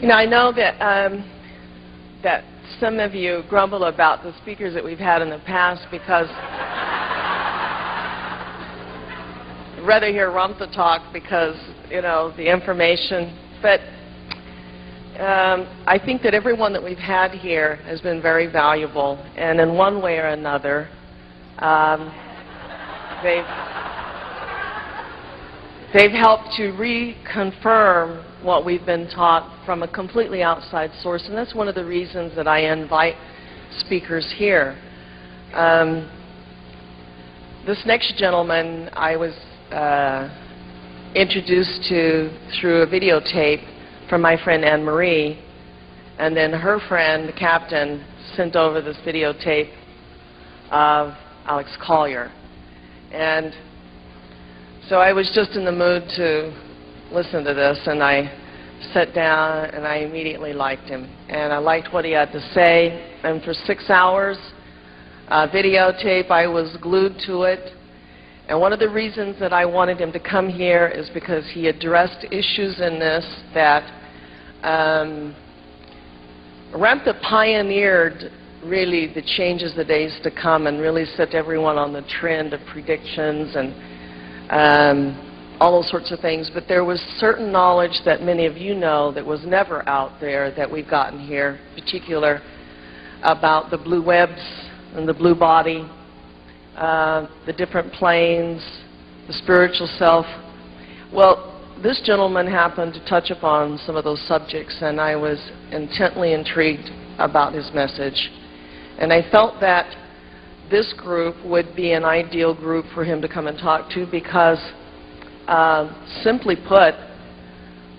You know, I know that some of you grumble about the speakers that we've had in the past because I'd rather hear Ramtha talk because, you know, the information. But I think that everyone that we've had here has been very valuable, and in one way or another, they've helped to reconfirm what we've been taught from a completely outside source, and that's one of the reasons that I invite speakers here. This next gentleman I was introduced to through a videotape from my friend Anne Marie, and then her friend, the captain, sent over this videotape of Alex Collier. And so I was just in the mood to listen to this, and I sat down and I immediately liked him. And I liked what he had to say, and for 6 hours, videotape, I was glued to it. And one of the reasons that I wanted him to come here is because he addressed issues in this that Ramtha pioneered really the changes the days to come and really set everyone on the trend of predictions and all those sorts of things. But there was certain knowledge that many of you know that was never out there that we've gotten here, in particular about the blue webs and the blue body, the different planes, the spiritual self. Well, this gentleman happened to touch upon some of those subjects, and I was intently intrigued about his message. And I felt that this group would be an ideal group for him to come and talk to because, simply put,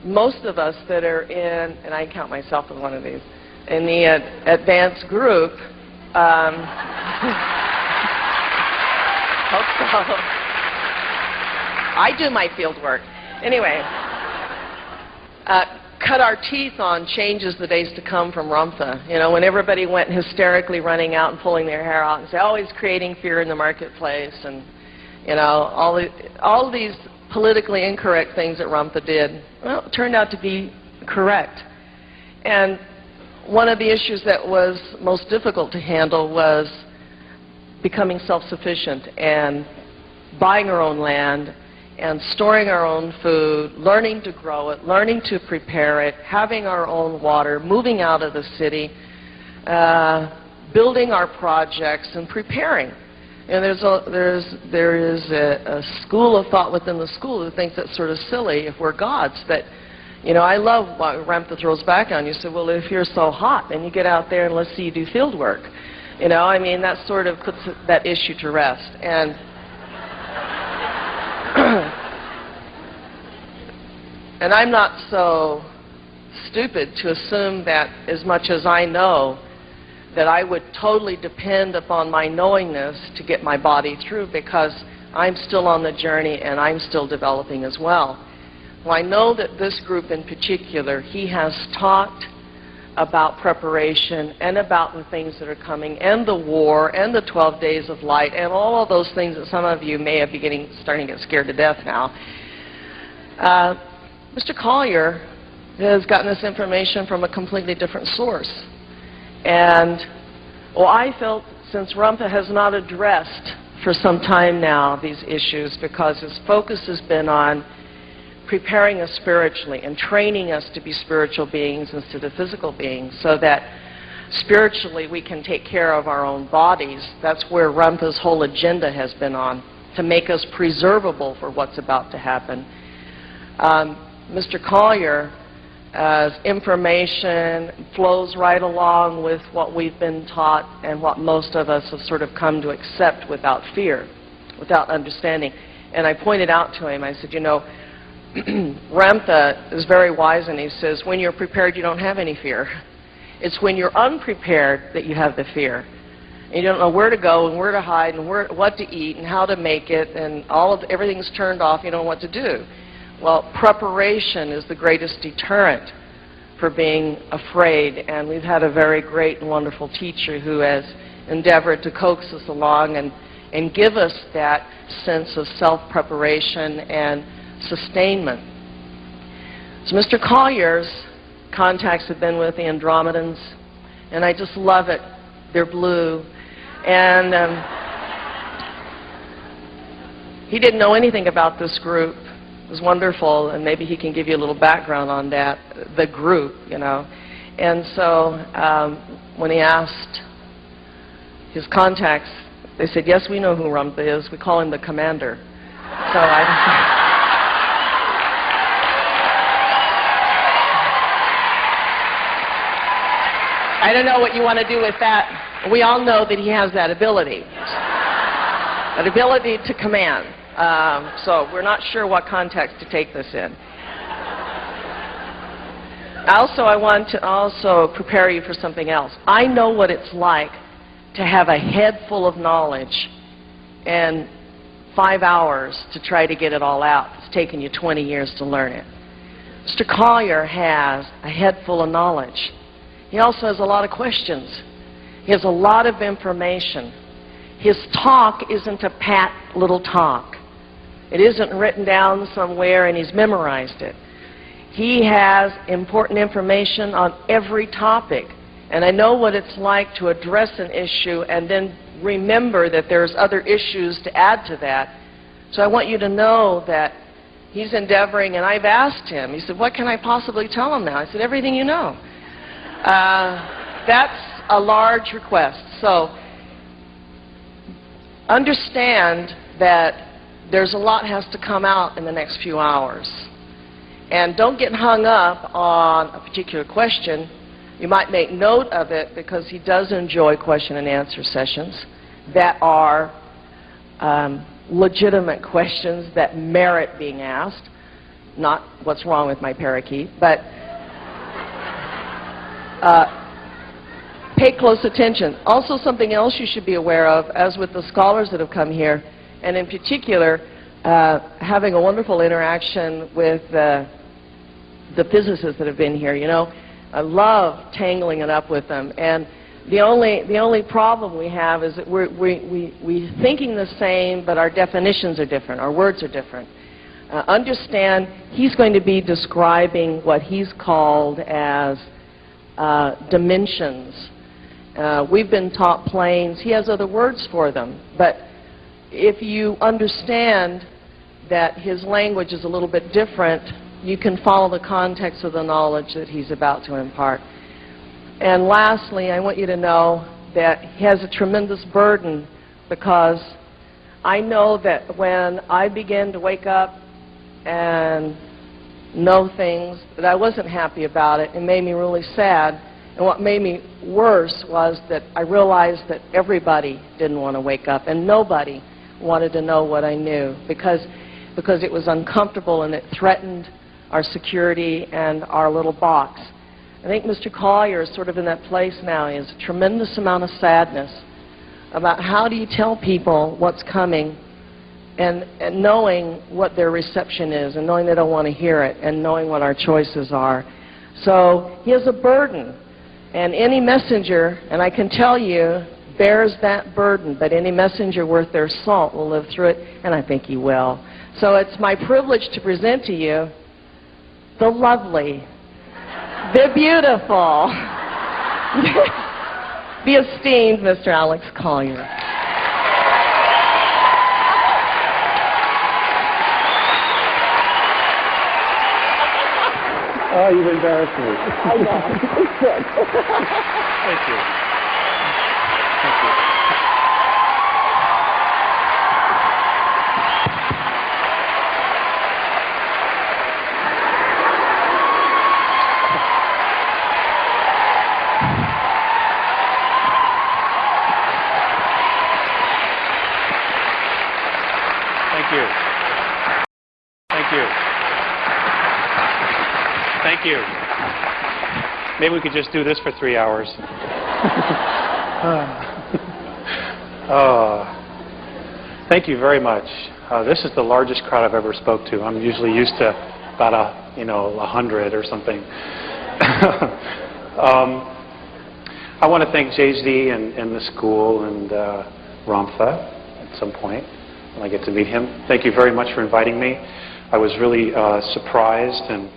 most of us that are in, and I count myself as one of these, in the advanced group, hope so. I do my field work. Anyway, cut our teeth on changes the days to come from Ramtha. You know, when everybody went hysterically running out and pulling their hair out and say, oh, he's creating fear in the marketplace, and, you know, all these politically incorrect things that Ramtha did, well, it turned out to be correct. And one of the issues that was most difficult to handle was becoming self-sufficient and buying our own land and storing our own food, learning to grow it, learning to prepare it, having our own water, moving out of the city, building our projects and preparing. And there is a school of thought within the school who thinks that's sort of silly if we're gods. But, you know, I love what Ramtha throws back on you. So, well, if you're so hot, then you get out there and let's see you do field work. You know, I mean, that sort of puts that issue to rest. And and I'm not so stupid to assume that as much as I know, that I would totally depend upon my knowingness to get my body through, because I'm still on the journey and I'm still developing as well. Well, I know that this group in particular, he has taught about preparation and about the things that are coming, and the war, and the 12 days of light, and all of those things that some of you may be starting to get scared to death now. Mr. Collier has gotten this information from a completely different source. And, well, I felt since Ramtha has not addressed for some time now these issues, because his focus has been on preparing us spiritually and training us to be spiritual beings instead of physical beings, so that spiritually we can take care of our own bodies. That's where Ramtha's whole agenda has been on, to make us preservable for what's about to happen. Mr. Collier's information flows right along with what we've been taught and what most of us have sort of come to accept without fear, without understanding. And I pointed out to him, I said, you know, Ramtha is very wise, and he says, when you're prepared, you don't have any fear. It's when you're unprepared that you have the fear. And you don't know where to go and where to hide and what to eat and how to make it, and everything's turned off, you don't know what to do. Well, preparation is the greatest deterrent for being afraid, and we've had a very great and wonderful teacher who has endeavored to coax us along and give us that sense of self-preparation and sustainment. So Mr. Collier's contacts have been with the Andromedans, and I just love it. They're blue. And he didn't know anything about this group. It was wonderful, and maybe he can give you a little background on that, the group, you know. And so when he asked his contacts, they said, yes, we know who Ramtha is. We call him the commander. So I don't know what you want to do with that. We all know that he has that ability to command. So we're not sure what context to take this in. Also, I want to also prepare you for something else. I know what it's like to have a head full of knowledge and 5 hours to try to get it all out. It's taken you 20 years to learn it. Mr. Collier has a head full of knowledge. He also has a lot of questions. He has a lot of information. His talk isn't a pat little talk. It isn't written down somewhere and he's memorized it. He has important information on every topic. And I know what it's like to address an issue and then remember that there's other issues to add to that. So I want you to know that he's endeavoring, and I've asked him, he said, what can I possibly tell him now? I said, everything you know. That's a large request. So understand that there's a lot has to come out in the next few hours. And don't get hung up on a particular question. You might make note of it because he does enjoy question and answer sessions that are legitimate questions that merit being asked. Not what's wrong with my parakeet, but pay close attention. Also, something else you should be aware of, as with the scholars that have come here, and in particular, having a wonderful interaction with the physicists that have been here. You know, I love tangling it up with them, and the only problem we have is that we're thinking the same, but our definitions are different, our words are different. Understand, he's going to be describing what he's called as dimensions. We've been taught planes. He has other words for them, but if you understand that his language is a little bit different, you can follow the context of the knowledge that he's about to impart. And lastly, I want you to know that he has a tremendous burden, because I know that when I began to wake up and know things, that I wasn't happy about it. It made me really sad. And what made me worse was that I realized that everybody didn't want to wake up, and nobody wanted to know what I knew, because it was uncomfortable and it threatened our security and our little box. I think Mr. Collier is sort of in that place now. He has a tremendous amount of sadness about how do you tell people what's coming, and knowing what their reception is, and knowing they don't want to hear it, and knowing what our choices are. So he has a burden, and any messenger, and I can tell you, bears that burden, but any messenger worth their salt will live through it, and I think he will. So it's my privilege to present to you the lovely, the beautiful, the esteemed Mr. Alex Collier. Oh, you've embarrassed me. I know. It's good. Thank you. Thank you. Thank you. Thank you. Thank you. Maybe we could just do this for 3 hours. Thank you very much. This is the largest crowd I've ever spoke to. I'm usually used to about 100 or something. I want to thank JZ and the school and Ramtha at some point when I get to meet him. Thank you very much for inviting me. I was really surprised and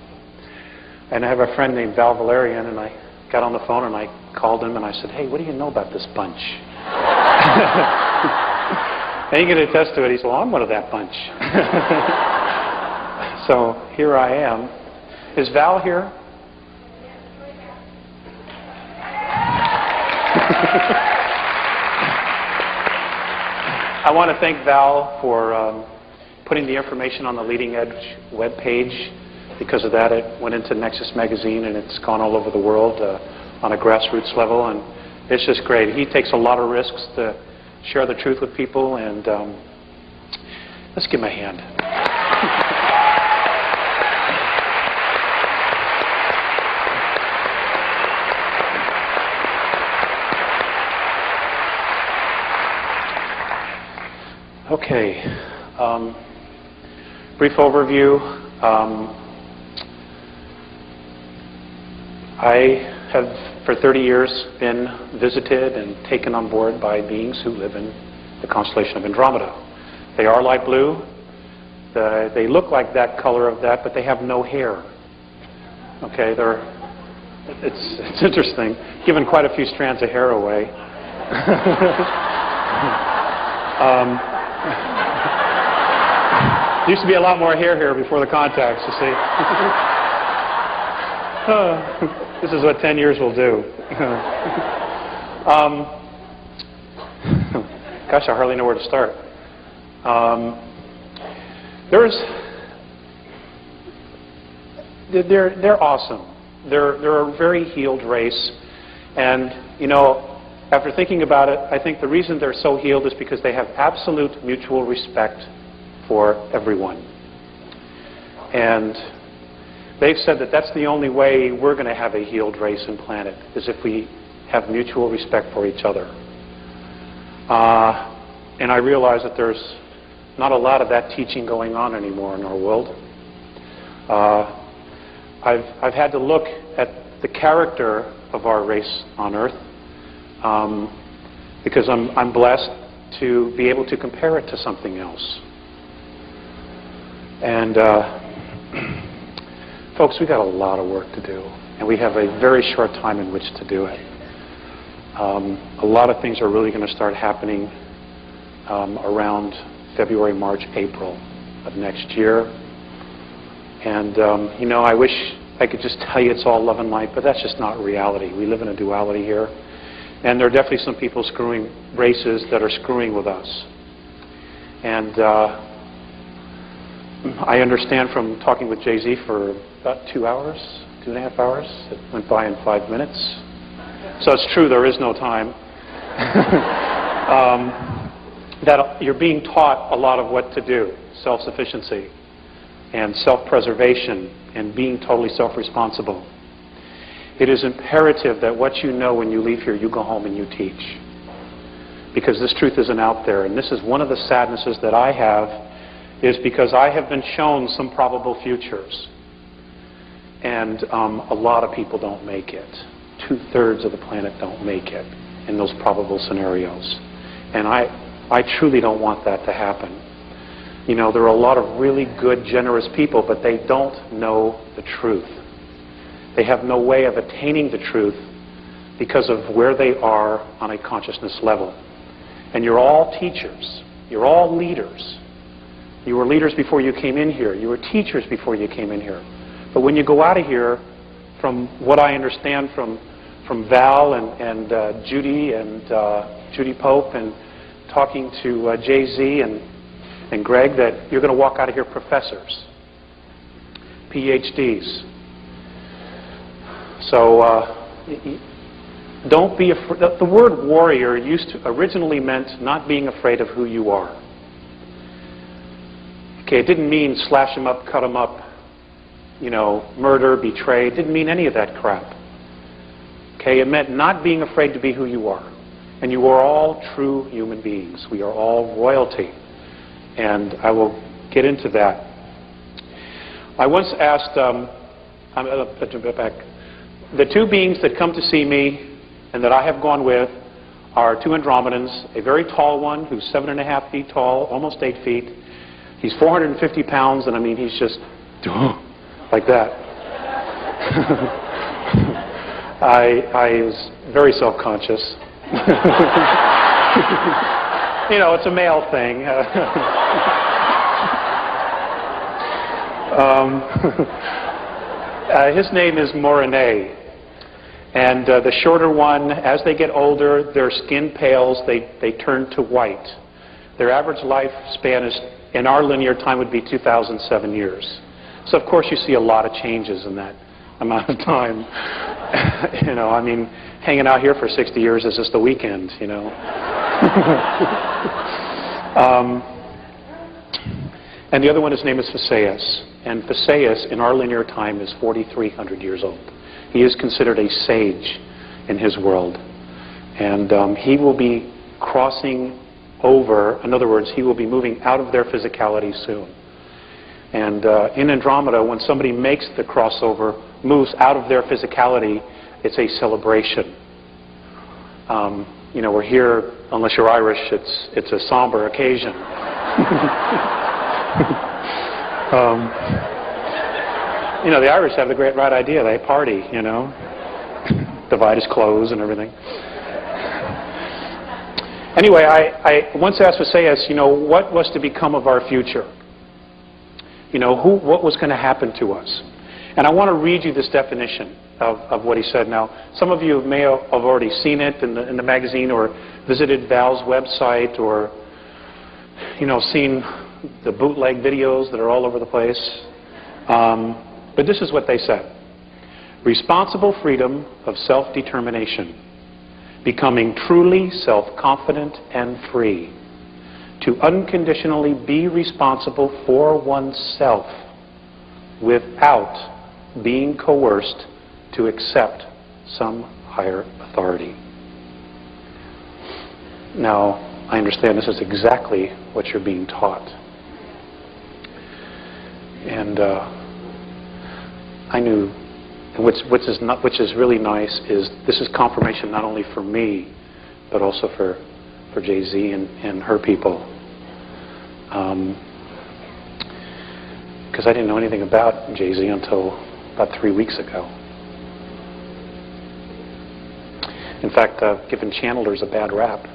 And I have a friend named Val Valerian, and I got on the phone and I called him and I said, hey, what do you know about this bunch? And he could attest to it. He said, well, I'm one of that bunch. So here I am. Is Val here? I want to thank Val for putting the information on the Leading Edge webpage. Because of that, it went into Nexus magazine, and it's gone all over the world on a grassroots level, and it's just great. He takes a lot of risks to share the truth with people, and let's give him a hand. Okay. Brief overview. I have, for 30 years, been visited and taken on board by beings who live in the constellation of Andromeda. They are light blue. They look like that color of that, but they have no hair. Okay, it's interesting. Given quite a few strands of hair away. Used to be a lot more hair here before the contacts, you see. This is what 10 years will do. Gosh, I hardly know where to start. They're awesome. They're a very healed race, and you know, after thinking about it, I think the reason they're so healed is because they have absolute mutual respect for everyone. And they've said that that's the only way we're going to have a healed race and planet, is if we have mutual respect for each other. And I realize that there's not a lot of that teaching going on anymore in our world. I've had to look at the character of our race on Earth, because I'm blessed to be able to compare it to something else. And folks, we've got a lot of work to do, and we have a very short time in which to do it. A lot of things are really going to start happening around February, March, April of next year. And, you know, I wish I could just tell you it's all love and light, but that's just not reality. We live in a duality here. And there are definitely some people screwing races that are screwing with us. And I understand from talking with Jay-Z for about 2 hours, 2.5 hours. It went by in 5 minutes. So it's true, there is no time. That you're being taught a lot of what to do. Self-sufficiency and self-preservation and being totally self-responsible. It is imperative that what you know when you leave here, you go home and you teach. Because this truth isn't out there. And this is one of the sadnesses that I have, is because I have been shown some probable futures. And a lot of people don't make it. 2/3 of the planet don't make it in those probable scenarios. And I truly don't want that to happen. You know, there are a lot of really good, generous people, but they don't know the truth. They have no way of attaining the truth because of where they are on a consciousness level. And you're all teachers. You're all leaders. You were leaders before you came in here. You were teachers before you came in here. But when you go out of here, from what I understand from Val and Judy and Judy Pope and talking to Jay-Z and Greg, that you're going to walk out of here professors, PhDs. So don't be afraid. The word warrior originally meant not being afraid of who you are. Okay, it didn't mean slash them up, cut them up, you know, murder, betray. It didn't mean any of that crap. Okay, it meant not being afraid to be who you are. And you are all true human beings. We are all royalty. And I will get into that. I once asked, the two beings that come to see me and that I have gone with are two Andromedans, a very tall one who's 7.5 feet tall, almost 8 feet. He's 450 pounds, and I mean, he's just like that. I was very self-conscious. You know, it's a male thing. His name is Morene. And the shorter one, as they get older, their skin pales, they turn to white. Their average lifespan is, in our linear time, would be 2007 years. So, of course, you see a lot of changes in that amount of time. You know, I mean, hanging out here for 60 years is just the weekend, you know. And the other one, his name is Phaseus. And Phaseus, in our linear time, is 4,300 years old. He is considered a sage in his world. And he will be crossing over, in other words, he will be moving out of their physicality soon. And in Andromeda, when somebody makes the crossover, moves out of their physicality, it's a celebration. You know, we're here, unless you're Irish, it's a somber occasion. You know, the Irish have the great right idea. They party, you know. Divide his clothes and everything. Anyway, I once asked Phaseus, you know, what was to become of our future? You know, what was going to happen to us? And I want to read you this definition of what he said. Now, some of you may have already seen it in the magazine or visited Val's website or, you know, seen the bootleg videos that are all over the place. But this is what they said. Responsible freedom of self-determination. Becoming truly self-confident and free. To unconditionally be responsible for oneself without being coerced to accept some higher authority. Now, I understand this is exactly what you're being taught. And I knew, which is really nice, is this is confirmation not only for me, but also for Jay-Z and her people. Because I didn't know anything about Jay-Z until about 3 weeks ago. In fact, I've given channelers a bad rap.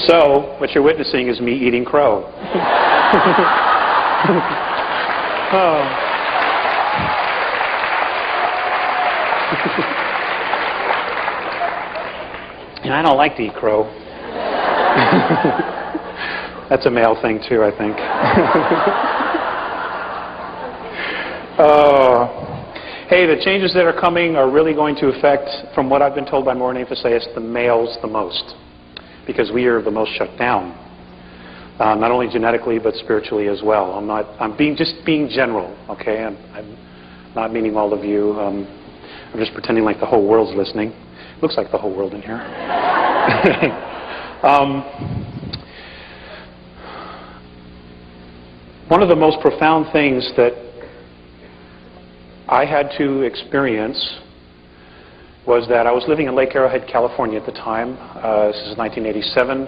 So, what you're witnessing is me eating crow. Oh. And I don't like to eat crow. That's a male thing too, I think. Hey, the changes that are coming are really going to affect, from what I've been told by Morene Phaseus, the males the most. Because we are the most shut down. Not only genetically, but spiritually as well. I'm just being general, okay? I'm not meaning all of you. I'm just pretending like the whole world's listening. Looks like the whole world in here. One of the most profound things that I had to experience was that I was living in Lake Arrowhead, California at the time. This is 1987.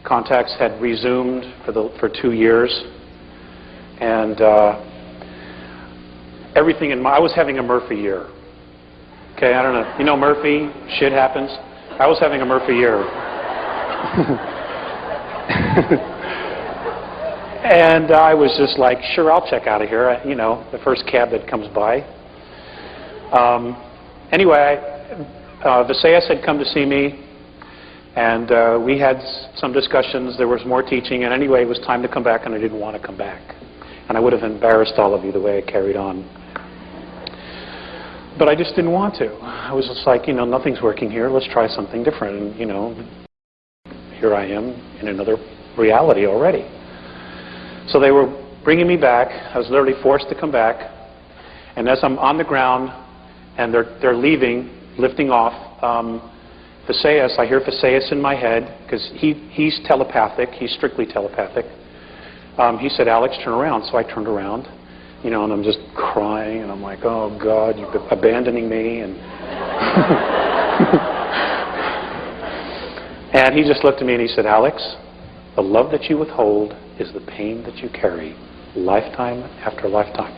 Contacts had resumed for 2 years. And everything I was having a Murphy year. Okay, I don't know. You know Murphy? Shit happens. I was having a Murphy year. And I was just like, sure, I'll check out of here. You know, the first cab that comes by. Anyway, Phaseus had come to see me, and we had some discussions. There was more teaching, and anyway, it was time to come back, and I didn't want to come back. And I would have embarrassed all of you the way I carried on. But I just didn't want to. I was just like, you know, nothing's working here. Let's try something different. And, you know, here I am in another reality already. So they were bringing me back. I was literally forced to come back. And as I'm on the ground, and they're leaving, lifting off, Phaseus, I hear Phaseus in my head, because he's telepathic, he's strictly telepathic. He said, Alex, turn around. So I turned around, you know, and I'm just crying, and I'm like, oh God, you're abandoning me. And And he just looked at me and he said, Alex, the love that you withhold is the pain that you carry, lifetime after lifetime.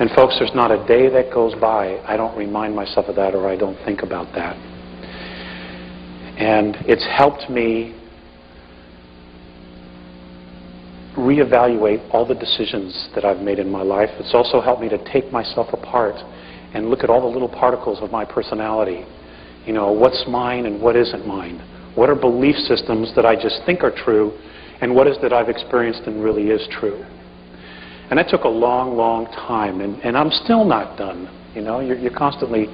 And folks, there's not a day that goes by I don't remind myself of that or I don't think about that. And it's helped me reevaluate all the decisions that I've made in my life. It's also helped me to take myself apart and look at all the little particles of my personality. You know, what's mine and what isn't mine? What are belief systems that I just think are true, and what is that I've experienced and really is true? And that took a long, long time, and I'm still not done. You know, you're constantly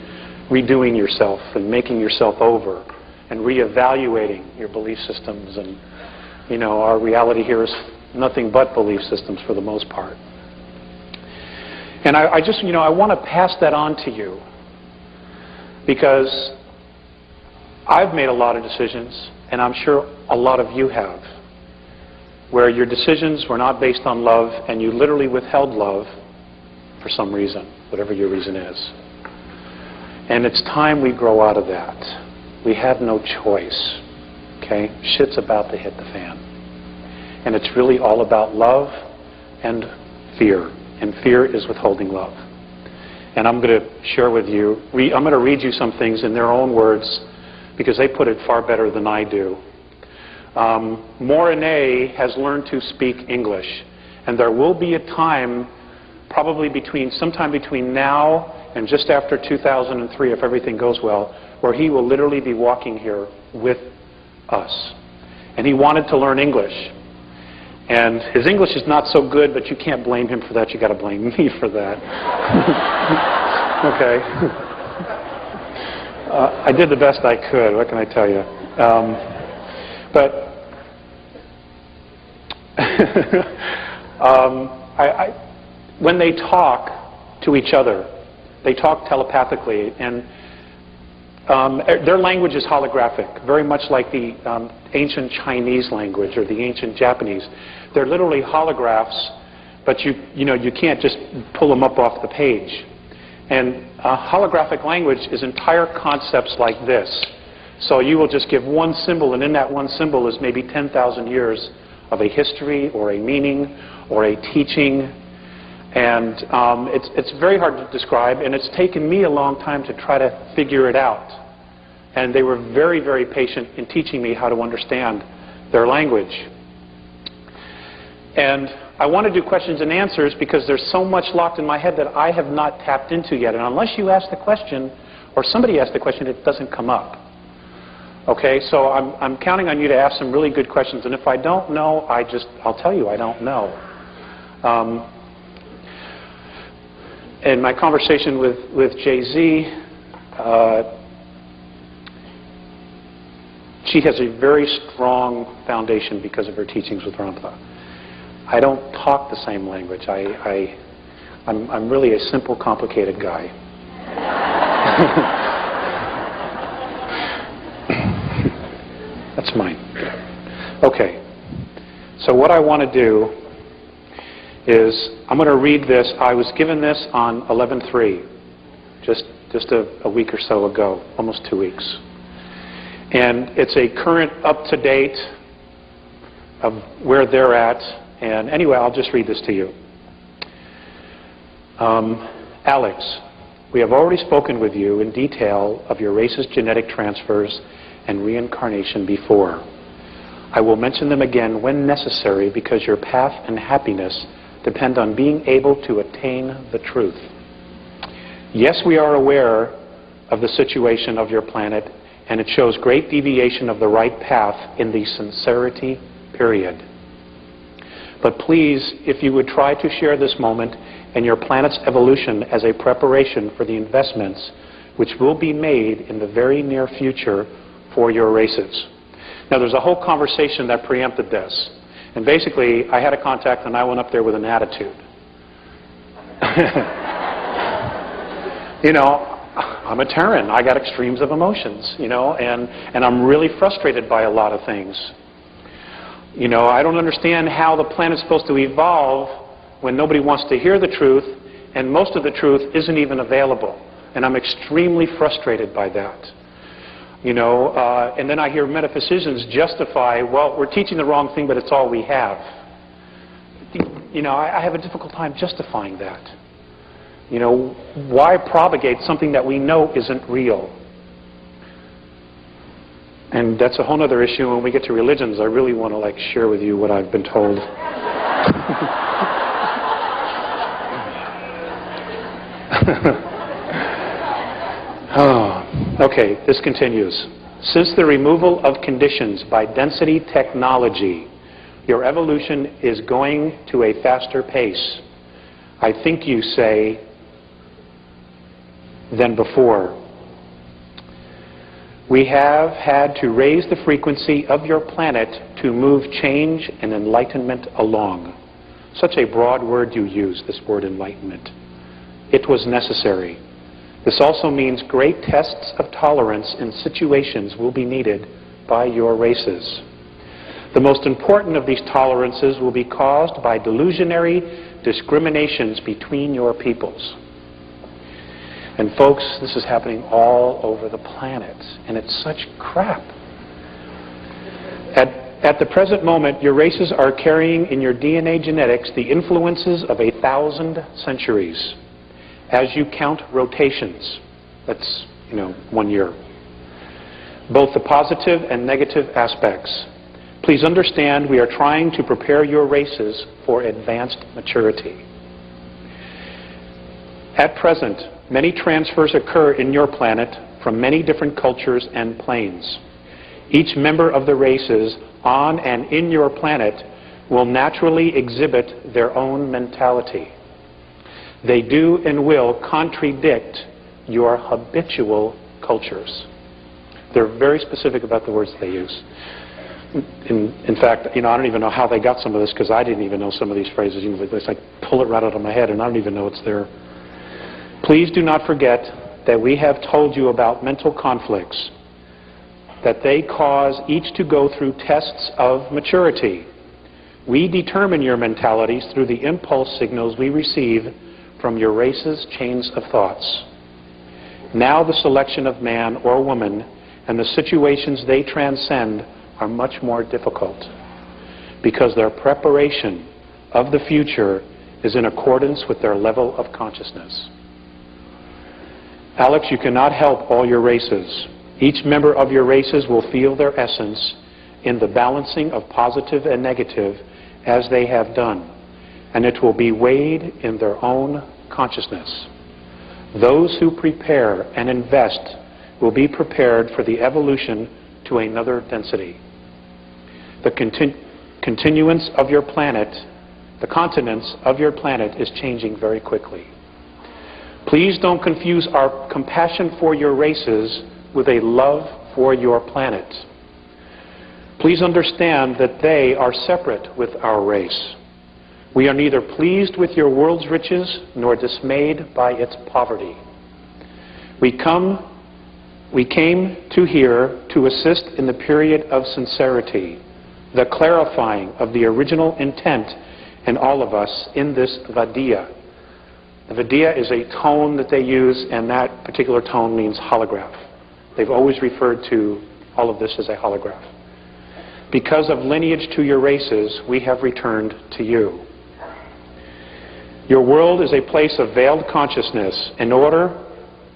redoing yourself and making yourself over and reevaluating your belief systems. And, you know, our reality here is nothing but belief systems for the most part. And I just, you know, I want to pass that on to you because I've made a lot of decisions, and I'm sure a lot of you have, where your decisions were not based on love and you literally withheld love for some reason, whatever your reason is. And it's time we grow out of that. We have no choice. Okay? Shit's about to hit the fan. And it's really all about love and fear. And fear is withholding love. And I'm going to share with you, I'm going to read you some things in their own words because they put it far better than I do. Morine has learned to speak English. And there will be a time, probably sometime between now and just after 2003, if everything goes well, where he will literally be walking here with us. And he wanted to learn English. And his English is not so good, but you can't blame him for that. You got to blame me for that. Okay. I did the best I could. What can I tell you? When they talk to each other, they talk telepathically, and their language is holographic, very much like the ancient Chinese language or the ancient Japanese. They're literally holographs, but you can't just pull them up off the page. And holographic language is entire concepts like this. So you will just give one symbol, and in that one symbol is maybe 10,000 years of a history or a meaning or a teaching. And it's very hard to describe, and it's taken me a long time to try to figure it out. And they were very, very patient in teaching me how to understand their language. And I want to do questions and answers because there's so much locked in my head that I have not tapped into yet. And unless you ask the question, or somebody asks the question, it doesn't come up. Okay, so I'm counting on you to ask some really good questions. And if I don't know, I'll tell you I don't know. In my conversation with Jay-Z, she has a very strong foundation because of her teachings with Ramtha. I don't talk the same language. I'm really a simple, complicated guy. That's mine. Okay. So what I want to do is I'm going to read this. I was given this on 11/3, just a week or so ago, almost 2 weeks. And it's a current up-to-date of where they're at. And anyway, I'll just read this to you. Alex, we have already spoken with you in detail of your race's genetic transfers and reincarnation before. I will mention them again when necessary because your path and happiness depend on being able to attain the truth. Yes, we are aware of the situation of your planet, and it shows great deviation of the right path in the sincerity period. But please, if you would try to share this moment and your planet's evolution as a preparation for the investments which will be made in the very near future for your races. Now, there's a whole conversation that preempted this. And basically, I had a contact and I went up there with an attitude. You know, I'm a Terran. I got extremes of emotions, you know, and I'm really frustrated by a lot of things. You know, I don't understand how the planet's supposed to evolve when nobody wants to hear the truth, and most of the truth isn't even available. And I'm extremely frustrated by that. And then I hear metaphysicians justify, well, we're teaching the wrong thing, but it's all we have. I have a difficult time justifying that. Why propagate something that we know isn't real? And that's a whole other issue. When we get to religions, I really want to share with you what I've been told. Okay, this continues. Since the removal of conditions by density technology, your evolution is going to a faster pace. I think you say than before. We have had to raise the frequency of your planet to move change and enlightenment along. Such a broad word you use, this word enlightenment. It was necessary. This also means great tests of tolerance in situations will be needed by your races. The most important of these tolerances will be caused by delusionary discriminations between your peoples. And folks, this is happening all over the planet, and it's such crap. At the present moment, your races are carrying in your DNA genetics the influences of 1,000 centuries. As you count rotations, that's, 1 year. Both the positive and negative aspects. Please understand we are trying to prepare your races for advanced maturity. At present, many transfers occur in your planet from many different cultures and planes. Each member of the races on and in your planet will naturally exhibit their own mentality. They do and will contradict your habitual cultures. They're very specific about the words they use. In fact, I don't even know how they got some of this, because I didn't even know some of these phrases. It's like pull it right out of my head, and I don't even know it's there. Please do not forget that we have told you about mental conflicts, that they cause each to go through tests of maturity. We determine your mentalities through the impulse signals we receive from your race's chains of thoughts. Now the selection of man or woman and the situations they transcend are much more difficult, because their preparation of the future is in accordance with their level of consciousness. Alex, you cannot help all your races. Each member of your races will feel their essence in the balancing of positive and negative as they have done, and it will be weighed in their own consciousness. Those who prepare and invest will be prepared for the evolution to another density. The continuance of your planet, the continents of your planet is changing very quickly. Please don't confuse our compassion for your races with a love for your planet. Please understand that they are separate with our race. We are neither pleased with your world's riches nor dismayed by its poverty. We came to here to assist in the period of sincerity, the clarifying of the original intent in all of us in this Vadya. The Vadya is a tone that they use, and that particular tone means holograph. They've always referred to all of this as a holograph. Because of lineage to your races, we have returned to you. Your world is a place of veiled consciousness. In order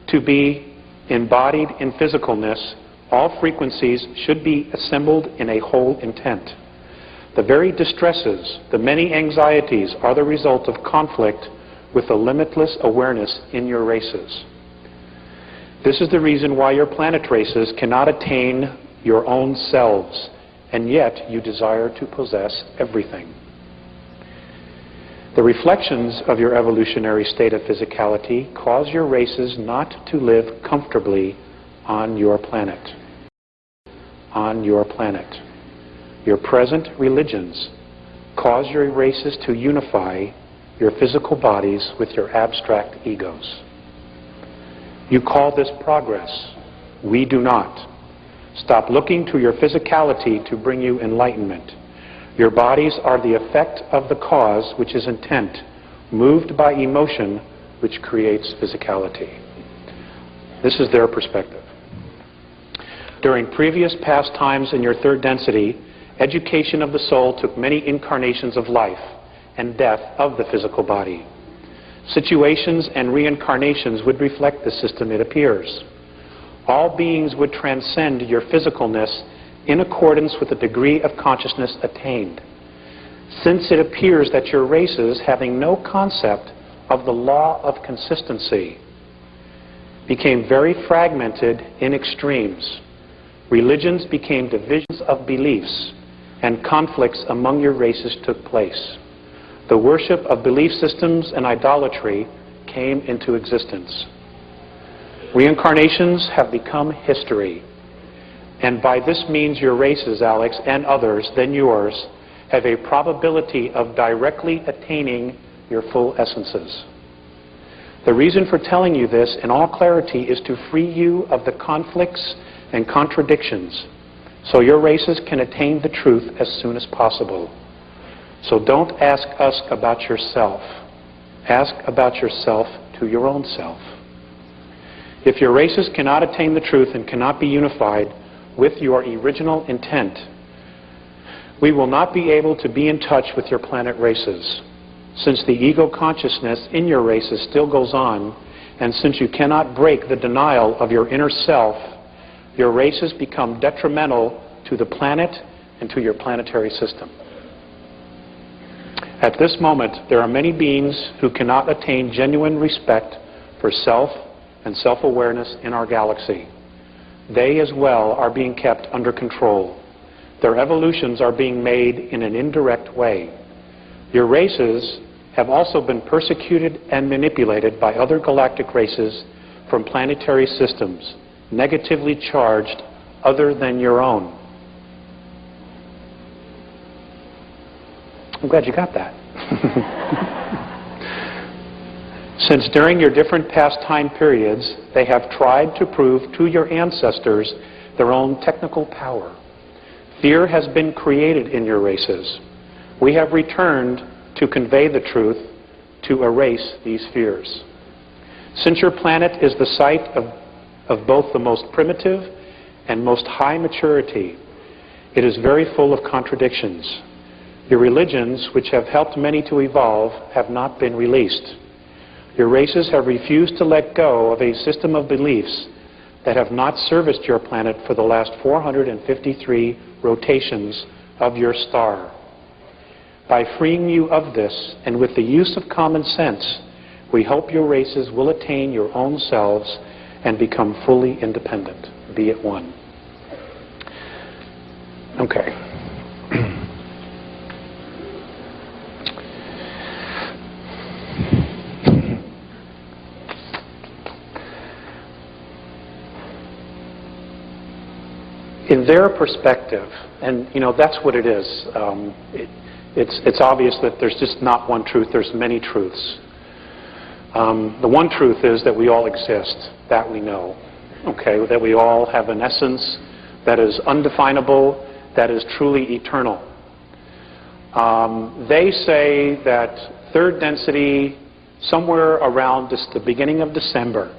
to be embodied in physicalness, all frequencies should be assembled in a whole intent. The very distresses, the many anxieties are the result of conflict with the limitless awareness in your races. This is the reason why your planet races cannot attain your own selves, and yet you desire to possess everything. The reflections of your evolutionary state of physicality cause your races not to live comfortably on your planet. On your planet. Your present religions cause your races to unify your physical bodies with your abstract egos. You call this progress. We do not. Stop looking to your physicality to bring you enlightenment. Your bodies are the effect of the cause, which is intent, moved by emotion, which creates physicality. This is their perspective. During previous past times in your third density, education of the soul took many incarnations of life and death of the physical body. Situations and reincarnations would reflect the system, it appears. All beings would transcend your physicalness in accordance with the degree of consciousness attained. Since it appears that your races, having no concept of the law of consistency, became very fragmented in extremes. Religions became divisions of beliefs, and conflicts among your races took place. The worship of belief systems and idolatry came into existence. Reincarnations have become history, and by this means your races, Alex, and others than yours, have a probability of directly attaining your full essences. The reason for telling you this in all clarity is to free you of the conflicts and contradictions, so your races can attain the truth as soon as possible. So don't ask us about yourself. Ask about yourself to your own self. If your races cannot attain the truth and cannot be unified with your original intent, we will not be able to be in touch with your planet races. Since the ego consciousness in your races still goes on, and since you cannot break the denial of your inner self, your races become detrimental to the planet and to your planetary system. At this moment, there are many beings who cannot attain genuine respect for self and self-awareness in our galaxy. They as well are being kept under control. Their evolutions are being made in an indirect way. Your races have also been persecuted and manipulated by other galactic races from planetary systems, negatively charged other than your own. I'm glad you got that. Since during your different past time periods, they have tried to prove to your ancestors their own technical power. Fear has been created in your races. We have returned to convey the truth, to erase these fears. Since your planet is the site of both the most primitive and most high maturity, it is very full of contradictions. Your religions, which have helped many to evolve, have not been released. Your races have refused to let go of a system of beliefs that have not serviced your planet for the last 453 rotations of your star. By freeing you of this, and with the use of common sense, we hope your races will attain your own selves and become fully independent. Be at one. Okay. In their perspective, and you know that's what it is. It's obvious that there's just not one truth. There's many truths. The one truth is that we all exist. That we know. Okay, that we all have an essence that is undefinable, that is truly eternal. They say that third density, somewhere around the beginning of December,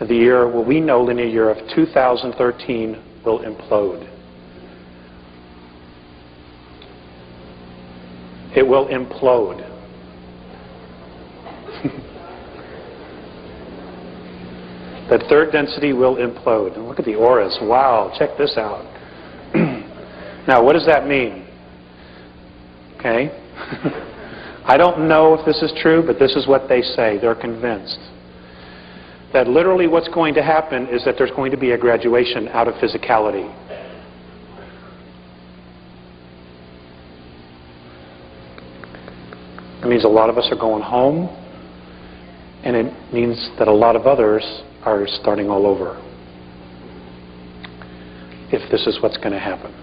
the year, what we know, linear year of 2013, will implode. It will implode. That third density will implode. And look at the auras. Wow, check this out. Now, what does that mean? Okay. I don't know if this is true, but this is what they say. They're convinced that literally what's going to happen is that there's going to be a graduation out of physicality. It means a lot of us are going home, and it means that a lot of others are starting all over, if this is what's going to happen.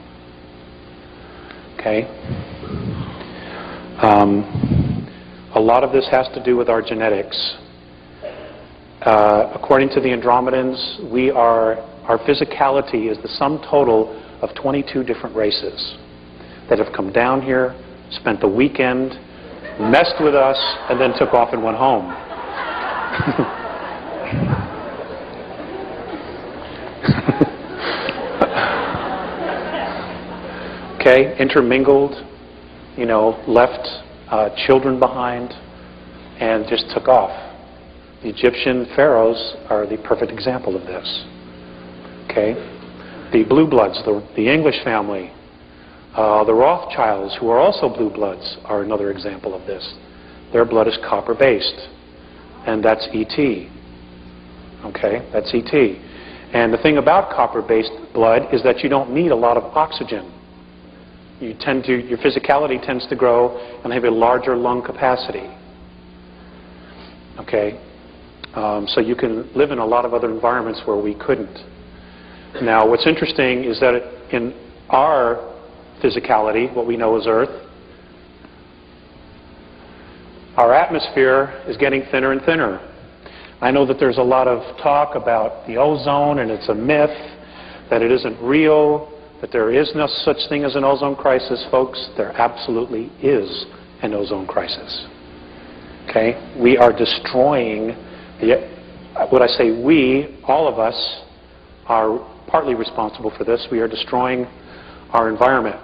Okay? A lot of this has to do with our genetics. According to the Andromedans, our physicality is the sum total of 22 different races that have come down here, spent the weekend, messed with us, and then took off and went home. Okay, intermingled, you know, left children behind, and just took off. The Egyptian pharaohs are the perfect example of this. Okay, the blue bloods, the English family, the Rothschilds, who are also blue bloods, are another example of this. Their blood is copper-based, and that's ET. Okay, that's ET. And the thing about copper-based blood is that you don't need a lot of oxygen. Your physicality tends to grow and have a larger lung capacity. Okay, so you can live in a lot of other environments where we couldn't. Now, what's interesting is that in our physicality, what we know as Earth, our atmosphere is getting thinner and thinner. I know that there's a lot of talk about the ozone, and it's a myth, that it isn't real, that there is no such thing as an ozone crisis. Folks, there absolutely is an ozone crisis. Okay? We are destroying what I say we, all of us, are partly responsible for this. We are destroying our environment.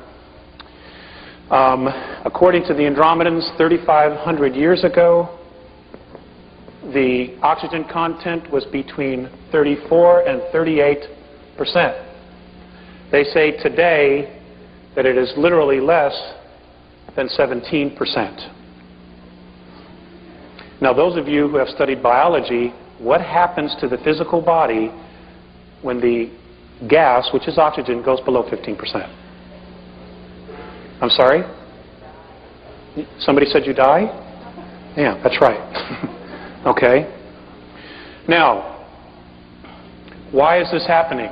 According to the Andromedans, 3,500 years ago, the oxygen content was between 34 and 38%. They say today that it is literally less than 17%. Now, those of you who have studied biology, what happens to the physical body when the gas, which is oxygen, goes below 15%? I'm sorry? Somebody said you die? Yeah, that's right. Okay. Now, why is this happening?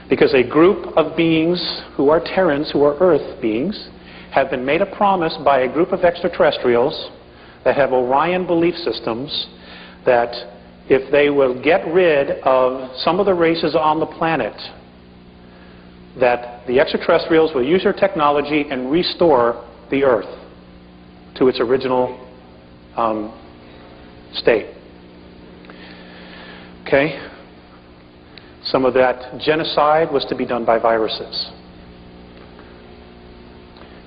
Because a group of beings who are Terrans, who are Earth beings, have been made a promise by a group of extraterrestrials that have Orion belief systems that if they will get rid of some of the races on the planet, that the extraterrestrials will use their technology and restore the Earth to its original state. Okay? Some of that genocide was to be done by viruses.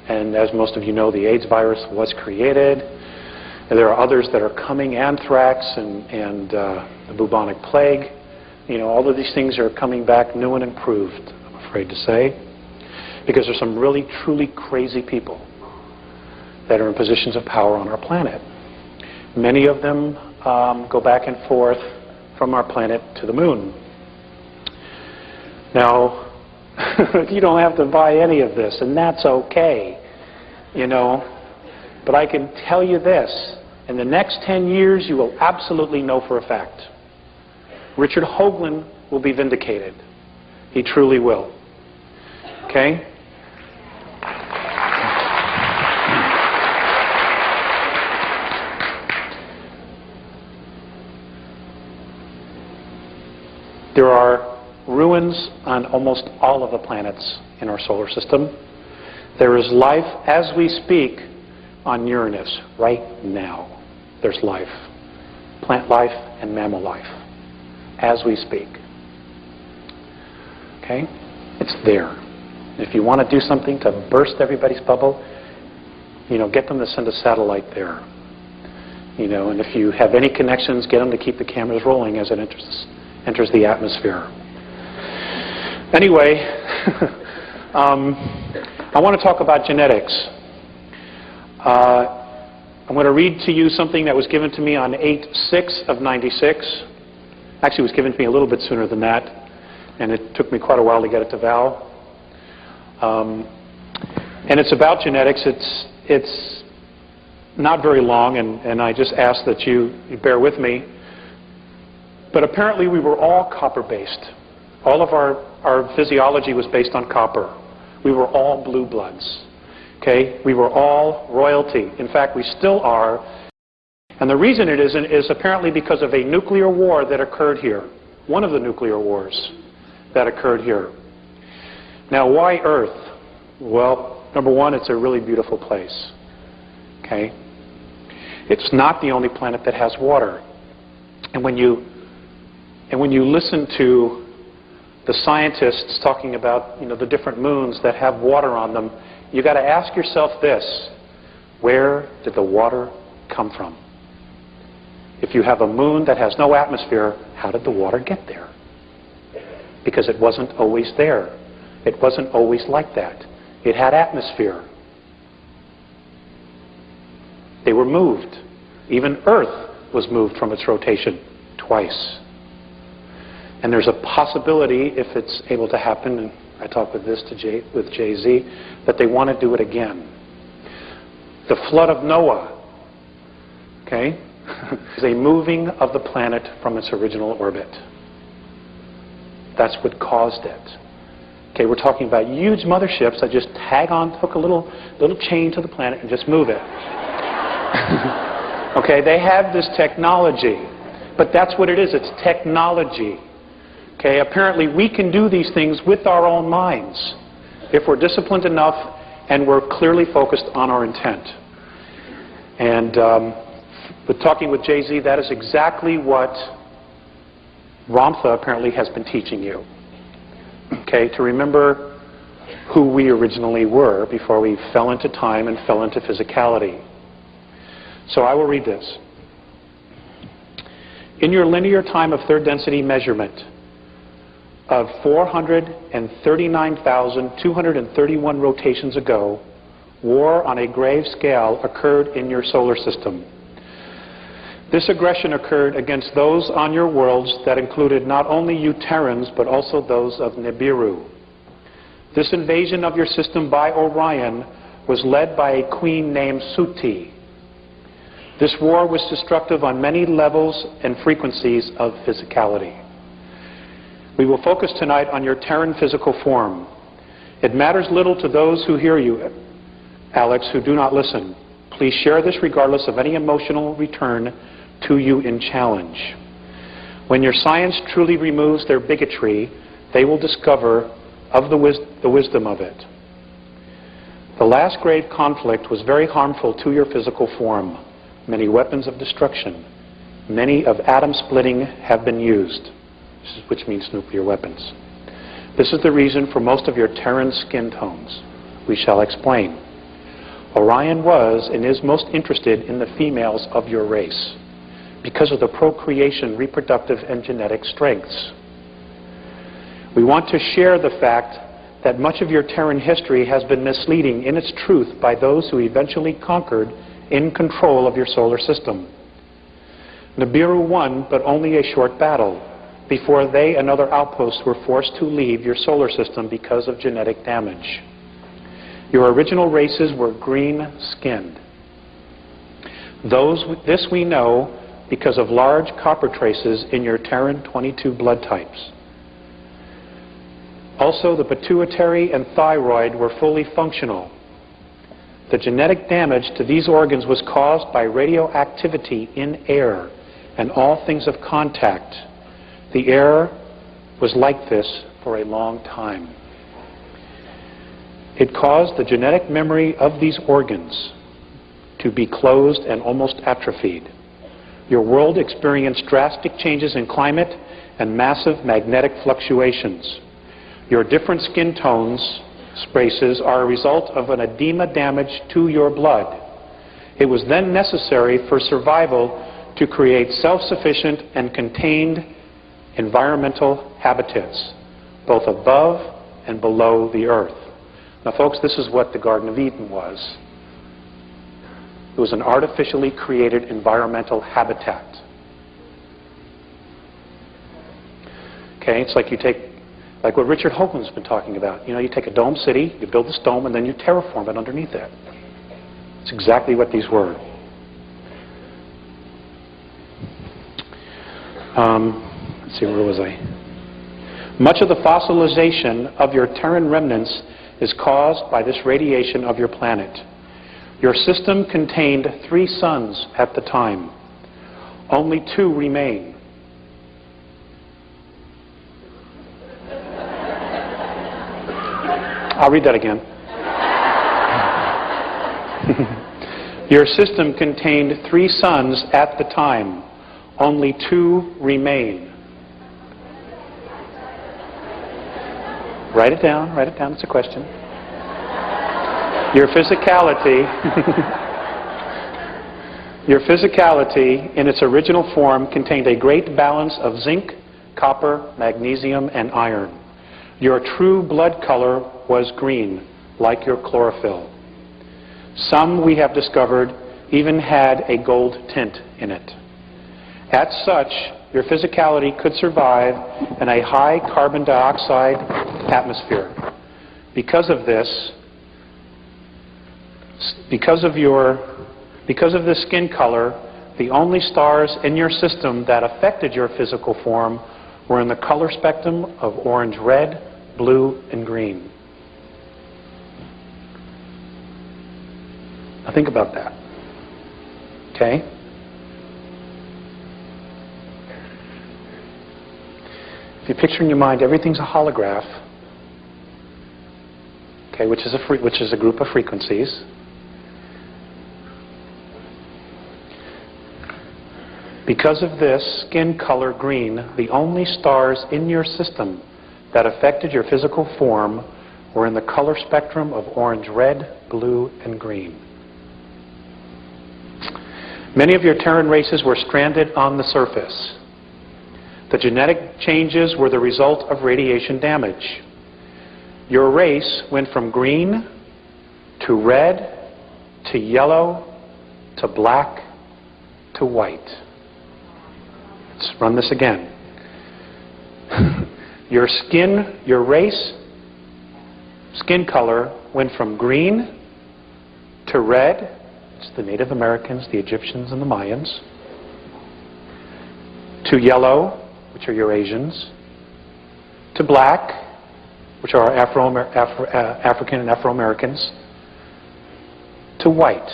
And as most of you know, the AIDS virus was created. And there are others that are coming, anthrax and the bubonic plague. You know, all of these things are coming back new and improved, I'm afraid to say, because there's some really, truly crazy people that are in positions of power on our planet. Many of them go back and forth from our planet to the moon. Now, you don't have to buy any of this, and that's okay, you know. But I can tell you this, in the next 10 years, you will absolutely know for a fact. Richard Hoagland will be vindicated. He truly will. Okay? There are ruins on almost all of the planets in our solar system. There is life as we speak on Uranus right now. There's life. Plant life and mammal life as we speak. Okay? It's there. If you want to do something to burst everybody's bubble, you know, get them to send a satellite there. You know, and if you have any connections, get them to keep the cameras rolling as it enters the atmosphere. Anyway, I want to talk about genetics. I'm going to read to you something that was given to me on 8/6 of 96. Actually, it was given to me a little bit sooner than that, and it took me quite a while to get it to Val. And it's about genetics. It's not very long, and I just ask that you bear with me. But apparently we were all copper-based. All of our physiology was based on copper. We were all blue bloods. Okay? We were all royalty. In fact, we still are. And the reason it isn't is apparently because of a nuclear war that occurred here. One of the nuclear wars that occurred here. Now, why Earth? Well, number one, it's a really beautiful place. Okay? It's not the only planet that has water. And when you listen to the scientists talking about, the different moons that have water on them, you got to ask yourself this: where did the water come from? If you have a moon that has no atmosphere, how did the water get there? Because it wasn't always there. It wasn't always like that. It had atmosphere. They were moved. Even Earth was moved from its rotation twice. And there's a possibility, if it's able to happen, and I talked with Jay-Z, that they want to do it again. The flood of Noah, okay, is a moving of the planet from its original orbit. That's what caused it. Okay, we're talking about huge motherships that just hook a little chain to the planet and just move it. Okay, they have this technology, but that's what it is. It's technology. Okay, apparently we can do these things with our own minds if we're disciplined enough and we're clearly focused on our intent. And with talking with Jay-Z, that is exactly what Ramtha apparently has been teaching you. Okay, to remember who we originally were before we fell into time and fell into physicality. So I will read this. In your linear time of third density measurement of 439,231 rotations ago, war on a grave scale occurred in your solar system. This aggression occurred against those on your worlds that included not only you Terrans, but also those of Nibiru. This invasion of your system by Orion was led by a queen named Suti. This war was destructive on many levels and frequencies of physicality. We will focus tonight on your Terran physical form. It matters little to those who hear you, Alex, who do not listen. Please share this regardless of any emotional return to you in challenge. When your science truly removes their bigotry, they will discover of the wisdom of it. The last grave conflict was very harmful to your physical form. Many weapons of destruction, many of atom splitting have been used, which means nuclear weapons. This is the reason for most of your Terran skin tones. We shall explain. Orion was and is most interested in the females of your race because of the procreation, reproductive, and genetic strengths. We want to share the fact that much of your Terran history has been misleading in its truth by those who eventually conquered in control of your solar system. Nibiru won, but only a short battle, before they and other outposts were forced to leave your solar system because of genetic damage. Your original races were green-skinned. This we know because of large copper traces in your Terran 22 blood types. Also, the pituitary and thyroid were fully functional. The genetic damage to these organs was caused by radioactivity in air and all things of contact. The air was like this for a long time. It caused the genetic memory of these organs to be closed and almost atrophied. Your world experienced drastic changes in climate and massive magnetic fluctuations. Your different skin tones, spraces, are a result of an edema damage to your blood. It was then necessary for survival to create self-sufficient and contained environmental habitats, both above and below the earth. Now, folks, this is what the Garden of Eden was. It was an artificially created environmental habitat. Okay, it's like like what Richard Hoagland's been talking about. You take a dome city, you build this dome, and then you terraform it underneath it. It's exactly what these were. Let's see, where was I? Much of the fossilization of your Terran remnants is caused by this radiation of your planet. Your system contained 3 suns at the time. Only 2 remain. I'll read that again. Your system contained 3 suns at the time. Only 2 remain. Write it down, it's a question. Your physicality, your physicality in its original form contained a great balance of zinc, copper, magnesium, and iron. Your true blood color was green, like your chlorophyll. Some, we have discovered, even had a gold tint in it. As such, your physicality could survive in a high carbon dioxide atmosphere. Because of this, because of this skin color, the only stars in your system that affected your physical form were in the color spectrum of orange, red, blue, and green. Now think about that. Okay? If you picture in your mind everything's a holograph, okay, which is a group of frequencies. Because of this skin color green, the only stars in your system that affected your physical form were in the color spectrum of orange, red, blue, and green. Many of your Terran races were stranded on the surface. The genetic changes were the result of radiation damage. Your race went from green to red to yellow to black to white. Let's run this again. Your race, skin color went from green to red. It's the Native Americans, the Egyptians, and the Mayans. To yellow, which are your Asians. To black, which are African and Afro-Americans. To white.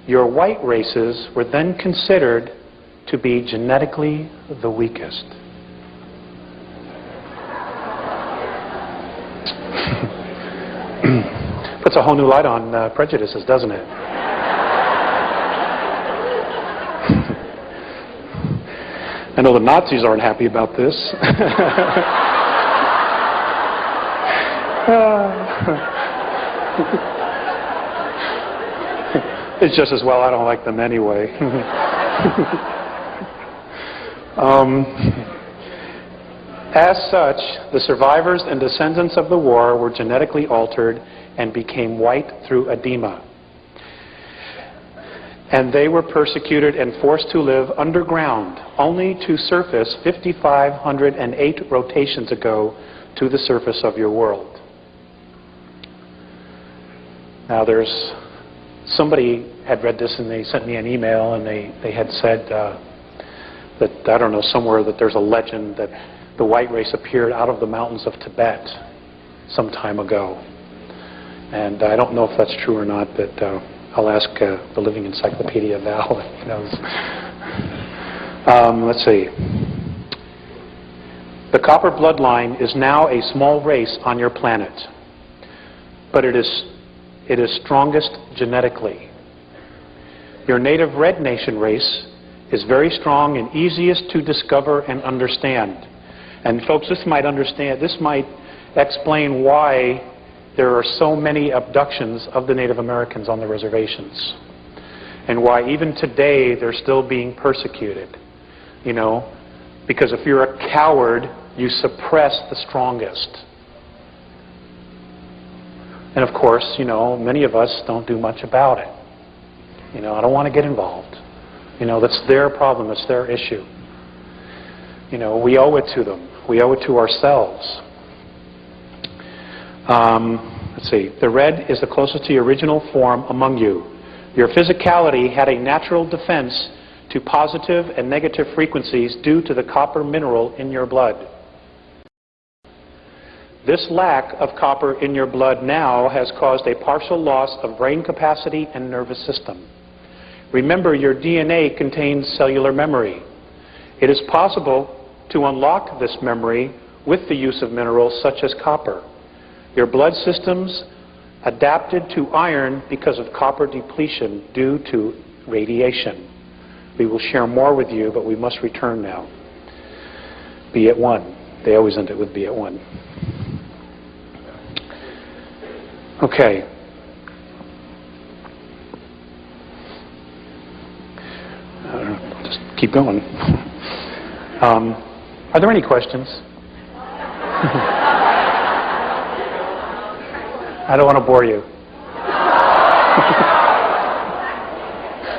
Your white races were then considered to be genetically the weakest. Puts a whole new light on prejudices, doesn't it? I know the Nazis aren't happy about this. It's just as well I don't like them anyway. As such, the survivors and descendants of the war were genetically altered and became white through edema. And they were persecuted and forced to live underground, only to surface 5,508 rotations ago to the surface of your world. Now somebody had read this and they sent me an email and they had said that, I don't know, somewhere that there's a legend that the white race appeared out of the mountains of Tibet some time ago. And I don't know if that's true or not, but I'll ask the Living Encyclopedia Val if he knows. Let's see. The copper bloodline is now a small race on your planet, but it is strongest genetically. Your native red nation race is very strong and easiest to discover and understand. And folks, this might explain why there are so many abductions of the Native Americans on the reservations, and why even today they're still being persecuted. You know, because if you're a coward, you suppress the strongest. And of course, you know, many of us don't do much about it. You know, I don't want to get involved. You know, that's their problem, it's their issue. You know, we owe it to them. We owe it to ourselves. Let's see. The red is the closest to your original form among you. Your physicality had a natural defense to positive and negative frequencies due to the copper mineral in your blood. This lack of copper in your blood now has caused a partial loss of brain capacity and nervous system. Remember, your DNA contains cellular memory. It is possible to unlock this memory with the use of minerals such as copper. Your blood systems adapted to iron because of copper depletion due to radiation. We will share more with you, but we must return now. Be at one. They always end it with be at one. Okay. Just keep going. Are there any questions? I don't want to bore you.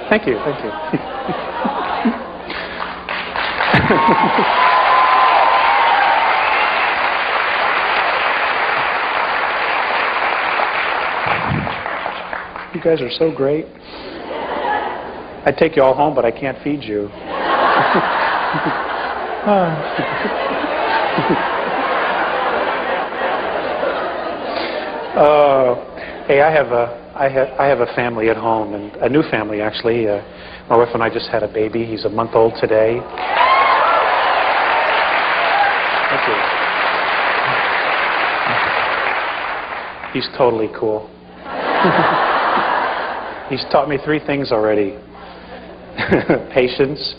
Thank you, thank you. You guys are so great. I'd take you all home, but I can't feed you. Hey, I have a family at home, and a new family actually. My wife and I just had a baby. He's a month old today. Thank you. He's totally cool. He's taught me 3 things already: patience,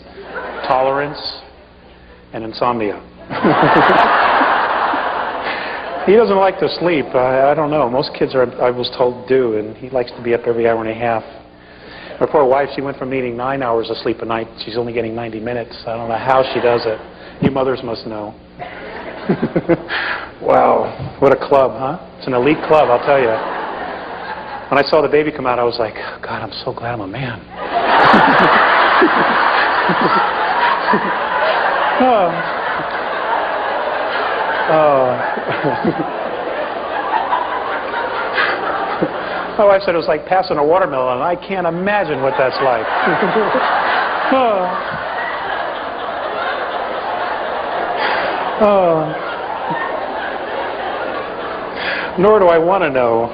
tolerance, and insomnia. He doesn't like to sleep. I don't know. Most kids are, I was told, do, and he likes to be up every hour and a half. My poor wife, she went from needing 9 hours of sleep a night. She's only getting 90 minutes. I don't know how she does it. You mothers must know. Wow. What a club, huh? It's an elite club, I'll tell you. When I saw the baby come out, I was like, God, I'm so glad I'm a man. My wife said it was like passing a watermelon, and I can't imagine what that's like. Nor do I want to know.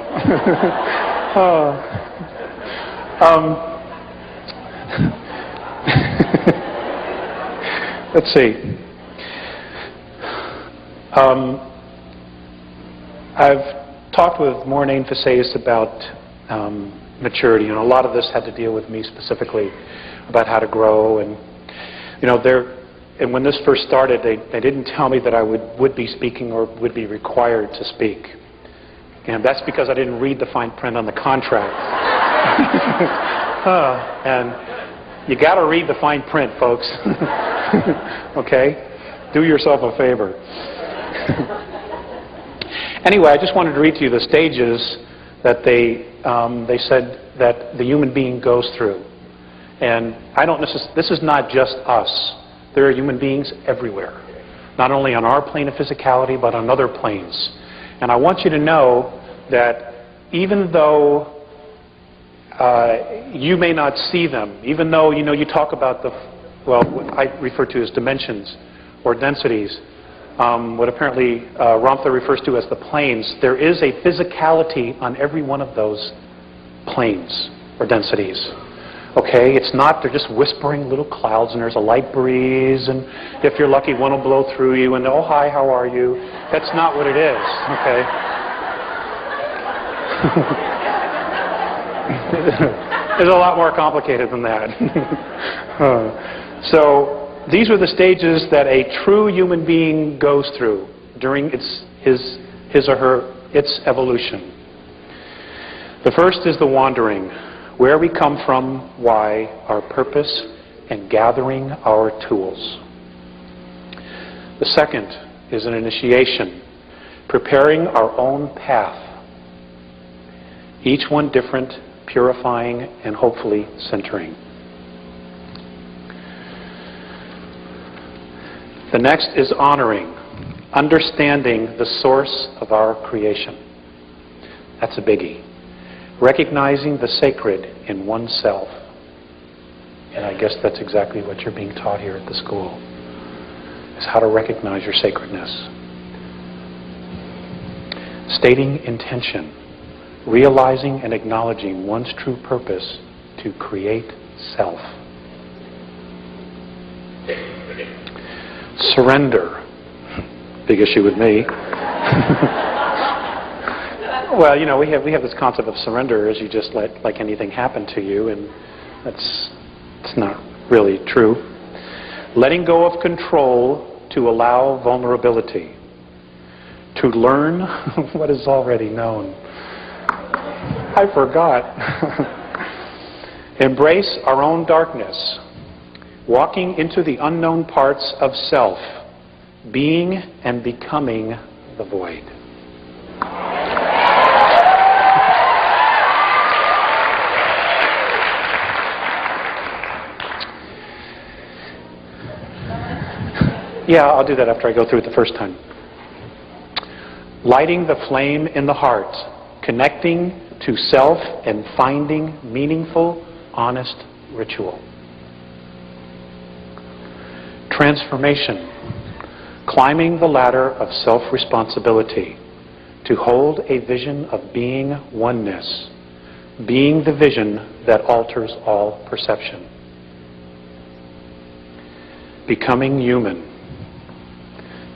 Let's see. I've talked with Maureen Faceus about maturity, and a lot of this had to deal with me specifically about how to grow. And and when this first started, they didn't tell me that I would be speaking or would be required to speak. And that's because I didn't read the fine print on the contract. And you got to read the fine print, folks. Okay? Do yourself a favor. Anyway, I just wanted to read to you the stages that they said that the human being goes through. And this is not just us. There are human beings everywhere. Not only on our plane of physicality, but on other planes. And I want you to know that even though you may not see them, even though you talk about what I refer to as dimensions or densities, what apparently Ramtha refers to as the planes, there is a physicality on every one of those planes or densities. Okay, it's not, they're just whispering little clouds, and there's a light breeze, and if you're lucky, one will blow through you, and oh, hi, how are you? That's not what it is, okay? It's a lot more complicated than that. So these are the stages that a true human being goes through during its evolution. The first is the wandering, where we come from, why, our purpose, and gathering our tools. The second is an initiation, preparing our own path, each one different, purifying, and hopefully centering. The next is honoring, understanding the source of our creation. That's a biggie. Recognizing the sacred in oneself. And I guess that's exactly what you're being taught here at the school, is how to recognize your sacredness. Stating intention, realizing and acknowledging one's true purpose to create self. Surrender, big issue with me. Well, we have this concept of surrender as you just let like anything happen to you, and it's not really true. Letting go of control to allow vulnerability. To learn what is already known. I forgot. Embrace our own darkness, walking into the unknown parts of self, being and becoming the void. Yeah, I'll do that after I go through it the first time. Lighting the flame in the heart, connecting to self and finding meaningful, honest ritual. Transformation, climbing the ladder of self-responsibility to hold a vision of being oneness, being the vision that alters all perception. Becoming human,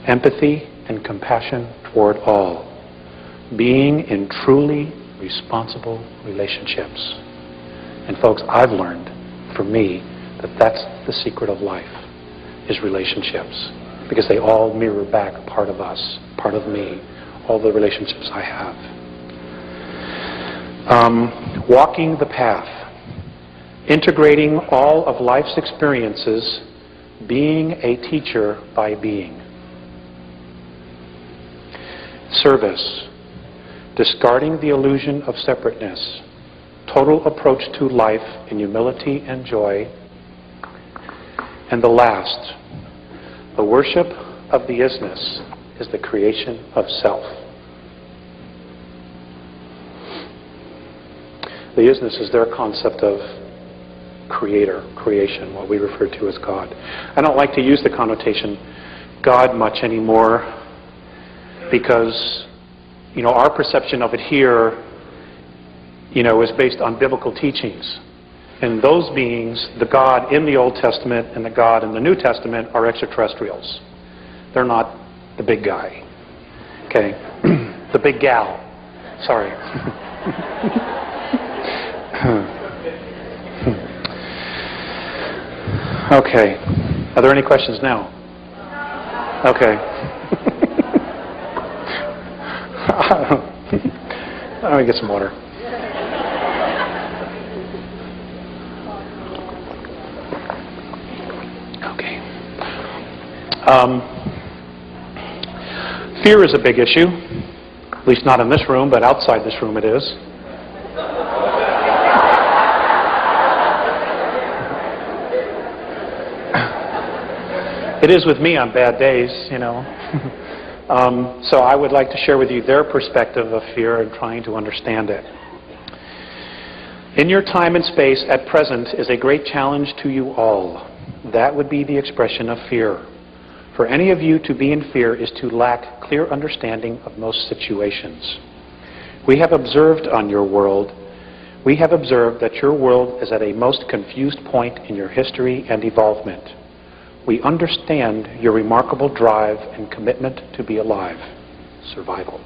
empathy and compassion toward all, being in truly responsible relationships. And folks, I've learned, for me, that that's the secret of life, is relationships. Because they all mirror back part of us, part of me, all the relationships I have. Walking the path, integrating all of life's experiences, being a teacher by being. Service, discarding the illusion of separateness, total approach to life in humility and joy. And the last, the worship of the isness is the creation of self. The isness is their concept of creator, creation, what we refer to as God. I don't like to use the connotation God much anymore because, our perception of it here, is based on biblical teachings. And those beings, the God in the Old Testament and the God in the New Testament, are extraterrestrials. They're not the big guy. Okay? The big gal. Sorry. Okay. Are there any questions now? Okay. Let me get some water. Okay. Fear is a big issue, at least not in this room, but outside this room it is. It is with me on bad days, So I would like to share with you their perspective of fear and trying to understand it. In your time and space at present is a great challenge to you all. That would be the expression of fear. For any of you to be in fear is to lack clear understanding of most situations. We have observed on your world, we have observed that your world is at a most confused point in your history and evolvement. We understand your remarkable drive and commitment to be alive, survival.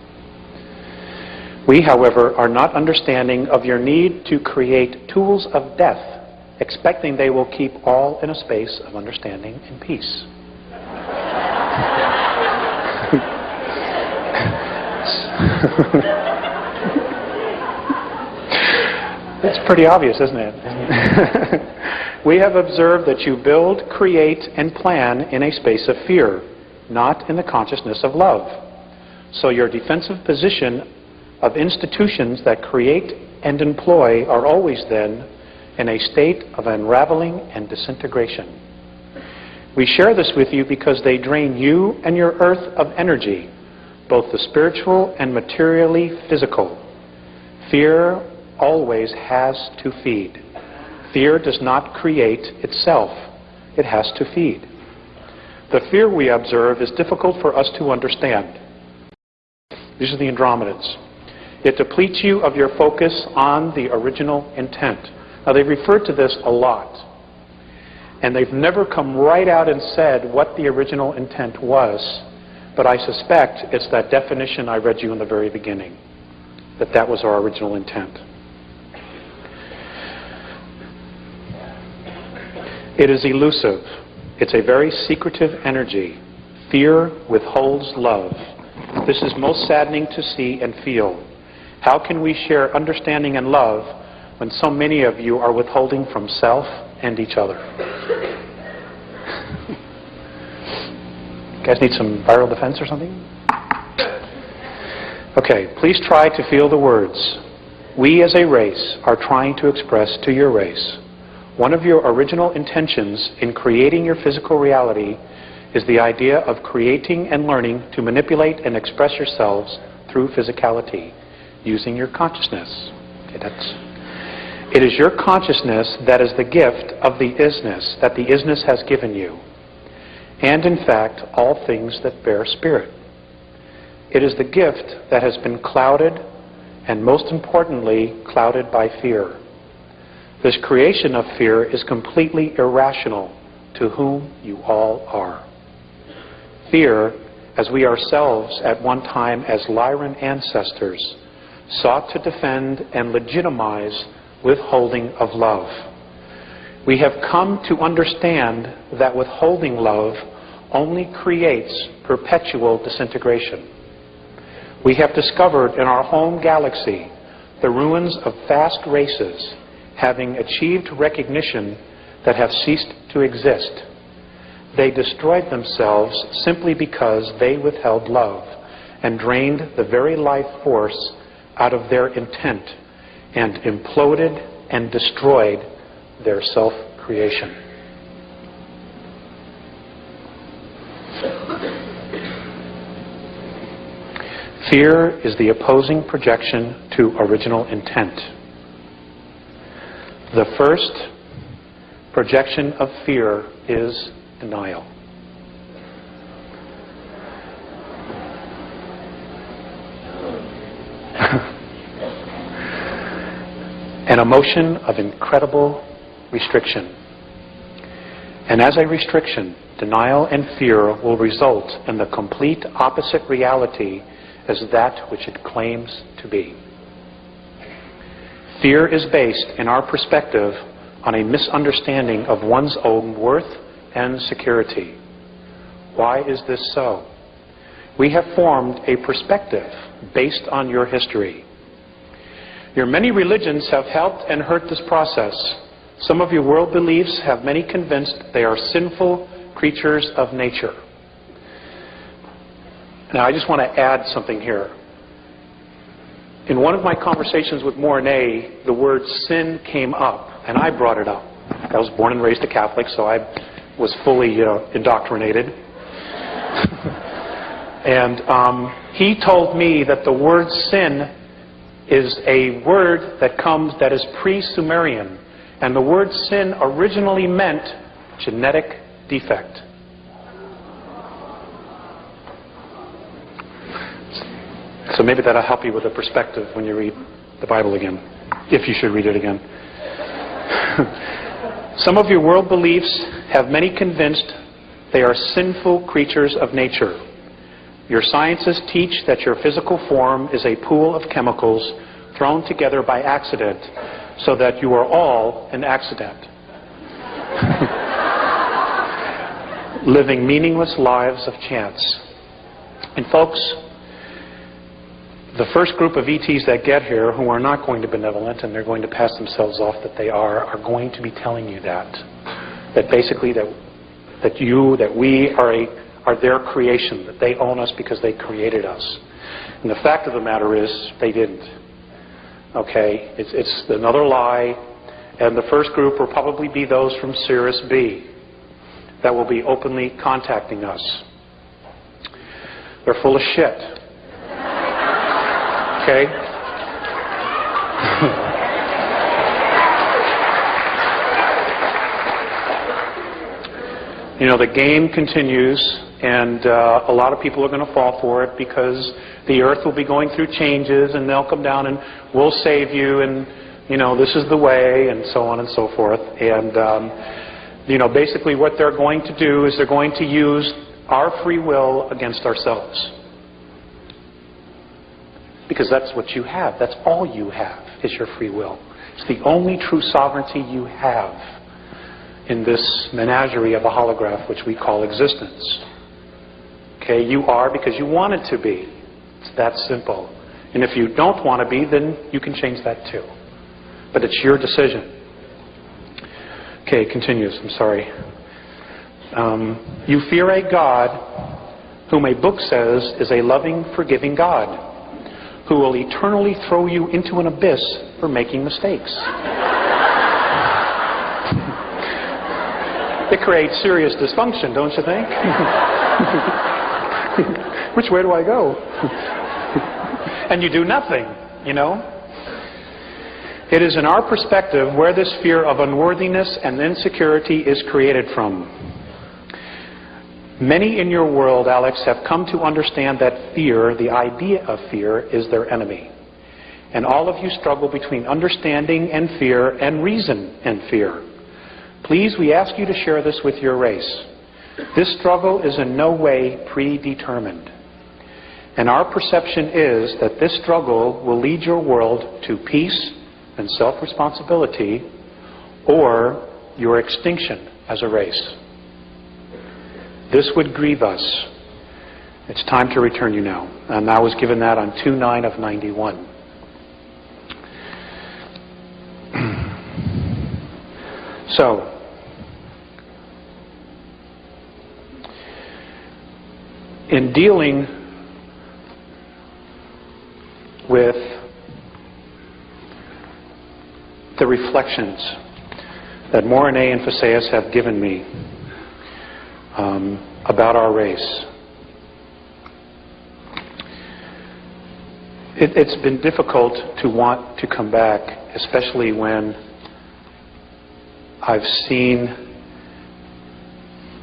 We, however, are not understanding of your need to create tools of death, expecting they will keep all in a space of understanding and peace. It's pretty obvious, isn't it? We have observed that you build, create, and plan in a space of fear, not in the consciousness of love. So your defensive position of institutions that create and employ are always then in a state of unraveling and disintegration. We share this with you because they drain you and your earth of energy, both the spiritual and materially physical. Fear always has to feed. Fear does not create itself. It has to feed. The fear we observe is difficult for us to understand. These are the Andromedans. It depletes you of your focus on the original intent. Now, they've referred to this a lot. And they've never come right out and said what the original intent was. But I suspect it's that definition I read you in the very beginning. That was our original intent. It is elusive. It's a very secretive energy. Fear withholds love. This is most saddening to see and feel. How can we share understanding and love when so many of you are withholding from self and each other? You guys need some viral defense or something? Okay, please try to feel the words. We as a race are trying to express to your race. One of your original intentions in creating your physical reality is the idea of creating and learning to manipulate and express yourselves through physicality, using your consciousness. Okay, it is your consciousness that is the gift of the isness that the isness has given you, and in fact all things that bear spirit. It is the gift that has been clouded, and most importantly, clouded by fear. This creation of fear is completely irrational to whom you all are. Fear, as we ourselves at one time as Lyran ancestors, sought to defend and legitimize withholding of love. We have come to understand that withholding love only creates perpetual disintegration. We have discovered in our home galaxy the ruins of vast races having achieved recognition that have ceased to exist. They destroyed themselves simply because they withheld love and drained the very life force out of their intent and imploded and destroyed their self-creation. Fear is the opposing projection to original intent. The first projection of fear is denial. An emotion of incredible restriction. And as a restriction, denial and fear will result in the complete opposite reality as that which it claims to be. Fear is based, in our perspective, on a misunderstanding of one's own worth and security. Why is this so? We have formed a perspective based on your history. Your many religions have helped and hurt this process. Some of your world beliefs have many convinced they are sinful creatures of nature. Now, I just want to add something here. In one of my conversations with Mornay, the word sin came up, and I brought it up. I was born and raised a Catholic, so I was fully indoctrinated. And he told me that the word sin is a word that is pre-Sumerian, and the word sin originally meant genetic defect. So maybe that'll help you with a perspective when you read the Bible again, if you should read it again. Some of your world beliefs have many convinced they are sinful creatures of nature. Your sciences teach that your physical form is a pool of chemicals thrown together by accident, so that you are all an accident. Living meaningless lives of chance. And folks, the first group of ETs that get here, who are not going to be benevolent and they're going to pass themselves off that they are going to be telling you that basically that we are their creation, that they own us because they created us. And the fact of the matter is, they didn't. Okay, it's another lie, and the first group will probably be those from Sirius B that will be openly contacting us. They're full of shit. Okay? You know, the game continues, and a lot of people are going to fall for it because the earth will be going through changes, and they'll come down and we'll save you, and, you know, this is the way, and so on and so forth. And, you know, basically what they're going to do is they're going to use our free will against ourselves. Because that's what you have. That's all you have, is your free will. It's the only true sovereignty you have in this menagerie of a holograph which we call existence. Okay, you are because you want it to be. It's that simple. And if you don't want to be, then you can change that too. But it's your decision. Okay, it continues. I'm sorry. You fear a God whom a book says is a loving, forgiving God, who will eternally throw you into an abyss for making mistakes. It creates serious dysfunction, don't you think? Which way do I go? And you do nothing, you know? It is in our perspective where this fear of unworthiness and insecurity is created from. Many in your world, Alex, have come to understand that fear, the idea of fear, is their enemy. And all of you struggle between understanding and fear and reason and fear. Please, we ask you to share this with your race. This struggle is in no way predetermined. And our perception is that this struggle will lead your world to peace and self-responsibility, or your extinction as a race. This would grieve us. It's time to return you now. And I was given that on 2/9 of 91. So, in dealing with the reflections that Morine and Phaseus have given me about our race, it's been difficult to want to come back, especially when I've seen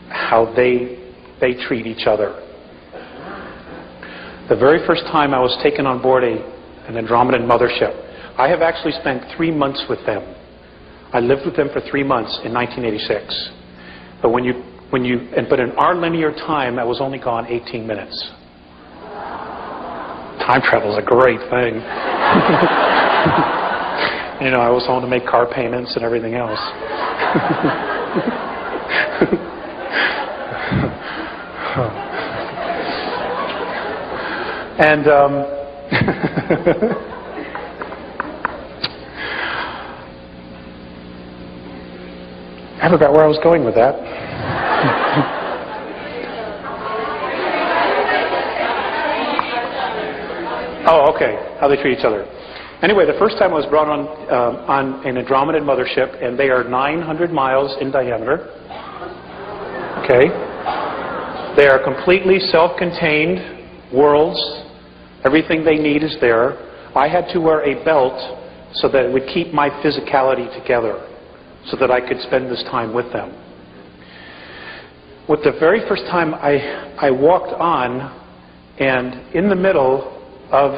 how they treat each other. The very first time I was taken on board an Andromedan mothership, I have actually spent 3 months with them. I lived with them for 3 months in 1986. But but in our linear time, I was only gone 18 minutes. Time travel is a great thing. You know, I was home to make car payments and everything else. And I forgot where I was going with that. Oh, okay. How they treat each other. Anyway, the first time I was brought on an Andromedan mothership, and they are 900 miles in diameter. Okay. They are completely self-contained worlds. Everything they need is there. I had to wear a belt so that it would keep my physicality together, so that I could spend this time with them. With the very first time I walked on, and in the middle of,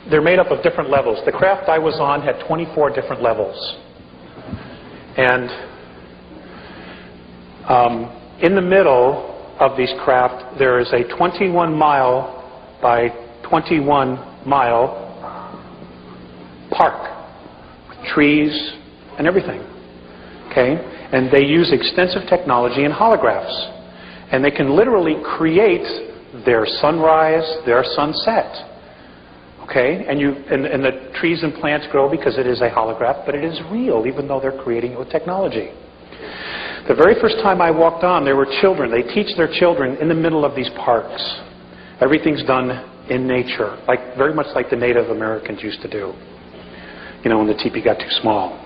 they're made up of different levels. The craft I was on had 24 different levels. And in the middle of these craft, there is a 21 mile by 21 mile park with trees and everything. Okay? And they use extensive technology and holographs. And they can literally create their sunrise, their sunset. Okay? And the trees and plants grow because it is a holograph, but it is real, even though they're creating it with technology. The very first time I walked on, there were children. They teach their children in the middle of these parks. Everything's done in nature, like very much like the Native Americans used to do. You know, when the teepee got too small.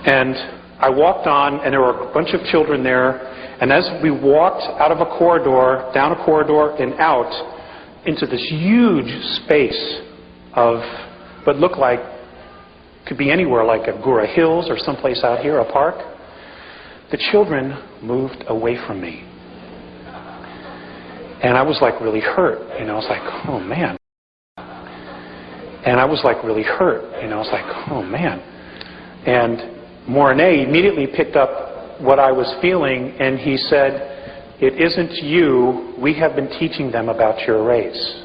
And I walked on, and there were a bunch of children there. And as we walked out of a corridor, down a corridor, and out into this huge space of what looked like, could be anywhere, like Agura Hills or someplace out here, a park, the children moved away from me. And I was like really hurt. You know, I was like, oh man. And I was like really hurt. You know, I was like, oh man. And Morine immediately picked up what I was feeling, and he said, it isn't you, we have been teaching them about your race.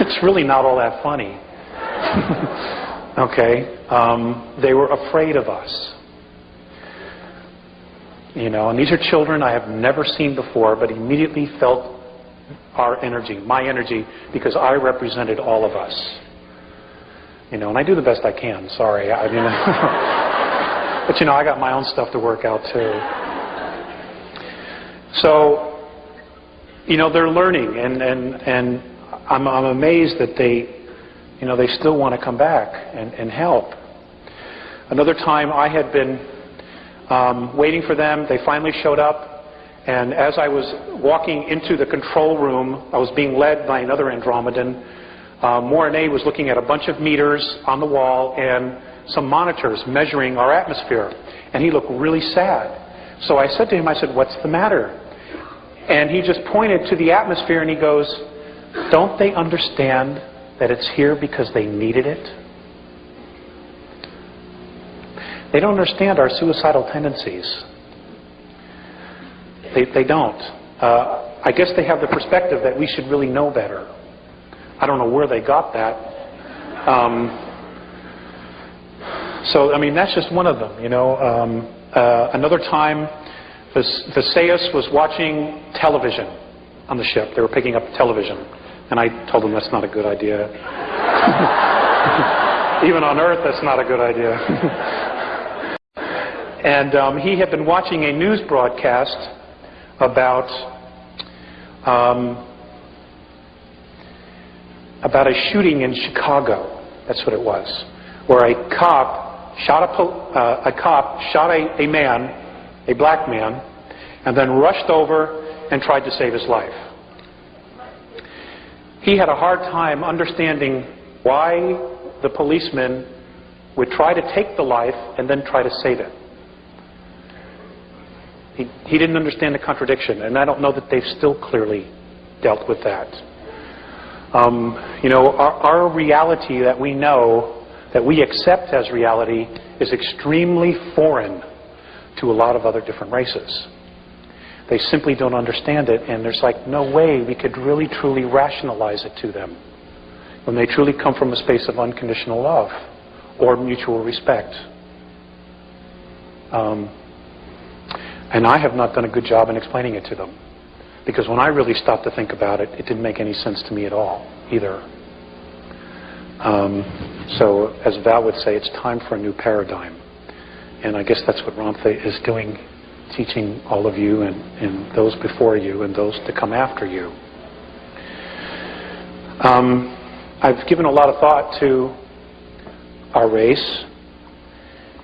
It's really not all that funny. Okay? They were afraid of us. You know, and these are children I have never seen before, but immediately felt our energy, my energy, because I represented all of us. You know, and I do the best I can, sorry. I mean, but you know, I got my own stuff to work out too. So, you know, they're learning, and I'm amazed that they, you know, they still want to come back and help. Another time I had been waiting for them. They finally showed up. And as I was walking into the control room, I was being led by another Andromedan. Mornay was looking at a bunch of meters on the wall and some monitors measuring our atmosphere. And he looked really sad. So I said to him, I said, "What's the matter?" And he just pointed to the atmosphere and he goes, "Don't they understand that it's here because they needed it?" They don't understand our suicidal tendencies. They don't. I guess they have the perspective that we should really know better. I don't know where they got that. So, I mean, that's just one of them, you know. Another time, Visayas was watching television on the ship. They were picking up television. And I told them that's not a good idea. Even on Earth, that's not a good idea. And he had been watching a news broadcast about a shooting in Chicago. That's what it was, where a cop shot a man, a black man, and then rushed over and tried to save his life. He had a hard time understanding why the policeman would try to take the life and then try to save it. He didn't understand the contradiction, and I don't know that they've still clearly dealt with that. You know, our reality that we know, that we accept as reality, is extremely foreign to a lot of other different races. They simply don't understand it, and there's like no way we could really truly rationalize it to them when they truly come from a space of unconditional love or mutual respect. And I have not done a good job in explaining it to them, because when I really stopped to think about it, it didn't make any sense to me at all either. So as Val would say, it's time for a new paradigm. And I guess that's what Ramtha is doing, teaching all of you and those before you and those to come after you. I've given a lot of thought to our race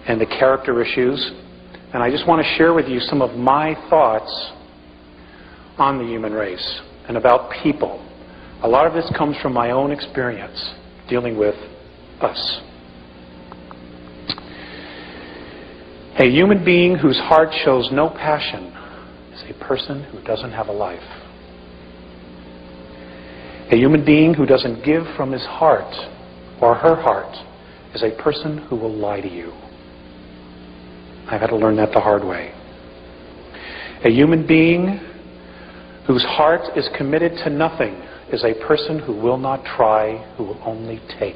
and the character issues, and I just want to share with you some of my thoughts on the human race and about people. A lot of this comes from my own experience dealing with us. A human being whose heart shows no passion is a person who doesn't have a life. A human being who doesn't give from his heart or her heart is a person who will lie to you. I've had to learn that the hard way. A human being whose heart is committed to nothing is a person who will not try, who will only take.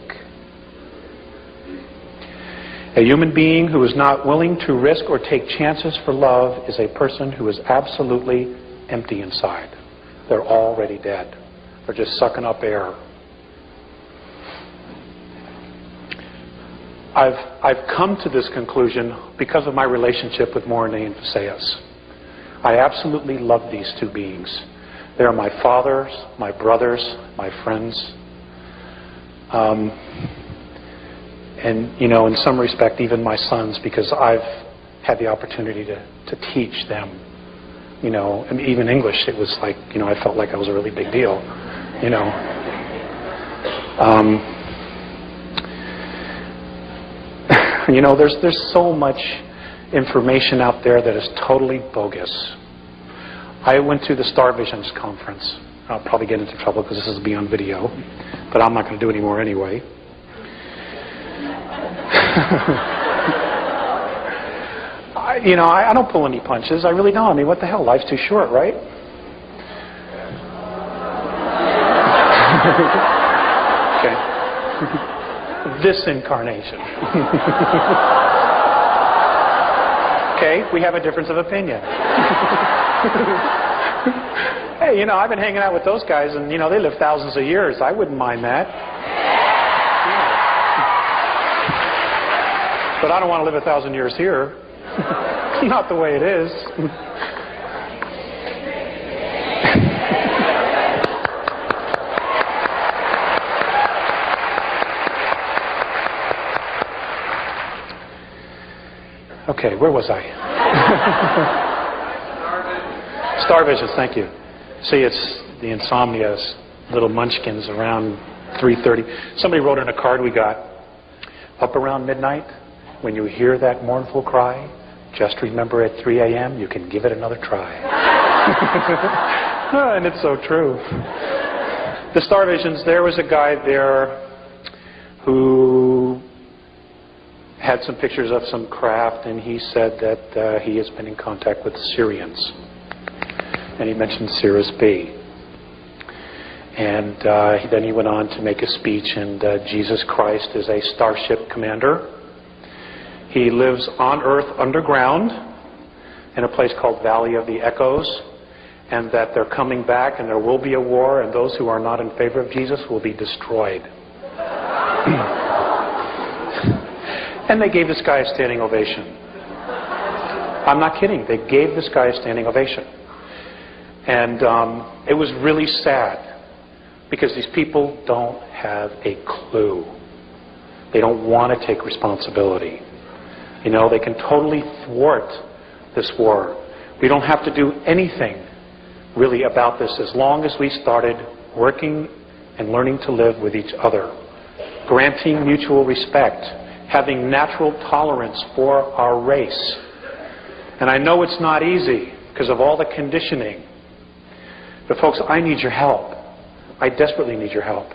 A human being who is not willing to risk or take chances for love is a person who is absolutely empty inside. They're already dead. They're just sucking up air. I've come to this conclusion because of my relationship with Mornay and Visayas. I absolutely love these two beings. They are my fathers, my brothers, my friends. And, you know, in some respect, even my sons, because I've had the opportunity to teach them, you know, and even English, it was like, you know, I felt like I was a really big deal, you know. You know, there's so much information out there that is totally bogus. I went to the Star Visions conference. I'll probably get into trouble because this is beyond video, but I'm not going to do it anymore anyway. You know, I don't pull any punches. I really don't. I mean, what the hell? Life's too short, right? Okay. This incarnation. Okay, we have a difference of opinion. Hey, you know, I've been hanging out with those guys, and, you know, they live thousands of years. I wouldn't mind that. Yeah. But I don't want to live 1,000 years here. Not the way it is. Okay, where was I? Star visions, thank you. See, it's the insomnias, little munchkins around 3:30. Somebody wrote in a card we got, up around midnight, when you hear that mournful cry, just remember at 3 a.m. you can give it another try. And it's so true. The star visions, there was a guy there who had some pictures of some craft, and he said that he has been in contact with the Syrians. And he mentioned Cirrus B. And then he went on to make a speech, and Jesus Christ is a starship commander. He lives on Earth underground in a place called Valley of the Echoes, and that they're coming back and there will be a war, and those who are not in favor of Jesus will be destroyed. And they gave this guy a standing ovation. I'm not kidding. They gave this guy a standing ovation. And it was really sad, because these people don't have a clue. They don't want to take responsibility. You know, they can totally thwart this war. We don't have to do anything really about this as long as we started working and learning to live with each other, granting mutual respect, having natural tolerance for our race. And I know it's not easy because of all the conditioning. But folks, I need your help. I desperately need your help.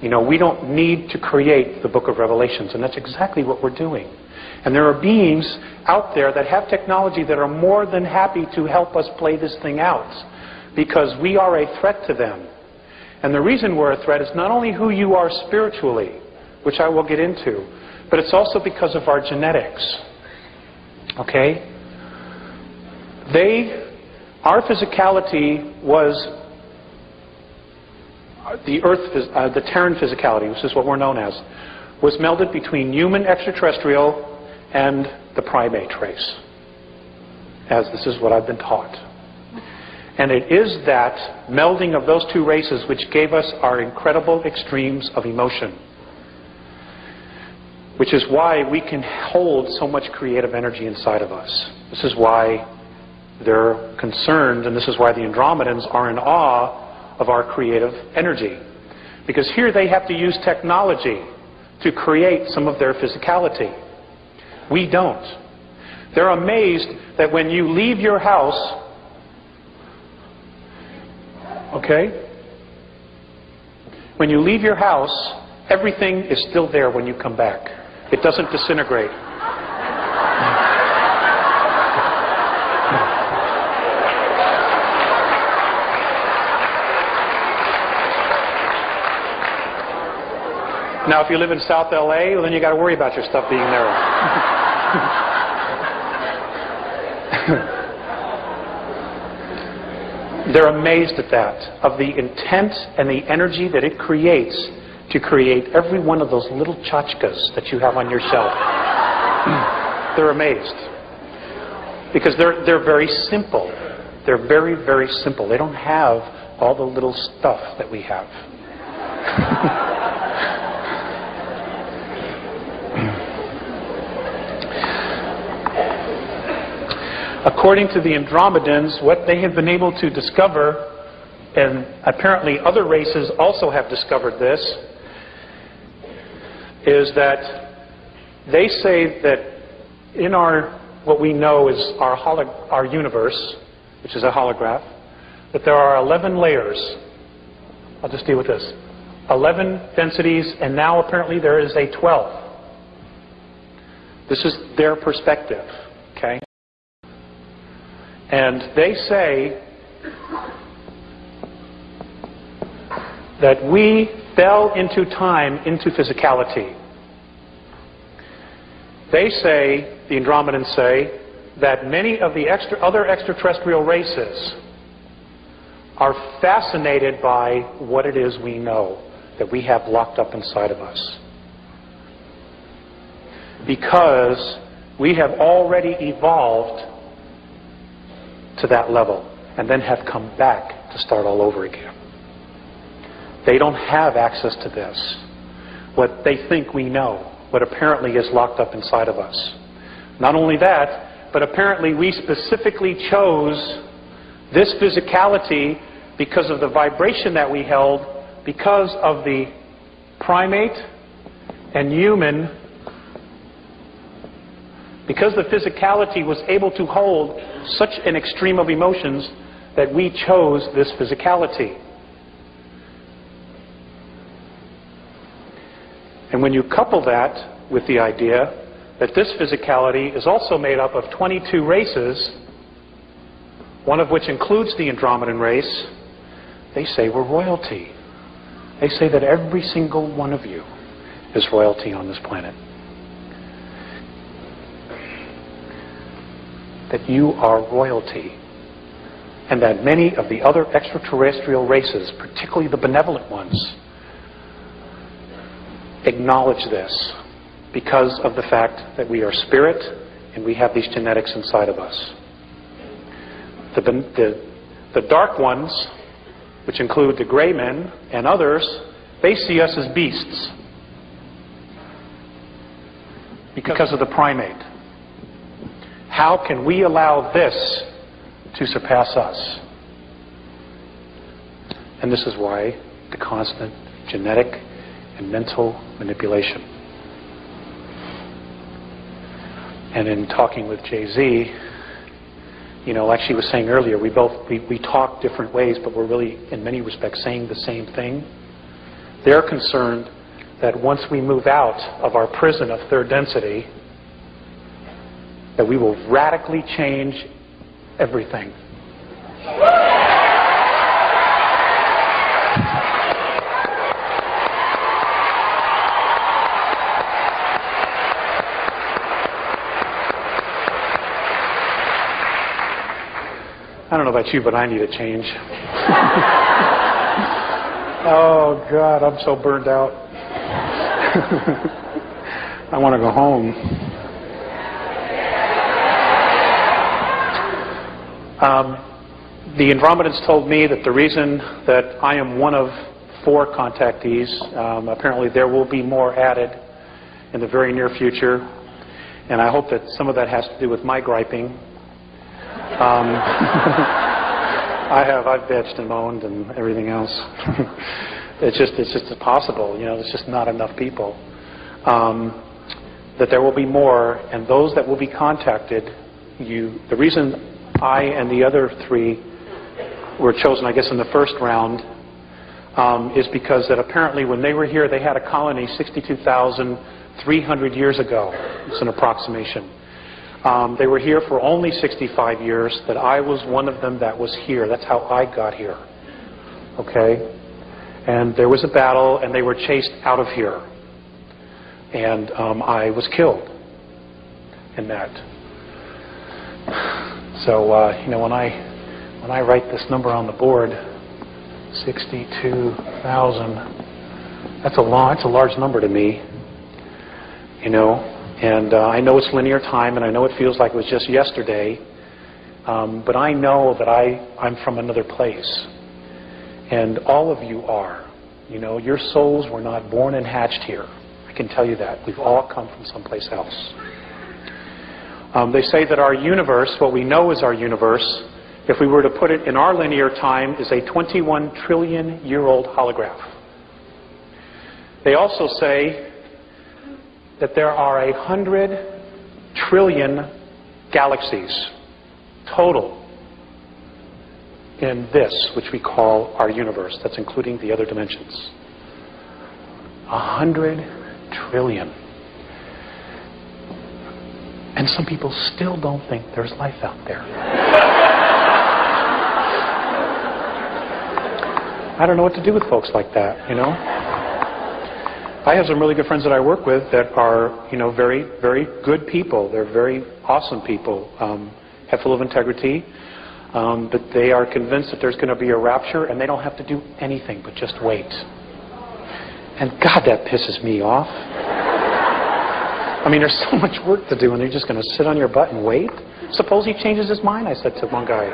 You know, we don't need to create the book of Revelations, and that's exactly what we're doing. And there are beings out there that have technology that are more than happy to help us play this thing out, because we are a threat to them. And the reason we're a threat is not only who you are spiritually, which I will get into, but it's also because of our genetics. Okay? Our physicality was the Terran physicality, which is what we're known as, was melded between human extraterrestrial and the primate race, as this is what I've been taught. And it is that melding of those two races which gave us our incredible extremes of emotion, which is why we can hold so much creative energy inside of us. This is why they're concerned, and this is why the Andromedans are in awe of our creative energy. Because here they have to use technology to create some of their physicality. We don't. They're amazed that when you leave your house, okay? When you leave your house, everything is still there when you come back. It doesn't disintegrate. Now, if you live in South LA, well, then you got to worry about your stuff being there. They're amazed at that, of the intent and the energy that it creates to create every one of those little tchotchkes that you have on your shelf. They're amazed. Because they're very simple. They're very, very simple. They don't have all the little stuff that we have. According to the Andromedans, what they have been able to discover, and apparently other races also have discovered this, is that they say that in what we know is our universe, which is a holograph, that there are 11 layers. I'll just deal with this. 11 densities, and now apparently there is a 12th. This is their perspective, okay? And they say that we fell into time, into physicality. They say, the Andromedans say, that many of the other extraterrestrial races are fascinated by what it is we know that we have locked up inside of us. Because we have already evolved to that level and then have come back to start all over again. They don't have access to this. What they think we know, what apparently is locked up inside of us. Not only that, but apparently we specifically chose this physicality because of the vibration that we held, because of the primate and human, because the physicality was able to hold such an extreme of emotions that we chose this physicality. And when you couple that with the idea that this physicality is also made up of 22 races, one of which includes the Andromedan race, they say we're royalty. They say that every single one of you is royalty on this planet. That you are royalty. And that many of the other extraterrestrial races, particularly the benevolent ones, acknowledge this because of the fact that we are spirit and we have these genetics inside of us. The dark ones, which include the gray men and others, they see us as beasts because of the primate. How can we allow this to surpass us? And this is why the constant genetic and mental manipulation. And in talking with Jay-Z, you know, like she was saying earlier, we talk different ways, but we're really, in many respects, saying the same thing. They're concerned that once we move out of our prison of third density, that we will radically change everything. I don't know about you, but I need a change. Oh, God, I'm so burned out. I want to go home. The Andromedans told me that the reason that I am one of 4 contactees, apparently there will be more added in the very near future, and I hope that some of that has to do with my griping. I've bitched and moaned and everything else. It's just impossible, you know. There's just not enough people. That there will be more, and those that will be contacted, the reason I and the other 3 were chosen, I guess, in the first round, is because that apparently when they were here, they had a colony 62,300 years ago. It's an approximation. They were here for only 65 years, that I was one of them that was here. That's how I got here. Okay? And there was a battle, and they were chased out of here. And I was killed in that. So, you know, when I write this number on the board, 62,000, that's a large number to me, you know. And I know it's linear time, and I know it feels like it was just yesterday, but I know that I'm from another place. And all of you are. You know, your souls were not born and hatched here. I can tell you that. We've all come from someplace else. They say that our universe, what we know is our universe, if we were to put it in our linear time, is a 21 trillion-year-old holograph. They also say that there are 100 trillion galaxies total in this, which we call our universe. That's including the other dimensions. 100 trillion. And some people still don't think there's life out there. I don't know what to do with folks like that, you know. I have some really good friends that I work with that are, very, very good people. They're very awesome people, full of integrity. But they are convinced that there's going to be a rapture and they don't have to do anything but just wait. And God, that pisses me off. I mean, there's so much work to do and you're just going to sit on your butt and wait? Suppose he changes his mind, I said to one guy.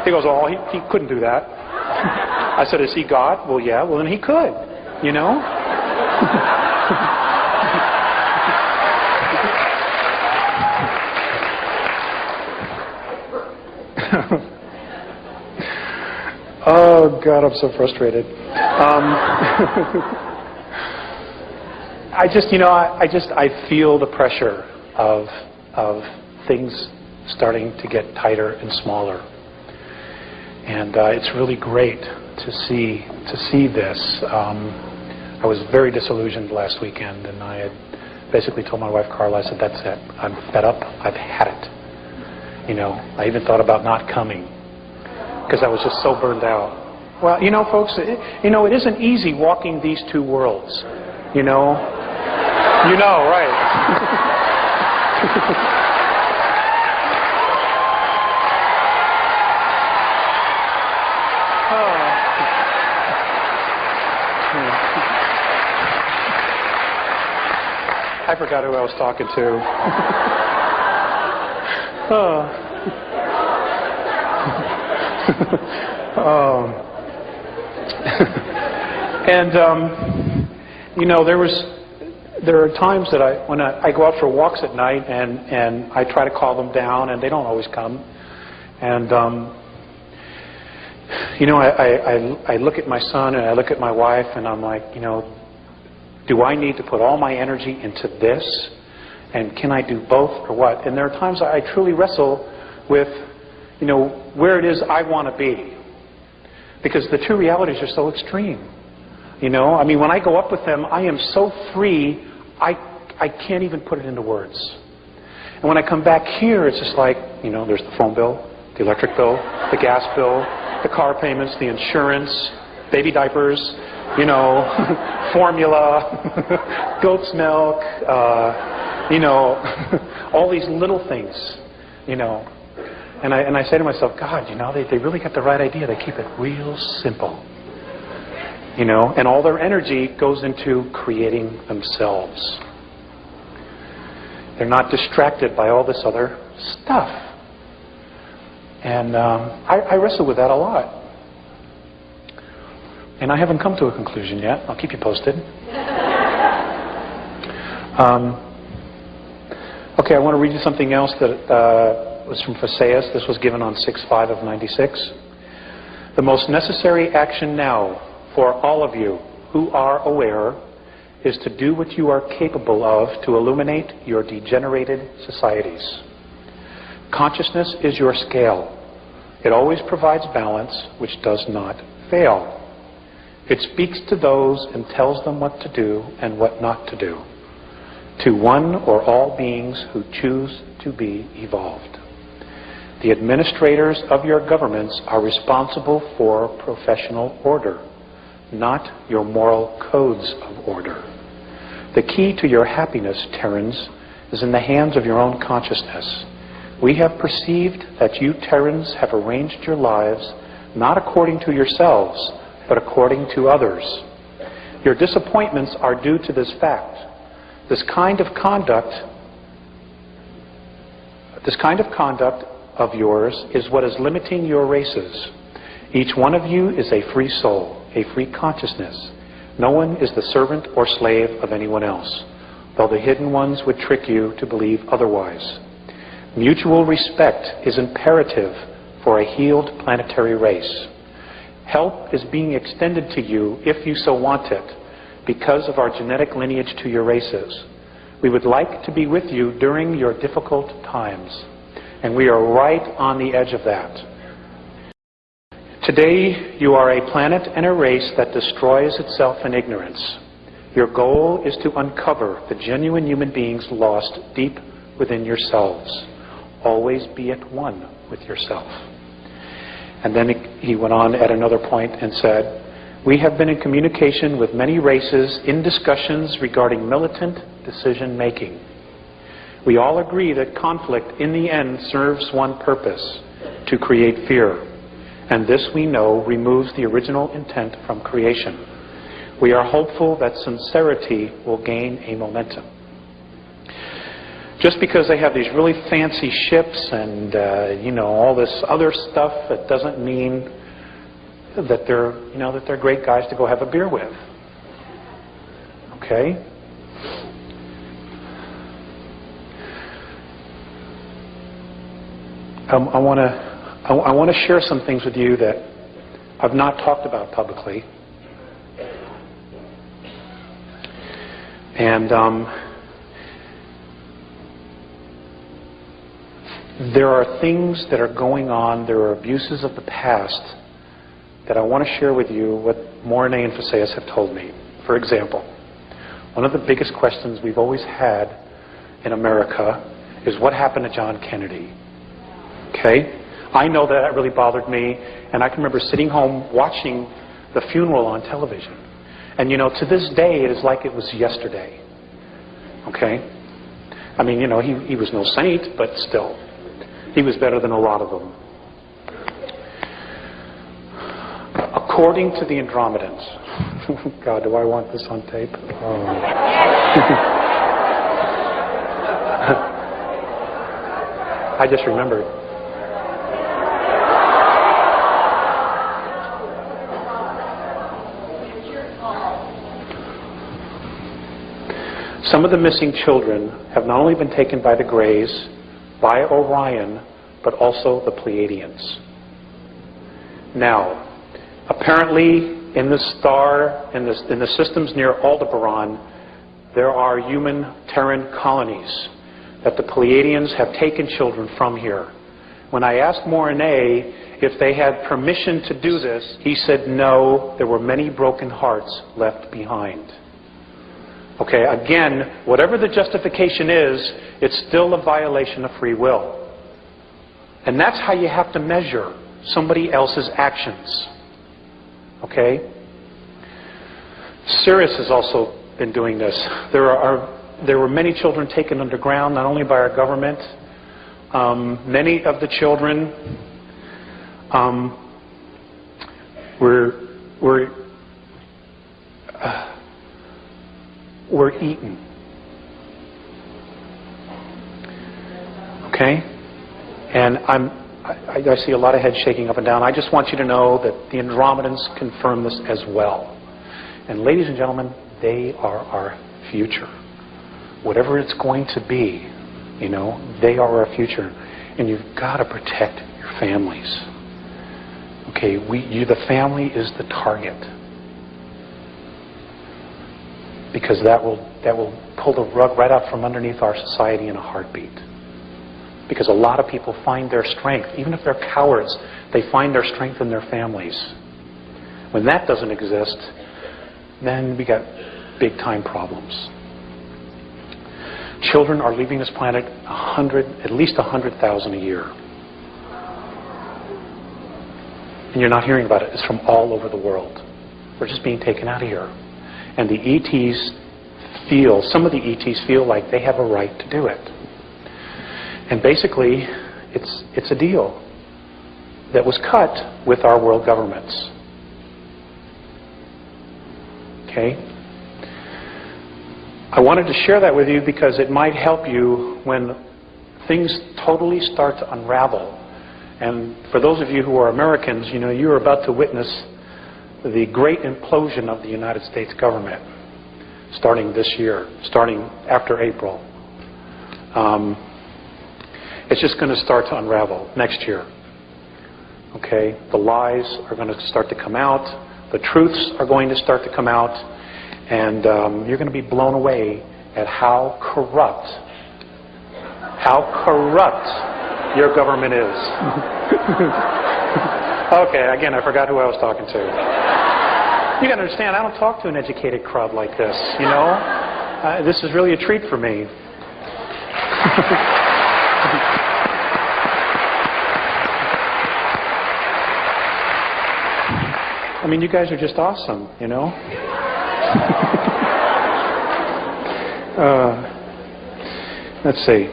He goes, oh, he couldn't do that. I said, is he God? Well, yeah, well, then he could, Oh, God, I'm so frustrated. I feel the pressure of things starting to get tighter and smaller. And it's really great to see this. I was very disillusioned last weekend, and I had basically told my wife, Carla, I said, that's it. I'm fed up. I've had it. I even thought about not coming because I was just so burned out. Well, folks, it isn't easy walking these two worlds. Right. I forgot who I was talking to. There are times that when I go out for walks at night and I try to call them down and they don't always come. And I look at my son and I look at my wife and I'm like, do I need to put all my energy into this? And can I do both or what? And there are times I truly wrestle with, where it is I want to be. Because the two realities are so extreme. When I go up with them, I am so free, I can't even put it into words. And when I come back here, it's just like, there's the phone bill, the electric bill, the gas bill, the car payments, the insurance, baby diapers, formula, goat's milk, all these little things, And I say to myself, God, they really got the right idea. They keep it real simple. And all their energy goes into creating themselves. They're not distracted by all this other stuff. And I wrestle with that a lot. And I haven't come to a conclusion yet. I'll keep you posted. Okay, I want to read you something else that was from Phaseus. This was given on 6/5 of 96. The most necessary action now for all of you who are aware is to do what you are capable of to illuminate your degenerated societies. Consciousness is your scale. It always provides balance, which does not fail. It speaks to those and tells them what to do and what not to do, to one or all beings who choose to be evolved. The administrators of your governments are responsible for professional order, not your moral codes of order. The key to your happiness, Terrans, is in the hands of your own consciousness. We have perceived that you Terrans have arranged your lives not according to yourselves, but according to others. Your disappointments are due to this fact. This kind of conduct of yours is what is limiting your races. Each one of you is a free soul, a free consciousness. No one is the servant or slave of anyone else, though the hidden ones would trick you to believe otherwise. Mutual respect is imperative for a healed planetary race. Help is being extended to you, if you so want it, because of our genetic lineage to your races. We would like to be with you during your difficult times, and we are right on the edge of that. Today, you are a planet and a race that destroys itself in ignorance. Your goal is to uncover the genuine human beings lost deep within yourselves. Always be at one with yourself. And then he went on at another point and said, "We have been in communication with many races in discussions regarding militant decision-making. We all agree that conflict in the end serves one purpose, to create fear. And this we know removes the original intent from creation. We are hopeful that sincerity will gain a momentum." Just because they have these really fancy ships and, all this other stuff, it doesn't mean that they're great guys to go have a beer with. Okay? I want to share some things with you that I've not talked about publicly. And there are things that are going on, there are abuses of the past that I want to share with you what Mornay and Faceas have told me. For example, one of the biggest questions we've always had in America is what happened to John Kennedy? Okay? I know that really bothered me, and I can remember sitting home watching the funeral on television. And to this day, it is like it was yesterday. Okay? I mean, he was no saint, but still. He was better than a lot of them. According to the Andromedans. God, do I want this on tape? Oh. I just remembered. Some of the missing children have not only been taken by the Greys, by Orion, but also the Pleiadians. Now, apparently in the star, in the systems near Aldebaran, there are human Terran colonies that the Pleiadians have taken children from here. When I asked Mornay if they had permission to do this, he said no, there were many broken hearts left behind. Okay, again, whatever the justification is, it's still a violation of free will. And that's how you have to measure somebody else's actions. Okay? Sirius has also been doing this. There were many children taken underground, not only by our government. Many of the children were eaten. Okay? And I see a lot of heads shaking up and down. I just want you to know that the Andromedans confirm this as well. And ladies and gentlemen, they are our future. Whatever it's going to be, they are our future. And you've got to protect your families. Okay, the family is the target. Because that will pull the rug right out from underneath our society in a heartbeat. Because a lot of people find their strength, even if they're cowards, they find their strength in their families. When that doesn't exist, then we got big time problems. Children are leaving this planet at least 100,000 a year. And you're not hearing about it. It's from all over the world. They're just being taken out of here. And the ETs some of the ETs feel like they have a right to do it. And basically, it's a deal that was cut with our world governments. Okay? I wanted to share that with you because it might help you when things totally start to unravel. And for those of you who are Americans, you're about to witness the great implosion of the United States government starting this year, starting after April. It's just going to start to unravel next year. Okay? The lies are going to start to come out. The truths are going to start to come out. And you're going to be blown away at how corrupt your government is. Okay, again, I forgot who I was talking to. You got to understand, I don't talk to an educated crowd like this, this is really a treat for me. mean, you guys are just awesome, you know? Let's see.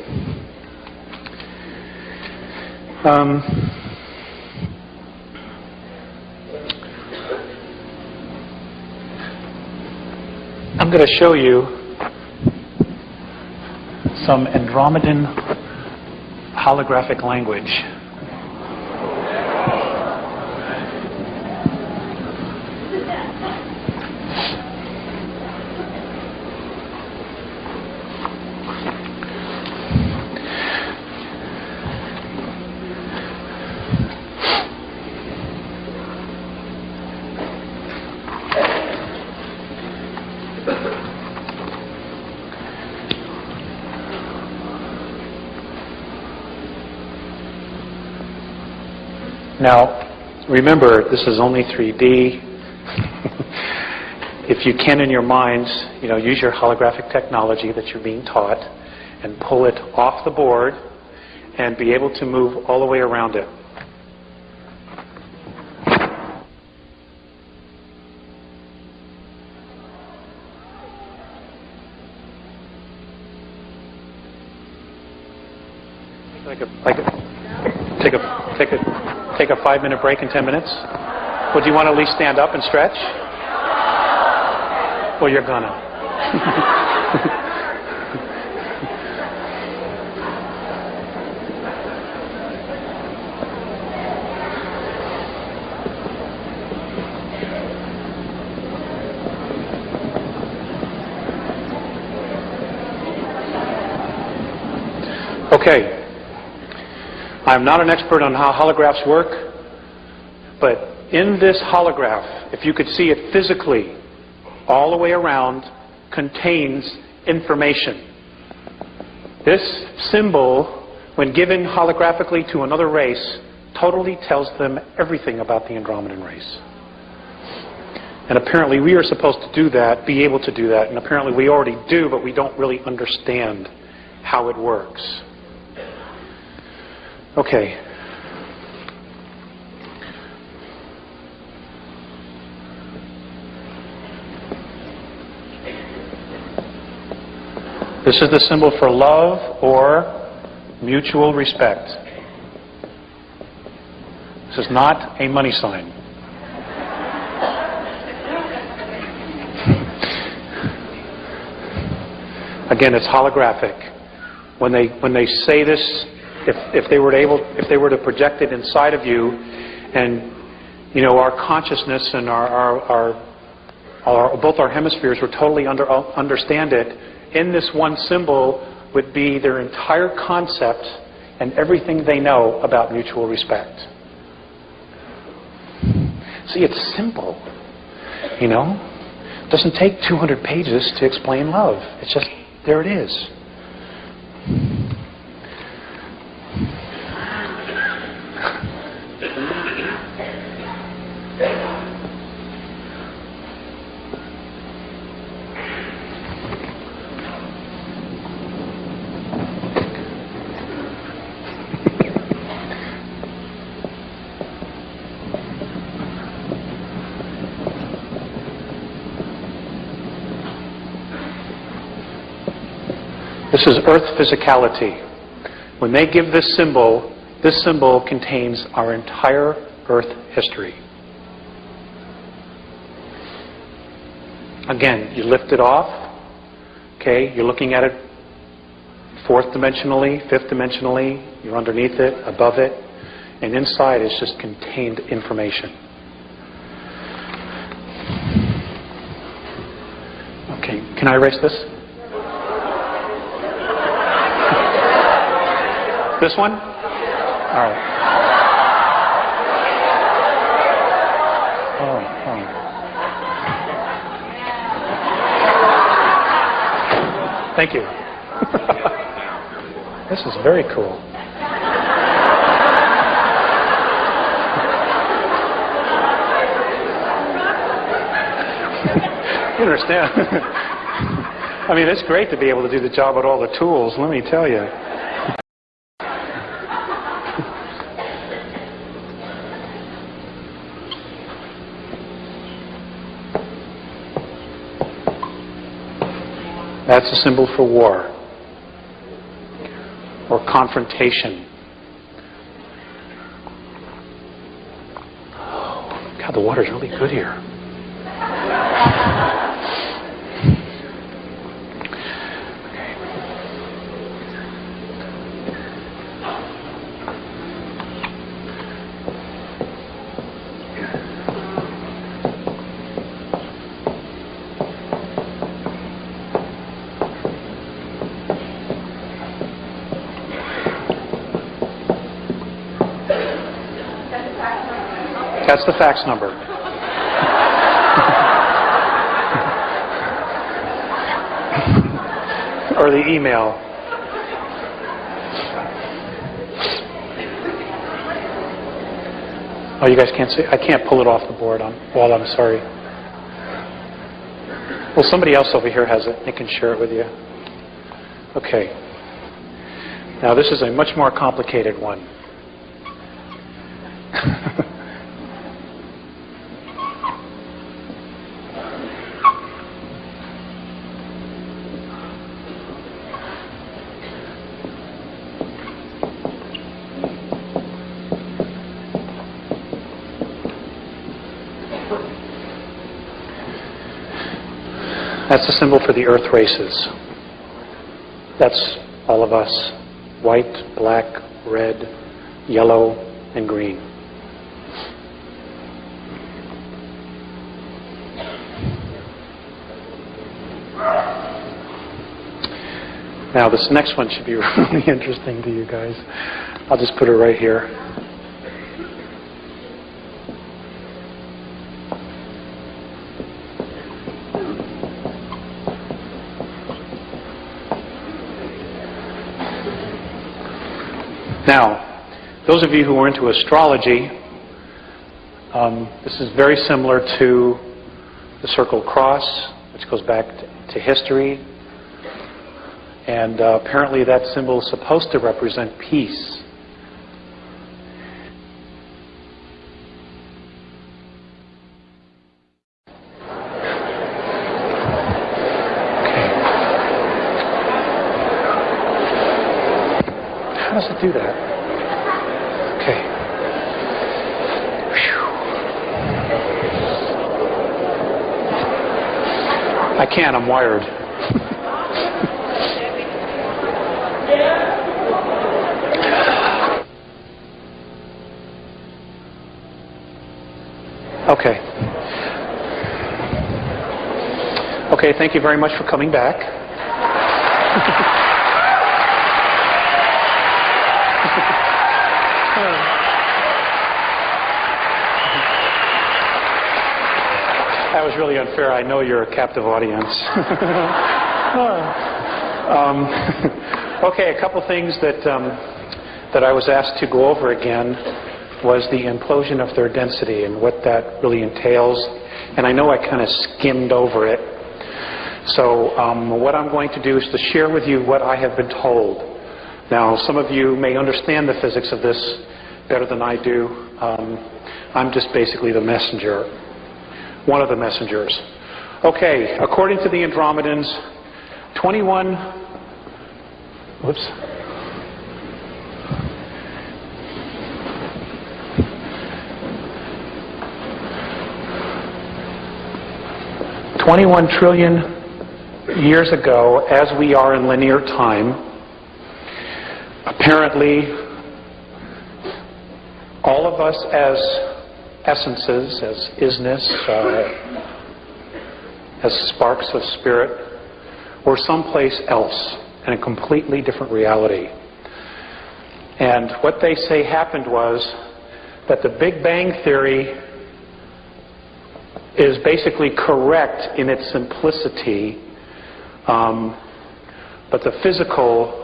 I'm going to show you some Andromedan holographic language. Now, remember, this is only 3D. If you can in your minds, use your holographic technology that you're being taught and pull it off the board and be able to move all the way around it. Take a 5-minute break in 10 minutes? Well, do you want to at least stand up and stretch? Well, you're gonna. Okay. I'm not an expert on how holographs work, but in this holograph, if you could see it physically, all the way around, contains information. This symbol, when given holographically to another race, totally tells them everything about the Andromedan race. And apparently we are supposed to do that, be able to do that, and apparently we already do, but we don't really understand how it works. Okay. This is the symbol for love or mutual respect. This is not a money sign. Again, it's holographic. When they say this, if they were to project it inside of you, and our consciousness and both our hemispheres would totally understand it, in this one symbol would be their entire concept and everything they know about mutual respect. See, it's simple. It doesn't take 200 pages to explain love. It's just, there it is. This is earth physicality. When they give this symbol contains our entire earth history. Again, you lift it off, okay, you're looking at it fourth dimensionally, fifth dimensionally, you're underneath it, above it, and inside is just contained information. Okay, can I erase this? This one? All right. Oh. Thank you. This is very cool. You understand? I mean, it's great to be able to do the job with all the tools, let me tell you. That's a symbol for war or confrontation. Oh, God, the water's really good here. That's the fax number. Or the email. Oh, you guys can't see? I can't pull it off the board while I'm sorry. Well, somebody else over here has it. They can share it with you. Okay. Now, this is a much more complicated one. That's the symbol for the earth races. That's all of us. White, black, red, yellow, and green. Now this next one should be really interesting to you guys. I'll just put it right here. Now, those of you who are into astrology, this is very similar to the circle cross, which goes back to history. And apparently that symbol is supposed to represent peace. How does it do that? Okay. Whew. I can't, I'm wired. Okay. Okay, thank you very much for coming back. That was really unfair. I know you're a captive audience. Okay, a couple things that I was asked to go over again was the implosion of third density and what that really entails. And I know I kind of skimmed over it. So what I'm going to do is to share with you what I have been told. Now, some of you may understand the physics of this better than I do. I'm just basically the messenger, one of the messengers. Okay, according to the Andromedans, 21 trillion years ago, as we are in linear time, apparently all of us as essences, as isness, as sparks of spirit, were someplace else in a completely different reality. And what they say happened was that the Big Bang Theory is basically correct in its simplicity, but the physical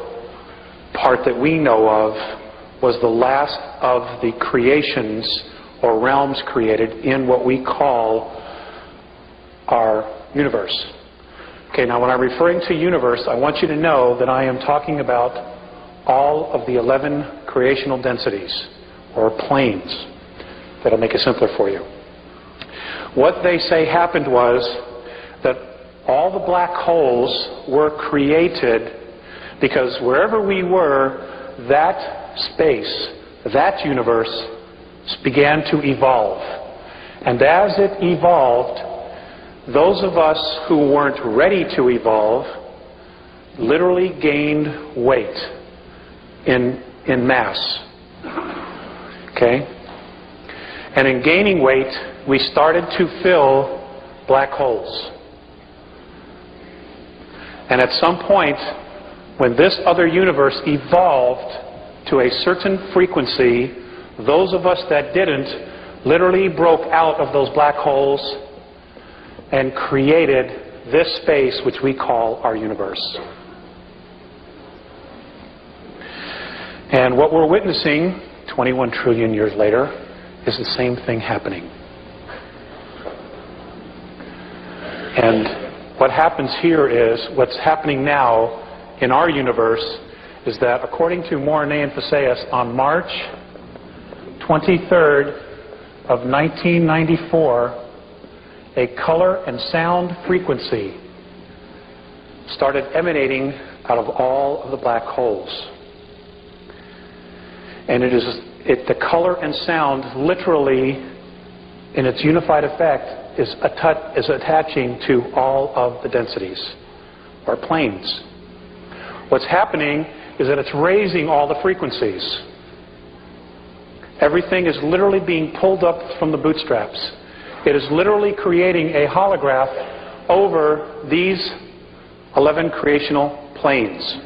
part that we know of was the last of the creations or realms created in what we call our universe. Okay, now when I'm referring to universe, I want you to know that I am talking about all of the 11 creational densities or planes. That'll make it simpler for you. What they say happened was that all the black holes were created because wherever we were, that space, that universe began to evolve. And as it evolved, those of us who weren't ready to evolve literally gained weight in mass. Okay? And in gaining weight, we started to fill black holes. And at some point, when this other universe evolved to a certain frequency, those of us that didn't literally broke out of those black holes and created this space which we call our universe. And what we're witnessing 21 trillion years later is the same thing happening. And what happens here is, what's happening now in our universe is that according to Mornay and Faceas, on March 23rd of 1994, a color and sound frequency started emanating out of all of the black holes. And the color and sound literally, in its unified effect, is attaching to all of the densities, or planes. What's happening is that it's raising all the frequencies. Everything is literally being pulled up from the bootstraps. It is literally creating a holograph over these 11 creational planes.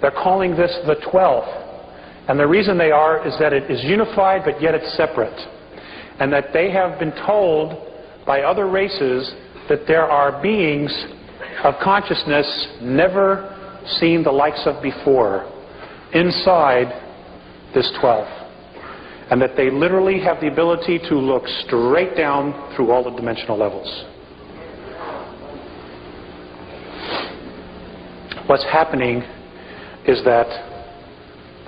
They're calling this the 12th. And the reason they are is that it is unified, but yet it's separate. And that they have been told by other races that there are beings of consciousness never seen the likes of before inside this 12th. And that they literally have the ability to look straight down through all the dimensional levels. What's happening is that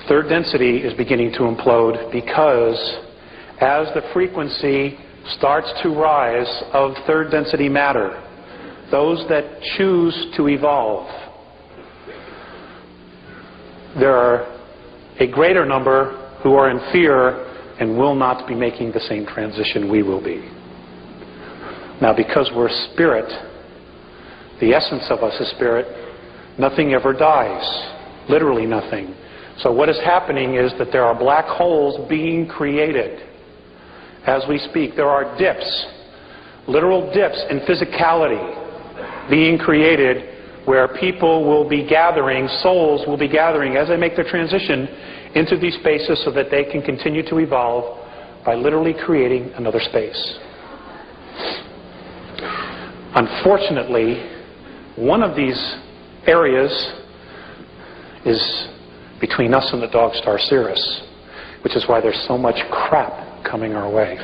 third density is beginning to implode because as the frequency starts to rise of third density matter, those that choose to evolve, there are a greater number who are in fear and will not be making the same transition we will be. Now, because we're spirit, the essence of us is spirit, nothing ever dies. Literally nothing. So what is happening is that there are black holes being created as we speak. There are dips, literal dips in physicality being created where people will be gathering, souls will be gathering as they make their transition into these spaces so that they can continue to evolve by literally creating another space. Unfortunately, one of these areas is between us and the dog star Sirius, which is why there's so much crap coming our way.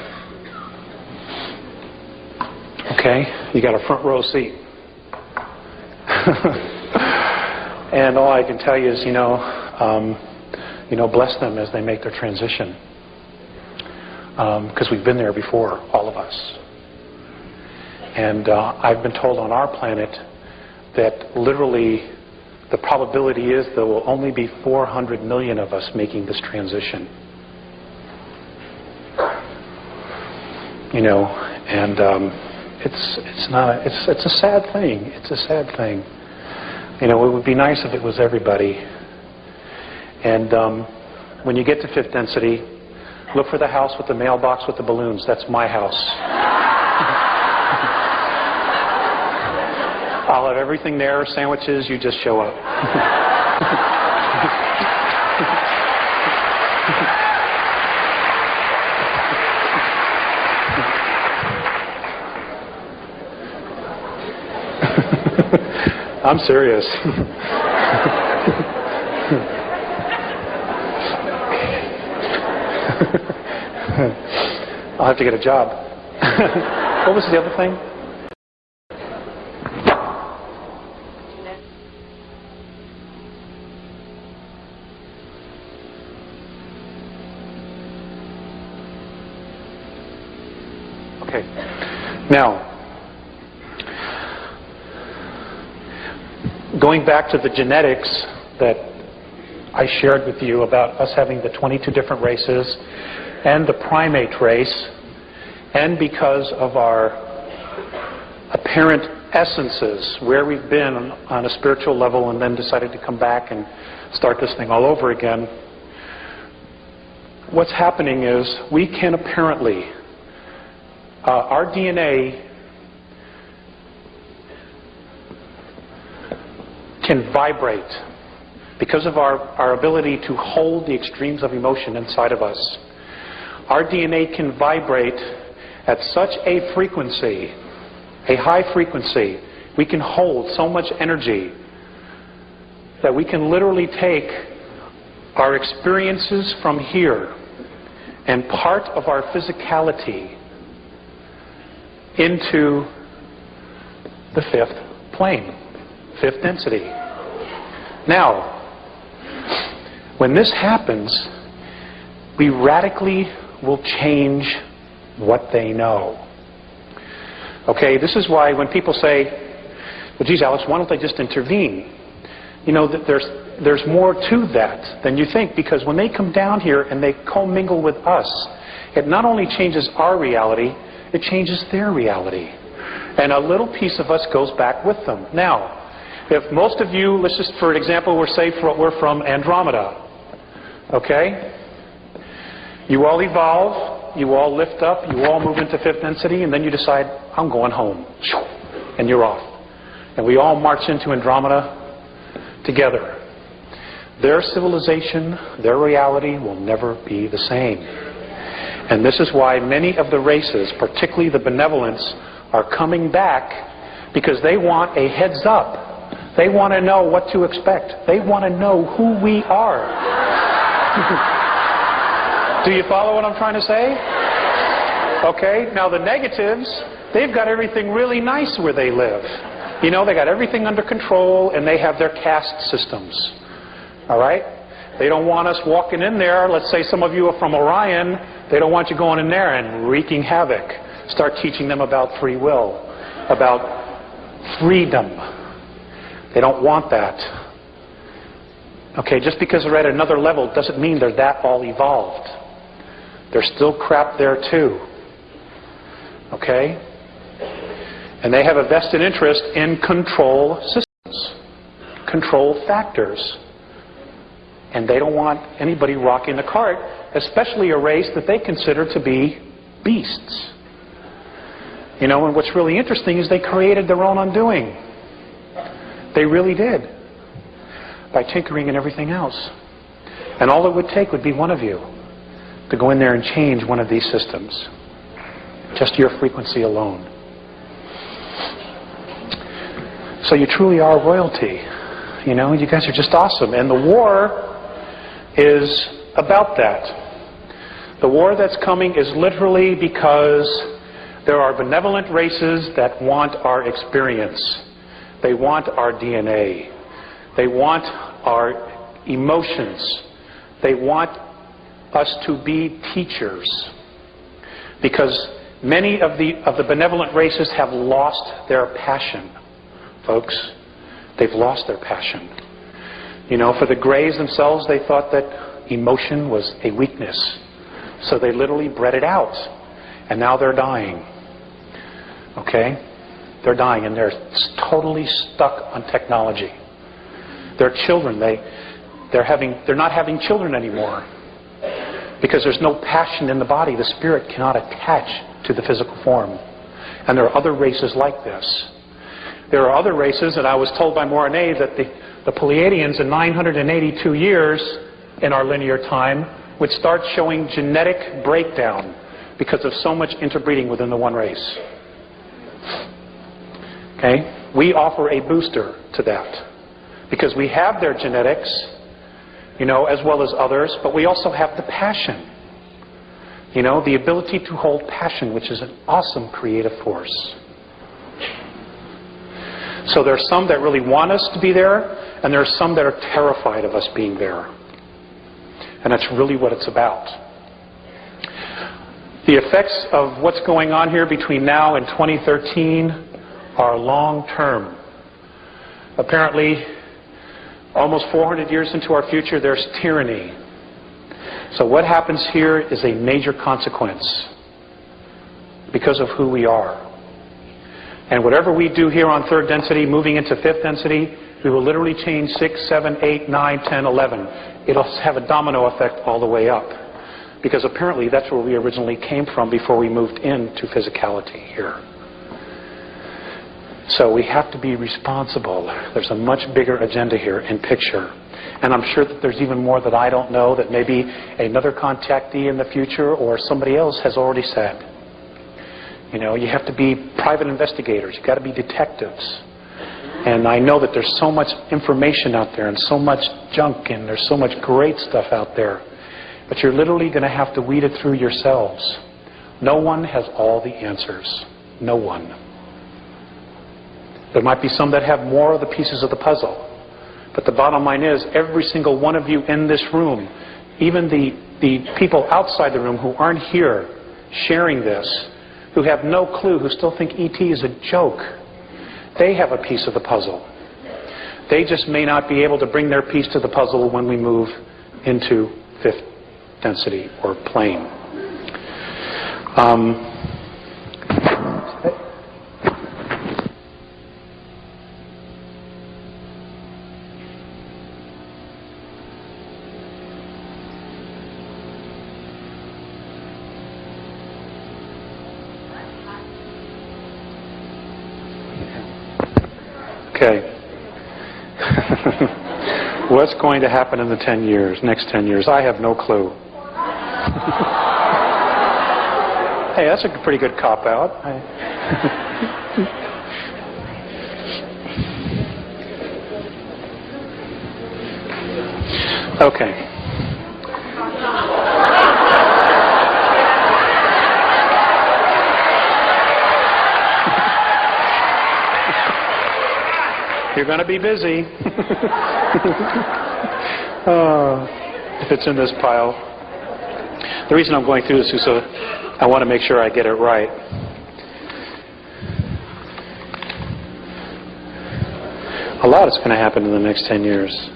Okay, you got a front row seat. And all I can tell you is, bless them as they make their transition. Because we've been there before, all of us. And I've been told on our planet that literally the probability is there will only be 400 million of us making this transition. It's a sad thing. It's a sad thing. It would be nice if it was everybody. And when you get to fifth density, look for the house with the mailbox with the balloons. That's my house. I'll have everything there, sandwiches, you just show up. I'm serious. I'll have to get a job. What was the other thing? Okay. Now, going back to the genetics that I shared with you about us having the 22 different races and the primate race, and because of our apparent essences, where we've been on a spiritual level and then decided to come back and start this thing all over again, what's happening is we can apparently, our DNA can vibrate because of our ability to hold the extremes of emotion inside of us. Our DNA can vibrate at such a frequency, a high frequency, we can hold so much energy that we can literally take our experiences from here and part of our physicality into the fifth plane, fifth density. Now, when this happens, we radically will change what they know. Okay, this is why when people say, well, geez, Alex, why don't they just intervene? You know, that there's more to that than you think, because when they come down here and they commingle with us, it not only changes our reality, it changes their reality. And a little piece of us goes back with them. Now, if most of you, let's just, for example, we're from Andromeda, okay? You all evolve, you all lift up, you all move into fifth density, and then you decide, I'm going home. And you're off. And we all march into Andromeda together. Their civilization, their reality will never be the same. And this is why many of the races, particularly the benevolents, are coming back, because they want a heads up. They want to know what to expect. They want to know who we are. Do you follow what I'm trying to say? Okay, now the negatives, they've got everything really nice where they live. You know, they got everything under control, and they have their caste systems. All right? They don't want us walking in there. Let's say some of you are from Orion. They don't want you going in there and wreaking havoc. Start teaching them about free will, about freedom. They don't want that. Okay, just because they're at another level doesn't mean they're that all evolved. There's still crap there too. Okay? And they have a vested interest in control systems, control factors. And they don't want anybody rocking the cart, especially a race that they consider to be beasts. You know, and what's really interesting is they created their own undoing. They really did. By tinkering and everything else. And all it would take would be one of you to go in there and change one of these systems. Just your frequency alone. So you truly are royalty. You know, you guys are just awesome. And the war is about that. The war that's coming is literally because there are benevolent races that want our experience. They want our DNA. They want our emotions. They want us to be teachers. Because many of the benevolent races have lost their passion. Folks, they've lost their passion. You know, for the Greys themselves, they thought that emotion was a weakness. So they literally bred it out. And now they're dying. Okay? They're dying, and they're totally stuck on technology. Their children, they're not having children anymore. Because there's no passion in the body. The spirit cannot attach to the physical form. And there are other races like this. There are other races, and I was told by Morane that the Pleiadians in 982 years in our linear time would start showing genetic breakdown because of so much interbreeding within the one race. Okay? We offer a booster to that because we have their genetics, you know, as well as others, but we also have the passion. You know, the ability to hold passion, which is an awesome creative force. So there are some that really want us to be there, and there are some that are terrified of us being there. And that's really what it's about. The effects of what's going on here between now and 2013 are long-term. Apparently, almost 400 years into our future, there's tyranny. So what happens here is a major consequence because of who we are. And whatever we do here on third density, moving into fifth density, we will literally change 6, 7, 8, 9, 10, 11. It'll have a domino effect all the way up. Because apparently that's where we originally came from before we moved into physicality here. So we have to be responsible. There's a much bigger agenda here in picture. And I'm sure that there's even more that I don't know that maybe another contactee in the future or somebody else has already said. You know, you have to be private investigators. You've got to be detectives. And I know that there's so much information out there and so much junk and there's so much great stuff out there. But you're literally going to have to weed it through yourselves. No one has all the answers. No one. There might be some that have more of the pieces of the puzzle. But the bottom line is, every single one of you in this room, even the people outside the room who aren't here sharing this, who have no clue, who still think ET is a joke, they have a piece of the puzzle. They just may not be able to bring their piece to the puzzle when we move into fifth density or plane. Okay. What's going to happen in the next 10 years? I have no clue. Hey, that's a pretty good cop-out. Okay. You're going to be busy. If it's in this pile. The reason I'm going through this is so I want to make sure I get it right. A lot is going to happen in the next 10 years.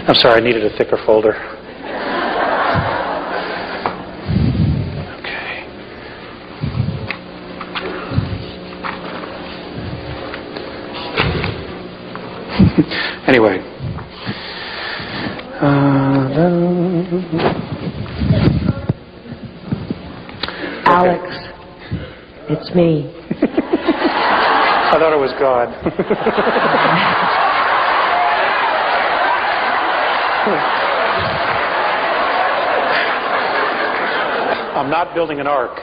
I'm sorry, I needed a thicker folder. Anyway. Alex, it's me. I thought it was God. I'm not building an ark.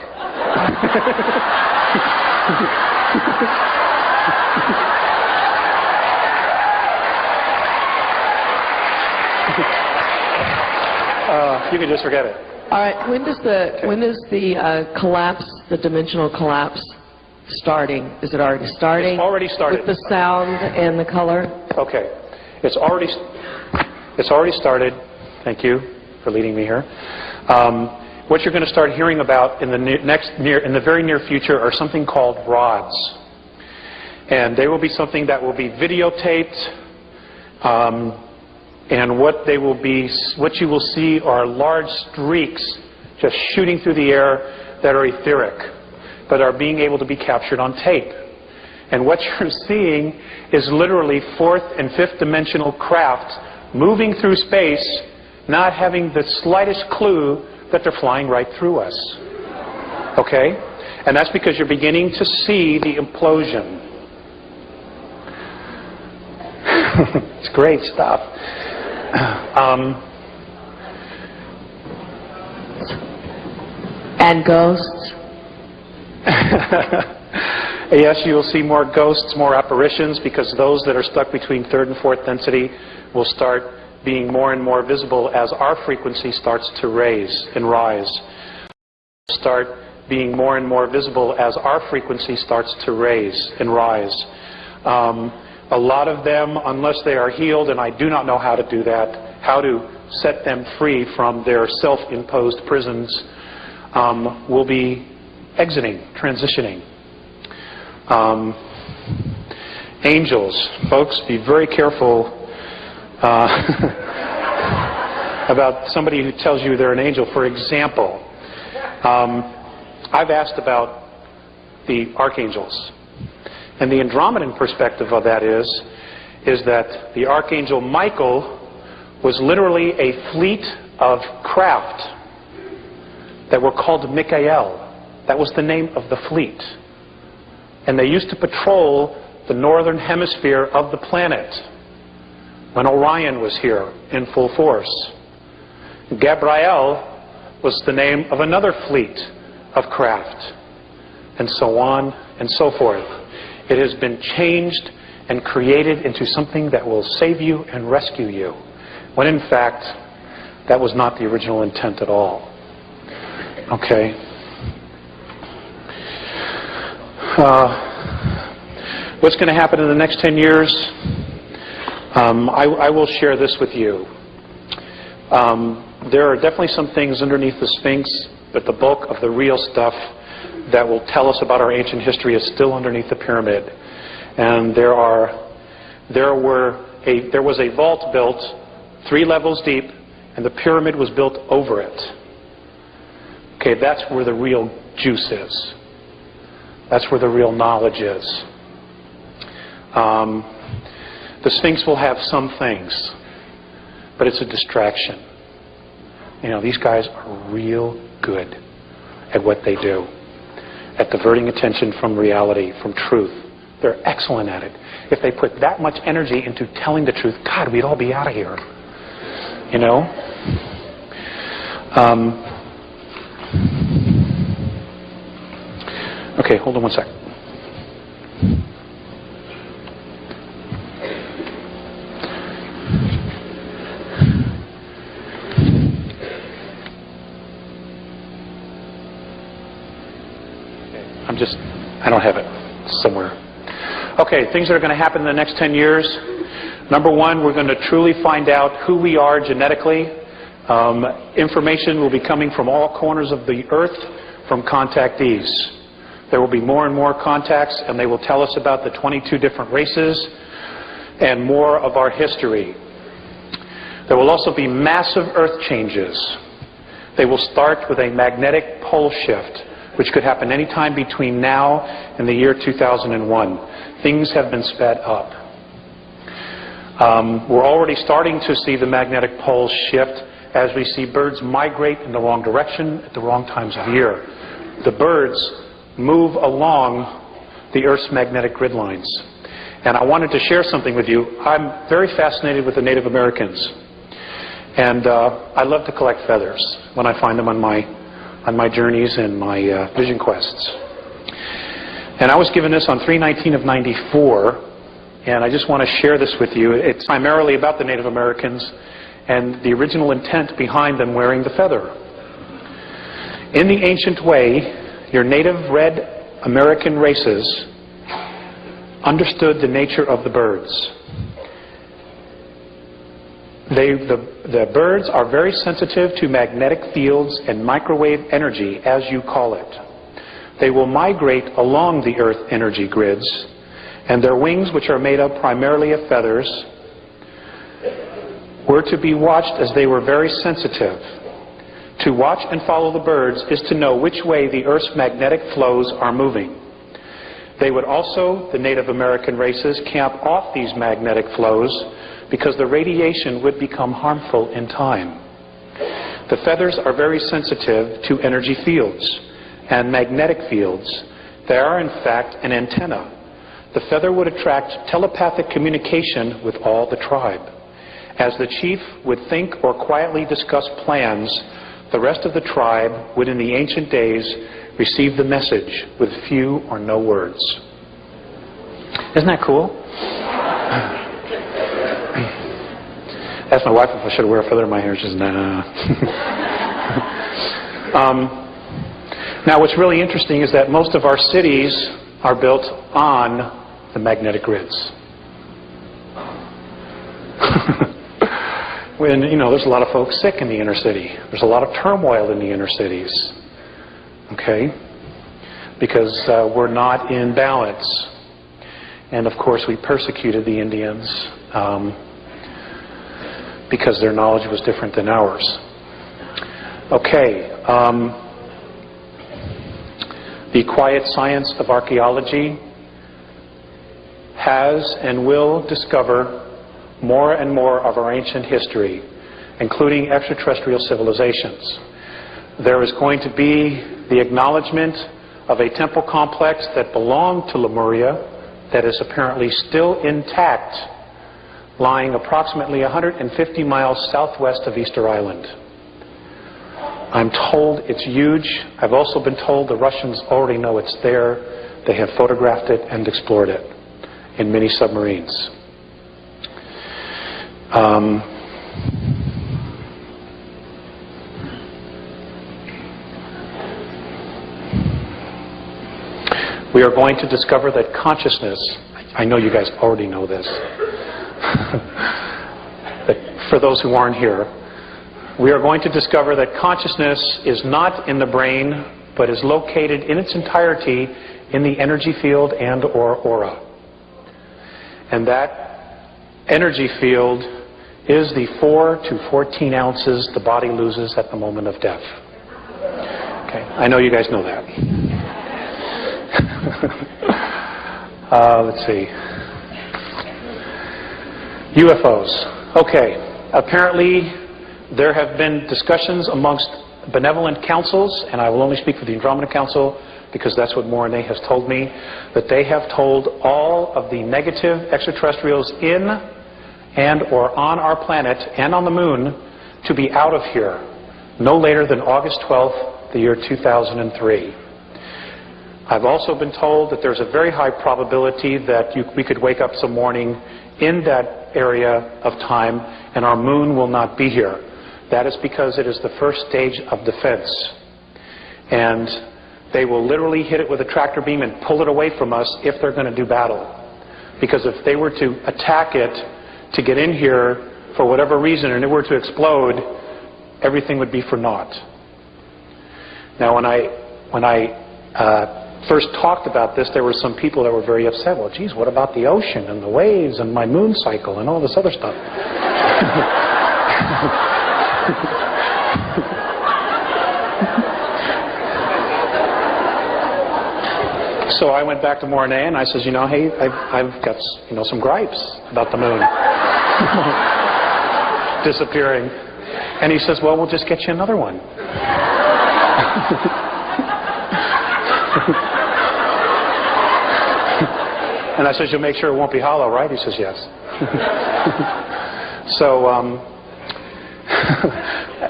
You can just forget it. All right. When does the collapse, the dimensional collapse, starting? Is it already starting? It's already started. With the sound and the color? Okay. It's already started. Thank you for leading me here. What you're going to start hearing about in the very near future are something called rods, and they will be something that will be videotaped. And what you will see are large streaks just shooting through the air that are etheric, but are being able to be captured on tape. And what you're seeing is literally fourth and fifth dimensional craft moving through space, not having the slightest clue that they're flying right through us. Okay? And that's because you're beginning to see the implosion. It's great stuff. And ghosts? Yes, you will see more ghosts, more apparitions, because those that are stuck between third and fourth density will start being more and more visible as our frequency starts to raise and rise. Start being more and more visible as our frequency starts to raise and rise. A lot of them, unless they are healed, and I do not know how to do that, how to set them free from their self-imposed prisons, will be exiting, transitioning. Angels, folks, be very careful about somebody who tells you they're an angel. For example, I've asked about the archangels. And the Andromedan perspective of that is that the archangel Michael was literally a fleet of craft that were called Mikael. That was the name of the fleet. And they used to patrol the northern hemisphere of the planet when Orion was here in full force. Gabriel was the name of another fleet of craft, and so on and so forth. It has been changed and created into something that will save you and rescue you, when in fact that was not the original intent at all. Okay? What's going to happen in the next 10 years? I will share this with you. There are definitely some things underneath the Sphinx, but the bulk of the real stuff that will tell us about our ancient history is still underneath the pyramid. And there was a vault built 3 levels deep, and the pyramid was built over it. Okay, that's where the real juice is. That's where the real knowledge is. The Sphinx will have some things, but it's a distraction. You know, these guys are real good at what they do, at diverting attention from reality, from truth. They're excellent at it. If they put that much energy into telling the truth, God, we'd all be out of here. You know? Okay, hold on one sec. I don't have it somewhere. Okay, things that are going to happen in the next 10 years. Number one, we're going to truly find out who we are genetically. Information will be coming from all corners of the earth from contactees. There will be more and more contacts, and they will tell us about the 22 different races and more of our history. There will also be massive earth changes. They will start with a magnetic pole shift, which could happen any time between now and the year 2001. Things have been sped up. We're already starting to see the magnetic poles shift as we see birds migrate in the wrong direction at the wrong times of year. The birds move along the Earth's magnetic grid lines. And I wanted to share something with you. I'm very fascinated with the Native Americans. And I love to collect feathers when I find them on my journeys and my vision quests. And I was given this on 3/19 of 94, and I just want to share this with you. It's primarily about the Native Americans and the original intent behind them wearing the feather. In the ancient way, your native red American races understood the nature of the birds. The birds are very sensitive to magnetic fields and microwave energy, as you call it. They will migrate along the Earth energy grids, and their wings, which are made up primarily of feathers, were to be watched as they were very sensitive. To watch and follow the birds is to know which way the Earth's magnetic flows are moving. They would also, the Native American races, camp off these magnetic flows because the radiation would become harmful in time. The feathers are very sensitive to energy fields and magnetic fields. They are, in fact, an antenna. The feather would attract telepathic communication with all the tribe. As the chief would think or quietly discuss plans, the rest of the tribe would, in the ancient days, receive the message with few or no words. Isn't that cool? Asked my wife if I should wear a feather in my hair. She says, nah. Now, what's really interesting is that most of our cities are built on the magnetic grids. When, you know, there's a lot of folks sick in the inner city. There's a lot of turmoil in the inner cities. okay? Because we're not in balance. And of course we persecuted the Indians because their knowledge was different than ours. Okay, the quiet science of archaeology has and will discover more and more of our ancient history, including extraterrestrial civilizations. There is going to be the acknowledgement of a temple complex that belonged to Lemuria that is apparently still intact, lying approximately 150 miles southwest of Easter Island. I'm told it's huge. I've also been told the Russians already know it's there. They have photographed it and explored it in mini submarines. We are going to discover that consciousness, I know you guys already know this, but for those who aren't here, we are going to discover that consciousness is not in the brain, but is located in its entirety in the energy field and or aura. And that energy field is the 4 to 14 ounces the body loses at the moment of death. Okay, I know you guys know that. Let's see. UFOs. Okay, apparently there have been discussions amongst benevolent councils, and I will only speak for the Andromeda Council because that's what Morane has told me, that they have told all of the negative extraterrestrials in and or on our planet and on the moon to be out of here no later than August 12th, the year 2003. I've also been told that there's a very high probability that we could wake up some morning in that area of time and our moon will not be here. That is because it is the first stage of defense. And they will literally hit it with a tractor beam and pull it away from us if they're going to do battle. Because if they were to attack it to get in here for whatever reason and it were to explode, everything would be for naught. Now when I first talked about this, there were some people that were very upset. Well, geez, what about the ocean and the waves and my moon cycle and all this other stuff? So I went back to Morane and I says, hey, I've got some gripes about the moon disappearing. And he says, well, we'll just get you another one. And I says, you'll make sure it won't be hollow, right? He says, yes. So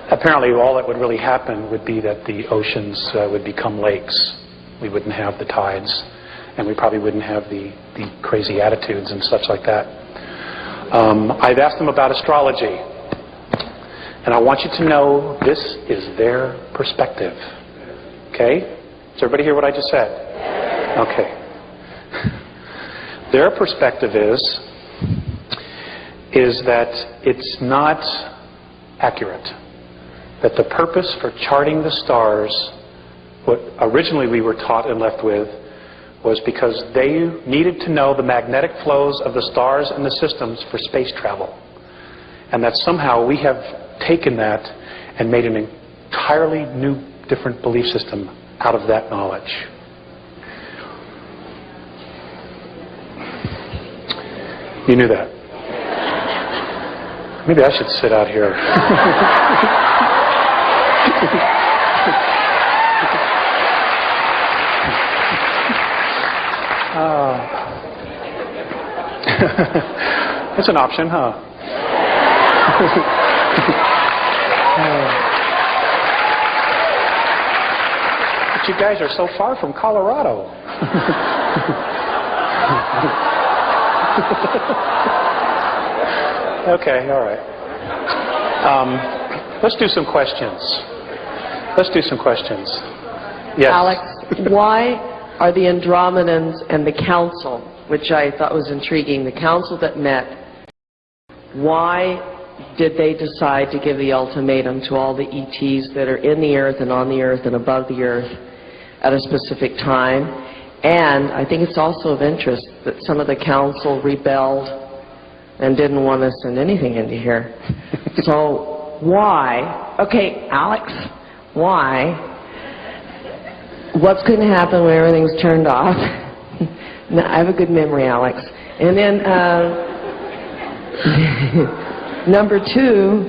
apparently all that would really happen would be that the oceans would become lakes. We wouldn't have the tides, and we probably wouldn't have the crazy attitudes and such like that. I've asked them about astrology, and I want you to know this is their perspective. Okay? Does everybody hear what I just said? Okay. Their perspective is that it's not accurate. That the purpose for charting the stars, what originally we were taught and left with, was because they needed to know the magnetic flows of the stars and the systems for space travel. And that somehow we have taken that and made an entirely new, different belief system out of that knowledge. You knew that. Maybe I should sit out here. It's an option, huh? But you guys are so far from Colorado. Okay, all right. Let's do some questions. Yes. Alex, why are the Andromedans and the council, which I thought was intriguing, the council that met, why did they decide to give the ultimatum to all the ETs that are in the earth and on the earth and above the earth at a specific time. And I think it's also of interest that some of the council rebelled and didn't want to send anything into here. So why? Okay, Alex, why? What's going to happen when everything's turned off? No, I have a good memory, Alex. And then number two,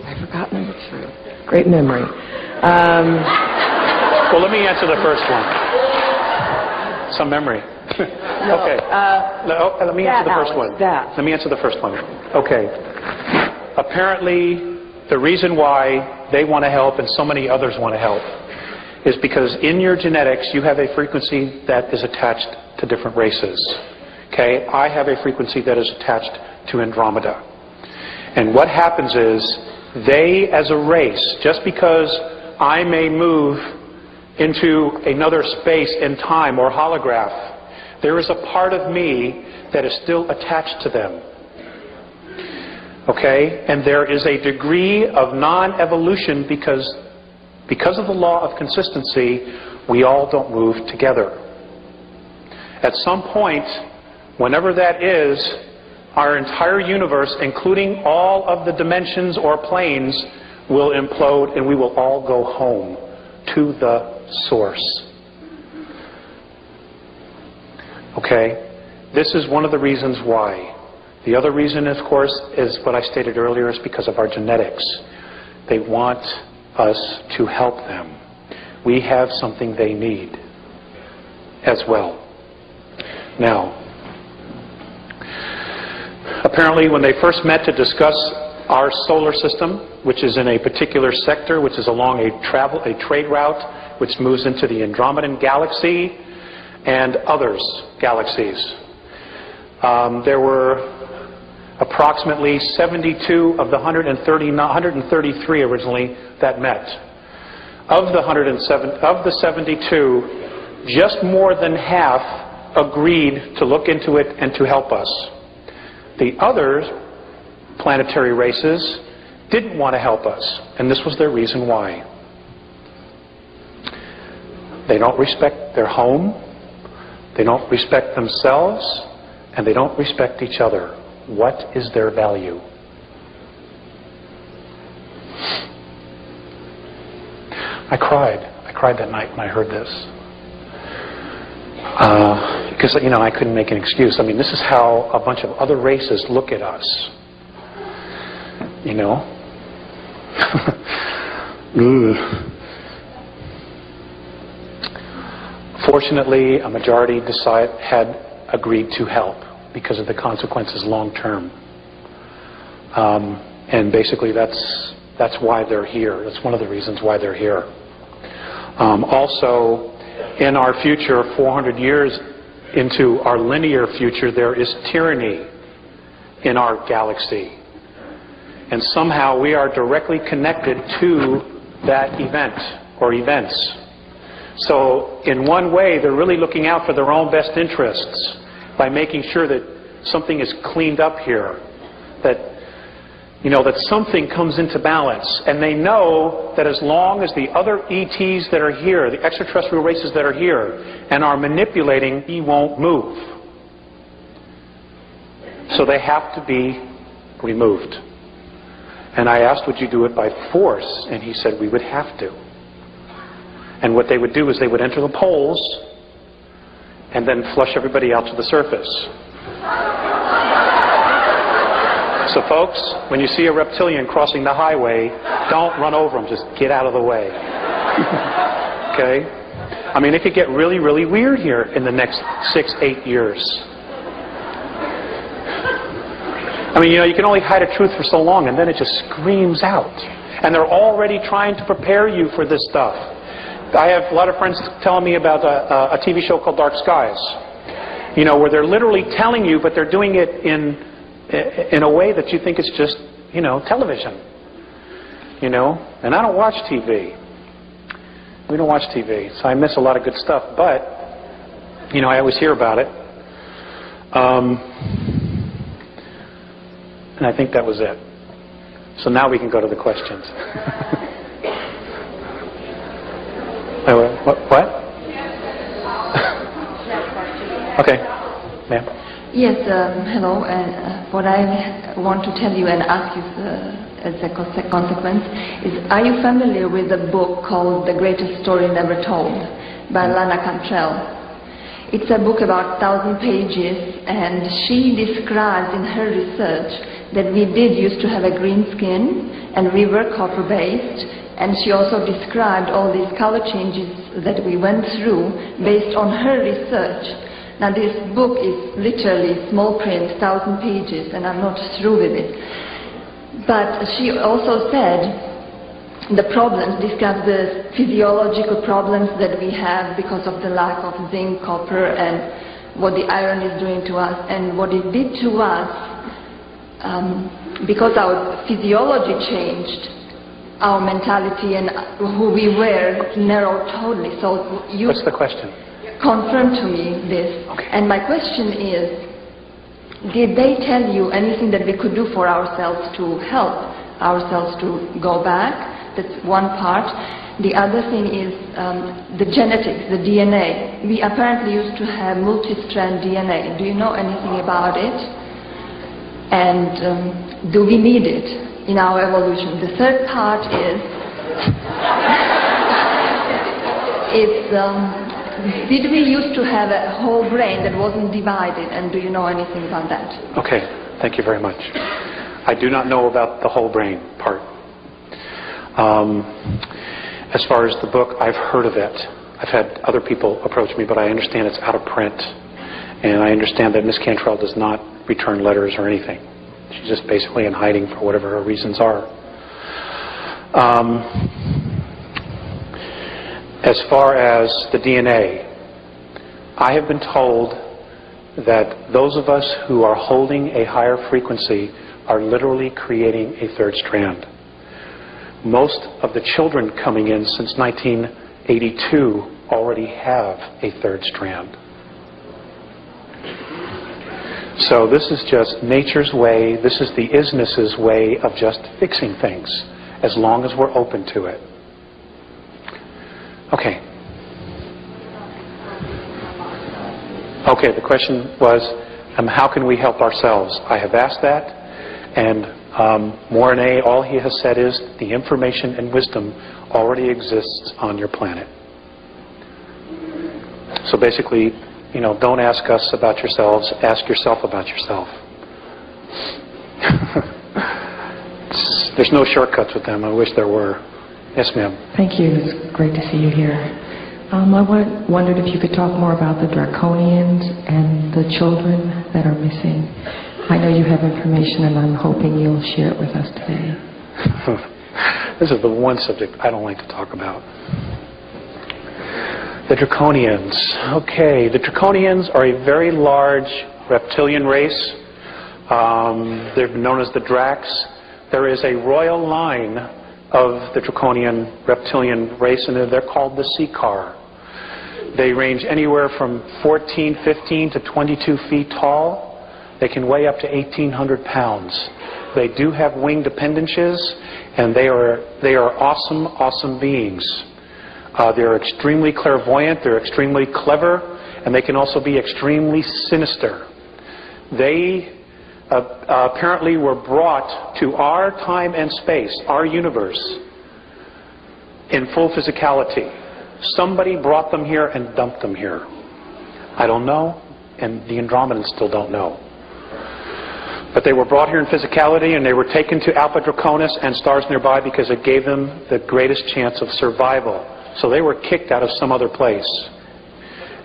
I forgot number two. Great memory. Well, let me answer the first one. Some memory. No, okay. Let me answer the first one. Let me answer the first one. Okay. Apparently, the reason why they want to help and so many others want to help is because in your genetics you have a frequency that is attached to different races. Okay? I have a frequency that is attached to Andromeda. And what happens is they, as a race, just because I may move into another space and time or holograph, there is a part of me that is still attached to them. Okay? And there is a degree of non-evolution because of the law of consistency, we all don't move together. At some point, whenever that is, our entire universe, including all of the dimensions or planes, will implode and we will all go home to the source. Okay? This is one of the reasons why. The other reason, of course, is what I stated earlier, is because of our genetics. They want us to help them. We have something they need as well. Now, apparently when they first met to discuss our solar system, which is in a particular sector, which is along a trade route, which moves into the Andromedan galaxy and others galaxies. There were approximately 72 of the 133 originally that met. Of the 72, just more than half agreed to look into it and to help us. The other planetary races didn't want to help us, and this was their reason why. They don't respect their home, they don't respect themselves, and they don't respect each other. What is their value? I cried that night when I heard this. Because, you know, I couldn't make an excuse. I mean, this is how a bunch of other races look at us. You know? Fortunately, a majority had agreed to help because of the consequences long term. And basically that's why they're here. That's one of the reasons why they're here. Also, in our future, 400 years into our linear future, there is tyranny in our galaxy. And somehow we are directly connected to that event or events. So in one way, they're really looking out for their own best interests by making sure that something is cleaned up here, that, you know, that something comes into balance. And they know that as long as the other ETs that are here, the extraterrestrial races that are here, and are manipulating, he won't move. So they have to be removed. And I asked, would you do it by force? And he said, we would have to. And what they would do is they would enter the poles and then flush everybody out to the surface. So folks, when you see a reptilian crossing the highway, don't run over them. Just get out of the way. Okay? I mean, it could get really, really weird here in the next 6-8 years. I mean, you know, you can only hide a truth for so long, and then it just screams out. And they're already trying to prepare you for this stuff. I have a lot of friends telling me about a TV show called Dark Skies. You know, where they're literally telling you, but they're doing it in a way that you think is just, you know, television. You know? And I don't watch TV. We don't watch TV, so I miss a lot of good stuff. But, you know, I always hear about it. And I think that was it. So now we can go to the questions. What? Okay, ma'am. Yes, hello. What I want to tell you and ask you as a consequence is, are you familiar with a book called The Greatest Story Never Told by Lana Cantrell? It's a book about 1,000 pages, and she describes in her research that we did used to have a green skin and we were copper-based, and she also described all these color changes that we went through based on her research. Now this book is literally small print, 1,000 pages, and I'm not through with it. But she also said the problems, discussed the physiological problems that we have because of the lack of zinc, copper, and what the iron is doing to us, and what it did to us, because our physiology changed, our mentality and who we were narrowed totally. So you... What's the question? Confirm to me this. Okay. And my question is, did they tell you anything that we could do for ourselves to help ourselves to go back? That's one part. The other thing is the genetics, the DNA. We apparently used to have multi-strand DNA. Do you know anything about it? And do we need it in our evolution? The third part is, did we used to have a whole brain that wasn't divided, and do you know anything about that? Okay, thank you very much. I do not know about the whole brain part. As far as the book, I've heard of it. I've had other people approach me, but I understand it's out of print. And I understand that Ms. Cantrell does not return letters or anything. She's just basically in hiding for whatever her reasons are. As far as the DNA, I have been told that those of us who are holding a higher frequency are literally creating a third strand. Most of the children coming in since 1982 already have a third strand. So this is just nature's way, this is the isness's way of just fixing things, as long as we're open to it. Okay. Okay, the question was, how can we help ourselves? I have asked that, and Mornay, all he has said is the information and wisdom already exists on your planet. So basically, you know, don't ask us about yourselves, ask yourself about yourself. There's no shortcuts with them. I wish there were. Yes, ma'am. Thank you. It's great to see you here. I wondered if you could talk more about the draconians and the children that are missing. I know you have information, and I'm hoping you'll share it with us today. This is the one subject I don't like to talk about. The draconians. Okay, the draconians are a very large reptilian race. They're known as the Dracs. There is a royal line of the draconian reptilian race, and they're called the Seekar. They range anywhere from 14, 15 to 22 feet tall. They can weigh up to 1,800 pounds. They do have winged appendages, and they are awesome, awesome beings. They're extremely clairvoyant, they're extremely clever, and they can also be extremely sinister. They apparently were brought to our time and space, our universe, in full physicality. Somebody brought them here and dumped them here. I don't know, and the Andromedans still don't know. But they were brought here in physicality, and they were taken to Alpha Draconis and stars nearby because it gave them the greatest chance of survival. So they were kicked out of some other place.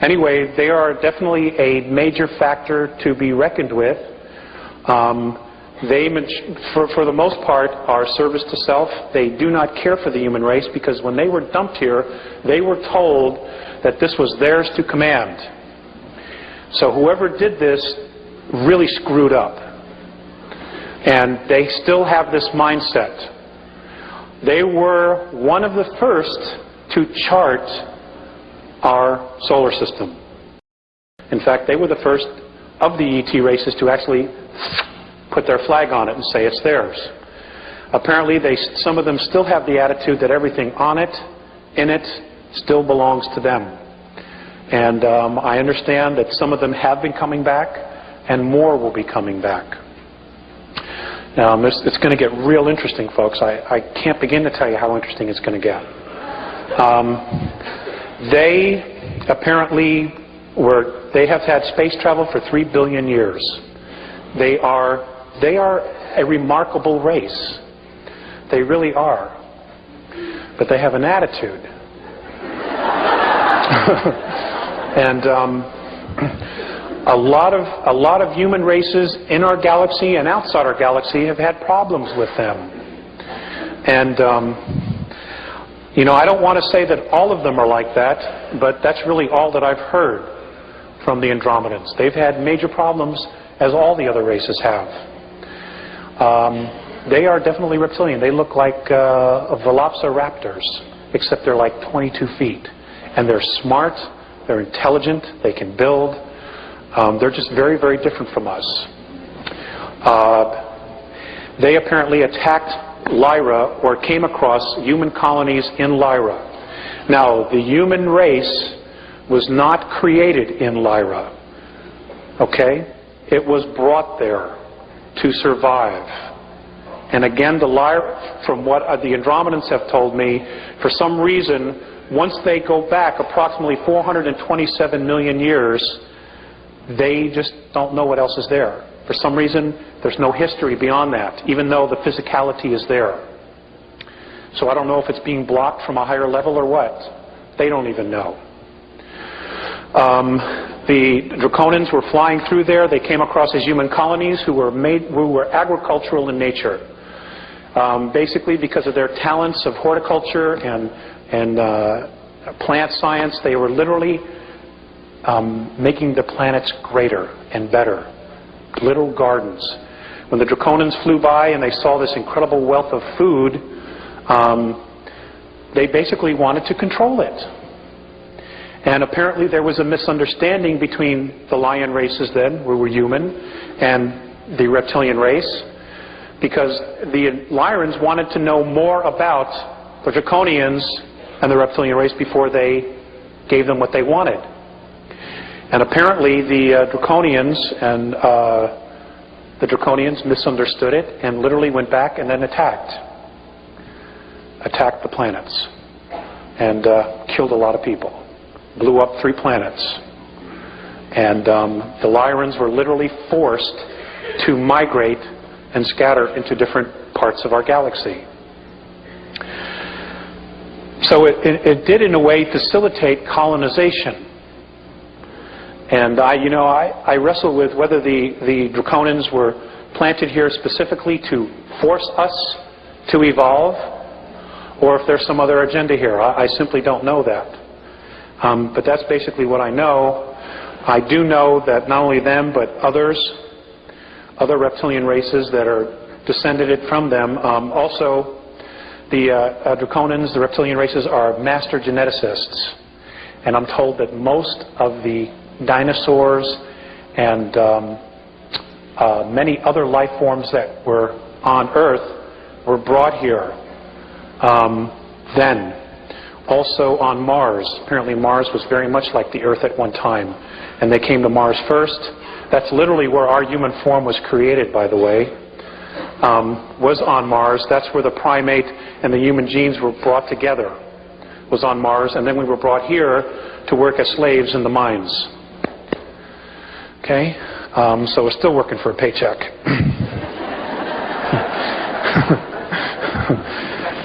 Anyway, they are definitely a major factor to be reckoned with. They, for the most part, are service to self. They do not care for the human race because when they were dumped here, they were told that this was theirs to command. So whoever did this really screwed up. And they still have this mindset. They were one of the first to chart our solar system. In fact, they were the first of the ET races to actually put their flag on it and say it's theirs. Apparently, some of them still have the attitude that everything on it, in it, still belongs to them. And I understand that some of them have been coming back, and more will be coming back. It's going to get real interesting, folks. I can't begin to tell you how interesting it's going to get. They apparently they have had space travel for 3 billion years. They are a remarkable race. They really are. But they have an attitude. And a lot of human races in our galaxy and outside our galaxy have had problems with them. And I don't want to say that all of them are like that, but that's really all that I've heard from the Andromedans. They've had major problems, as all the other races have. They are definitely reptilian. They look like velociraptors, except they're like 22 feet. And they're smart, they're intelligent, they can build. They're just very, very different from us. They apparently attacked Lyra, or came across human colonies in Lyra. Now, the human race was not created in Lyra. Okay? It was brought there to survive. And again, from what the Andromedans have told me, for some reason, once they go back approximately 427 million years, they just don't know what else is there. For some reason, there's no history beyond that, even though the physicality is there. So I don't know if it's being blocked from a higher level or what. They don't even know. The Draconians were flying through there. They came across these human colonies who were agricultural in nature. Basically, because of their talents of horticulture and plant science, they were literally making the planets greater and better. Little gardens. When the Draconians flew by and they saw this incredible wealth of food, they basically wanted to control it. And apparently there was a misunderstanding between the lion races then, who were human, and the reptilian race, because the Lyrians wanted to know more about the Draconians and the reptilian race before they gave them what they wanted. And apparently the Draconians misunderstood it and literally went back and then attacked the planets and killed a lot of people, blew up 3 planets. And the Lyrians were literally forced to migrate and scatter into different parts of our galaxy. So it did in a way facilitate colonization. And I wrestle with whether the Draconians were planted here specifically to force us to evolve, or if there's some other agenda here. I simply don't know that. But that's basically what I know. I do know that not only them, but other reptilian races that are descended from them. Also, the Draconians, the reptilian races, are master geneticists. And I'm told that most of the dinosaurs and many other life forms that were on Earth were brought here then. Also on Mars. Apparently Mars was very much like the Earth at one time. And they came to Mars first. That's literally where our human form was created, by the way. Was on Mars. That's where the primate and the human genes were brought together. Was on Mars. And then we were brought here to work as slaves in the mines. Okay? So we're still working for a paycheck.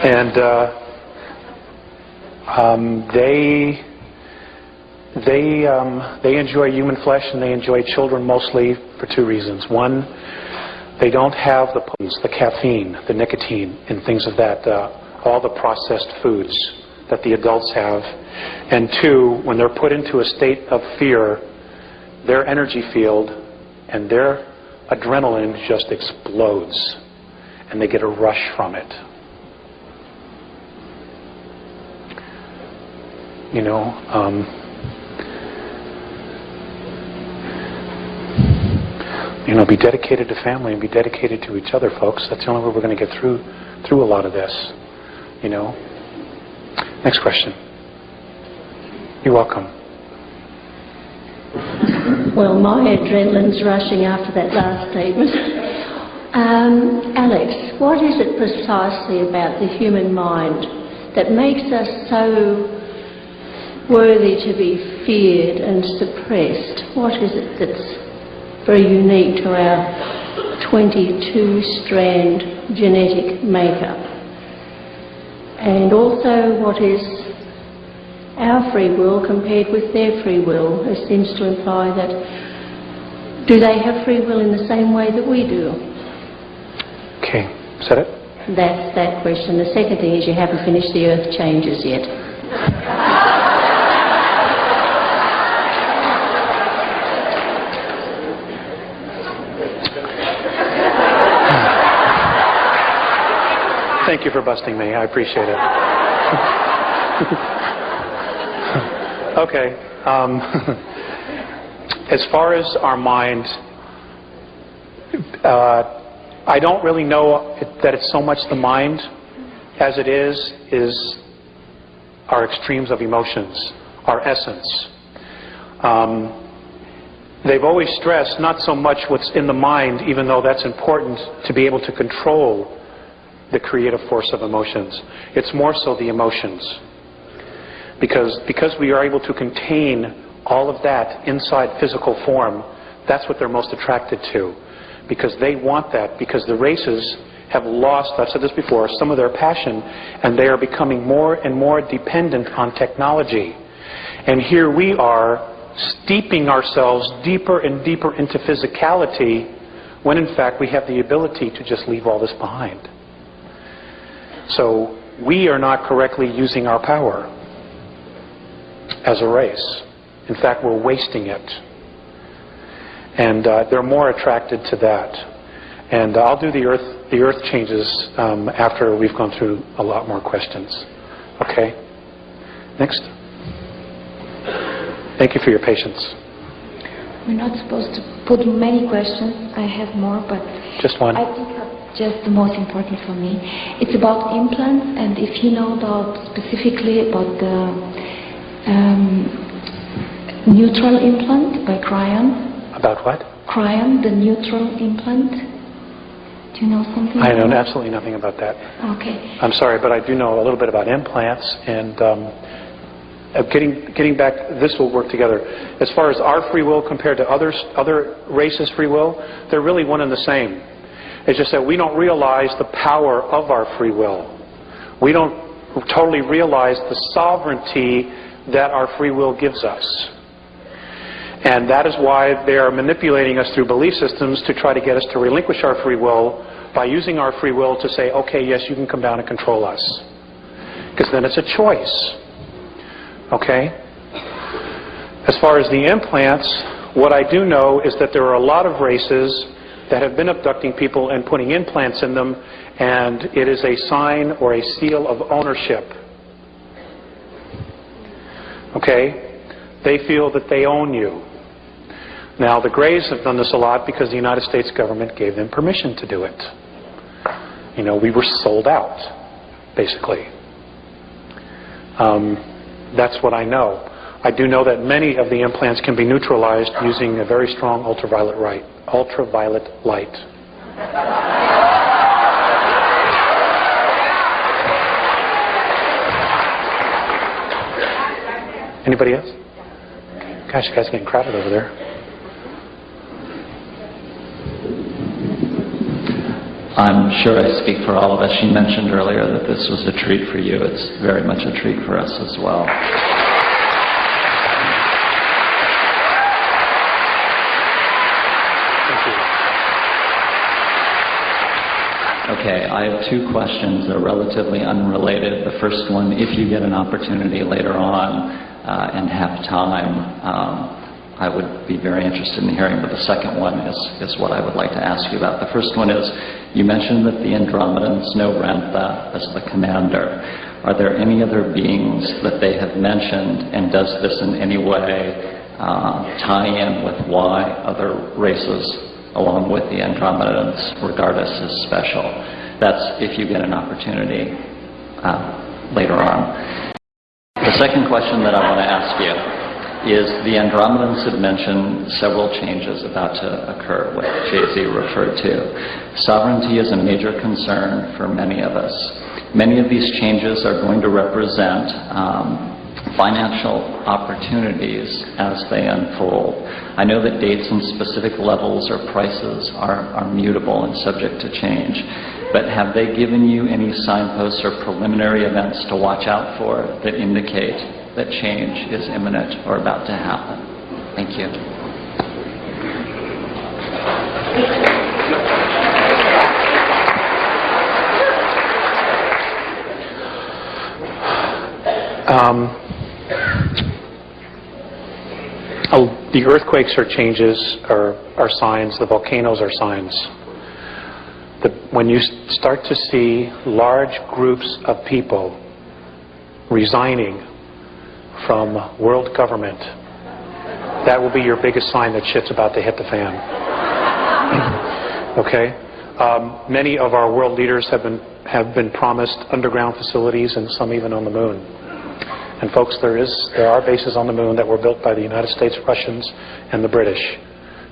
And they enjoy human flesh, and they enjoy children mostly for 2 reasons. One, they don't have the potence, the caffeine, the nicotine, and things of that, all the processed foods that the adults have. And 2, when they're put into a state of fear, their energy field and their adrenaline just explodes, and they get a rush from it. Be dedicated to family and be dedicated to each other, folks. That's the only way we're going to get through a lot of this. Next question. You're welcome. Well, my adrenaline's rushing after that last statement. Alex, what is it precisely about the human mind that makes us so worthy to be feared and suppressed? What is it that's very unique to our 22-strand genetic makeup? And also, what is our free will compared with their free will? It seems to imply that, do they have free will in the same way that we do? Okay, is that it? That's that question. The second thing is you haven't finished the earth changes yet. Thank you for busting me. I appreciate it. Okay. As far as our mind, I don't really know that it's so much the mind as it is our extremes of emotions, our essence. They've always stressed not so much what's in the mind, even though that's important to be able to control the creative force of emotions. It's more so the emotions. Because we are able to contain all of that inside physical form, that's what they're most attracted to. Because they want that, because the races have lost, I've said this before, some of their passion, and they are becoming more and more dependent on technology. And here we are steeping ourselves deeper and deeper into physicality, when in fact we have the ability to just leave all this behind. So we are not correctly using our power as a race. In fact, we're wasting it. And they're more attracted to that. And I'll do the earth changes after we've gone through a lot more questions. Okay? Next. Thank you for your patience. We're not supposed to put many questions. I have more, but just one. I think just the most important for me. It's about implants, and if you know specifically about the neutral implant by Cryon. About what? Cryon, the neutral implant. Do you know something? I know absolutely nothing about that. Okay. I'm sorry, but I do know a little bit about implants, and getting back, this will work together. As far as our free will compared to other races' free will, they're really one and the same. It's just that we don't realize the power of our free will. We don't totally realize the sovereignty that our free will gives us. And that is why they are manipulating us through belief systems to try to get us to relinquish our free will by using our free will to say, okay, yes, you can come down and control us. Because then it's a choice. Okay? As far as the implants, what I do know is that there are a lot of races that have been abducting people and putting implants in them, and it is a sign or a seal of ownership. Okay? They feel that they own you. Now, the Greys have done this a lot because the United States government gave them permission to do it. You know, we were sold out, basically. That's what I know. I do know that many of the implants can be neutralized using a very strong ultraviolet light. Anybody else? Gosh, you guys are getting crowded over there. I'm sure I speak for all of us. She mentioned earlier that this was a treat for you. It's very much a treat for us as well. Okay, I have two questions. They're relatively unrelated. The first one, if you get an opportunity later on and have time, I would be very interested in hearing, but the second one is what I would like to ask you about. The first one is, you mentioned that the Andromedans know Ramtha as the commander. Are there any other beings that they have mentioned, and does this in any way tie in with why other races, along with the Andromedans, regard us as special? That's if you get an opportunity later on. The second question that I want to ask you is the Andromedans had mentioned several changes about to occur, what Jay-Z referred to. Sovereignty is a major concern for many of us. Many of these changes are going to represent financial opportunities as they unfold. I know that dates and specific levels or prices are mutable and subject to change, but have they given you any signposts or preliminary events to watch out for that indicate that change is imminent or about to happen? Thank you. The earthquakes are changes, are signs. The volcanoes are signs. When you start to see large groups of people resigning from world government, that will be your biggest sign that shit's about to hit the fan. Okay? Many of our world leaders have been promised underground facilities, and some even on the moon. And folks, there are bases on the moon that were built by the United States, Russians, and the British,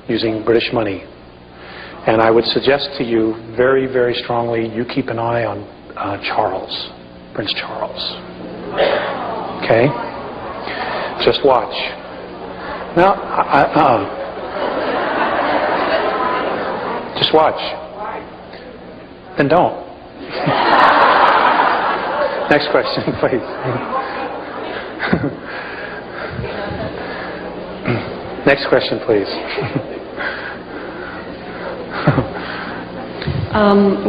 using British money. And I would suggest to you very, very strongly, you keep an eye on Charles, Prince Charles. Okay? Just watch. No, just watch. Then don't. Next question, please. Next question, please.